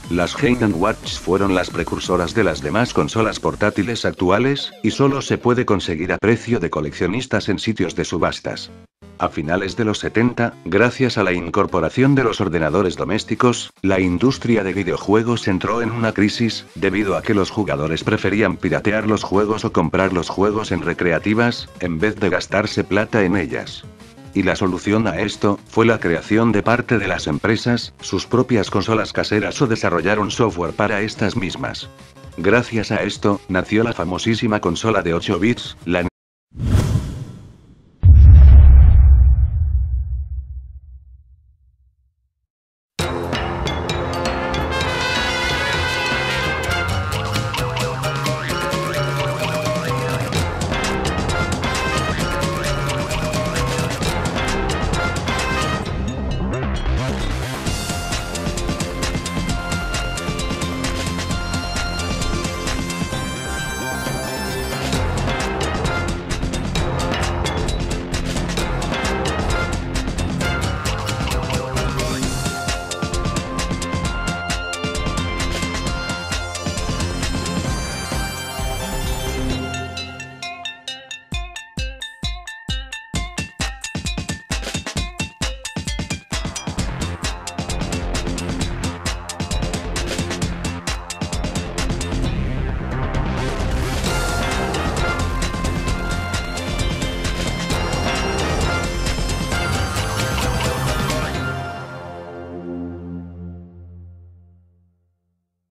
Las Game & Watch fueron las precursoras de las demás consolas portátiles actuales, y solo se puede conseguir a precio de coleccionistas en sitios de subastas. A finales de los 70, gracias a la incorporación de los ordenadores domésticos, la industria de videojuegos entró en una crisis, debido a que los jugadores preferían piratear los juegos o comprar los juegos en recreativas, en vez de gastarse plata en ellas. Y la solución a esto, fue la creación de parte de las empresas, sus propias consolas caseras o desarrollar un software para estas mismas. Gracias a esto, nació la famosísima consola de 8 bits, la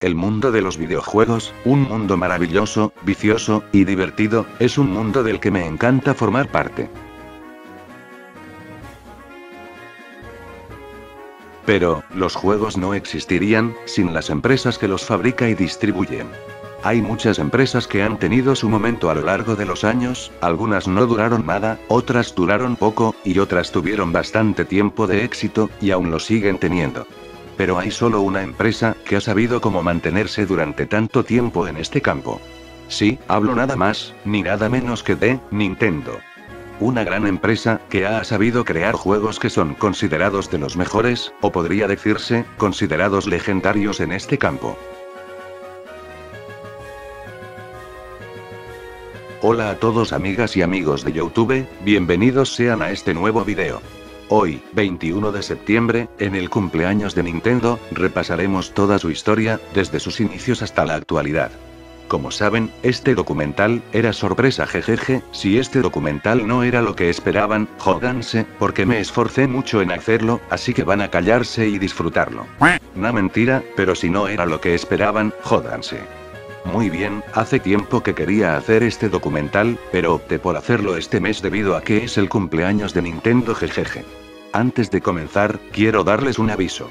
El mundo de los videojuegos, un mundo maravilloso, vicioso, y divertido, es un mundo del que me encanta formar parte. Pero, los juegos no existirían, sin las empresas que los fabrica y distribuyen. Hay muchas empresas que han tenido su momento a lo largo de los años, algunas no duraron nada, otras duraron poco, y otras tuvieron bastante tiempo de éxito, y aún lo siguen teniendo. Pero hay solo una empresa que ha sabido cómo mantenerse durante tanto tiempo en este campo. Sí, hablo nada más, ni nada menos que de Nintendo. Una gran empresa que ha sabido crear juegos que son considerados de los mejores, o podría decirse, considerados legendarios en este campo. Hola a todos amigas y amigos de YouTube, bienvenidos sean a este nuevo video. Hoy, 21 de septiembre, en el cumpleaños de Nintendo, repasaremos toda su historia, desde sus inicios hasta la actualidad. Como saben, este documental era sorpresa jejeje, si este documental no era lo que esperaban, jódanse, porque me esforcé mucho en hacerlo, así que van a callarse y disfrutarlo. No mentira, pero si no era lo que esperaban, jódanse. Muy bien, hace tiempo que quería hacer este documental, pero opté por hacerlo este mes debido a que es el cumpleaños de Nintendo jejeje. Antes de comenzar, quiero darles un aviso.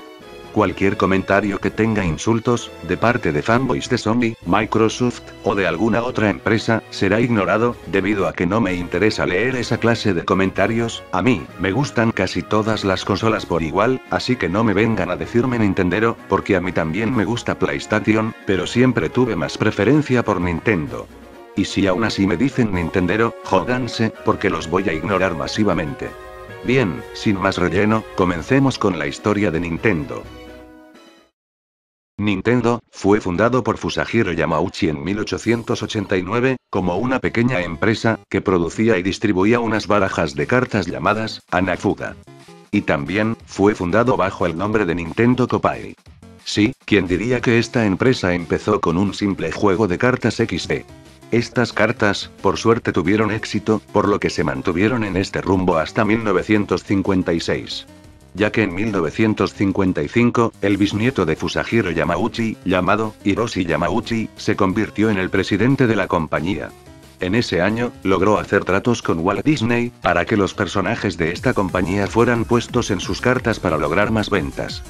Cualquier comentario que tenga insultos, de parte de fanboys de Sony, Microsoft, o de alguna otra empresa, será ignorado, debido a que no me interesa leer esa clase de comentarios. A mí, me gustan casi todas las consolas por igual, así que no me vengan a decirme Nintendero, porque a mí también me gusta PlayStation, pero siempre tuve más preferencia por Nintendo. Y si aún así me dicen Nintendero, jódanse, porque los voy a ignorar masivamente. Bien, sin más relleno, comencemos con la historia de Nintendo. Nintendo fue fundado por Fusajiro Yamauchi en 1889, como una pequeña empresa que producía y distribuía unas barajas de cartas llamadas Hanafuda. Y también fue fundado bajo el nombre de Nintendo Kopai. Sí, ¿quién diría que esta empresa empezó con un simple juego de cartas XD? Estas cartas, por suerte tuvieron éxito, por lo que se mantuvieron en este rumbo hasta 1956. Ya que en 1955, el bisnieto de Fusajiro Yamauchi, llamado Hiroshi Yamauchi, se convirtió en el presidente de la compañía. En ese año, logró hacer tratos con Walt Disney, para que los personajes de esta compañía fueran puestos en sus cartas para lograr más ventas.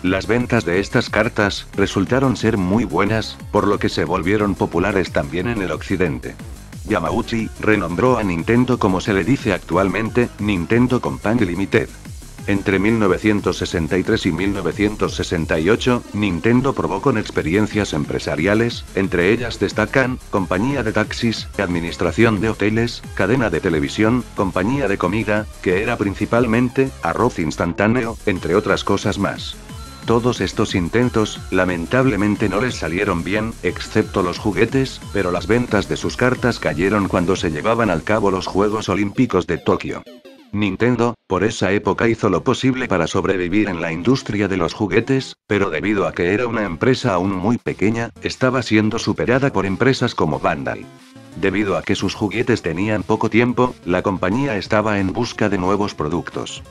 Las ventas de estas cartas resultaron ser muy buenas, por lo que se volvieron populares también en el occidente. Yamauchi renombró a Nintendo como se le dice actualmente, Nintendo Company Limited. Entre 1963 y 1968, Nintendo probó con experiencias empresariales, entre ellas destacan, compañía de taxis, administración de hoteles, cadena de televisión, compañía de comida, que era principalmente, arroz instantáneo, entre otras cosas más. Todos estos intentos, lamentablemente no les salieron bien, excepto los juguetes, pero las ventas de sus cartas cayeron cuando se llevaban al cabo los Juegos Olímpicos de Tokio. Nintendo, por esa época hizo lo posible para sobrevivir en la industria de los juguetes, pero debido a que era una empresa aún muy pequeña, estaba siendo superada por empresas como Bandai. Debido a que sus juguetes tenían poco tiempo, la compañía estaba en busca de nuevos productos.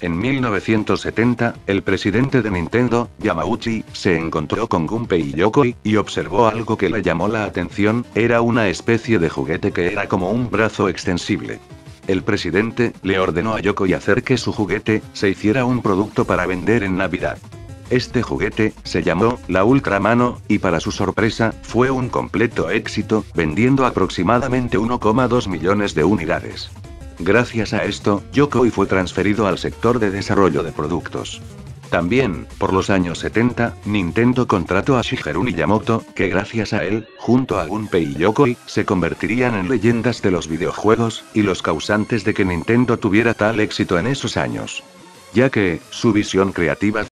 En 1970, el presidente de Nintendo, Yamauchi, se encontró con Gunpei Yokoi, y observó algo que le llamó la atención: era una especie de juguete que era como un brazo extensible. El presidente le ordenó a Yokoi hacer que su juguete se hiciera un producto para vender en Navidad. Este juguete se llamó la Ultramano, y para su sorpresa, fue un completo éxito, vendiendo aproximadamente 1,2 millones de unidades. Gracias a esto, Yokoi fue transferido al sector de desarrollo de productos. También, por los años 70, Nintendo contrató a Shigeru Miyamoto, que gracias a él, junto a Gunpei y Yokoi, se convertirían en leyendas de los videojuegos, y los causantes de que Nintendo tuviera tal éxito en esos años. Ya que, su visión creativa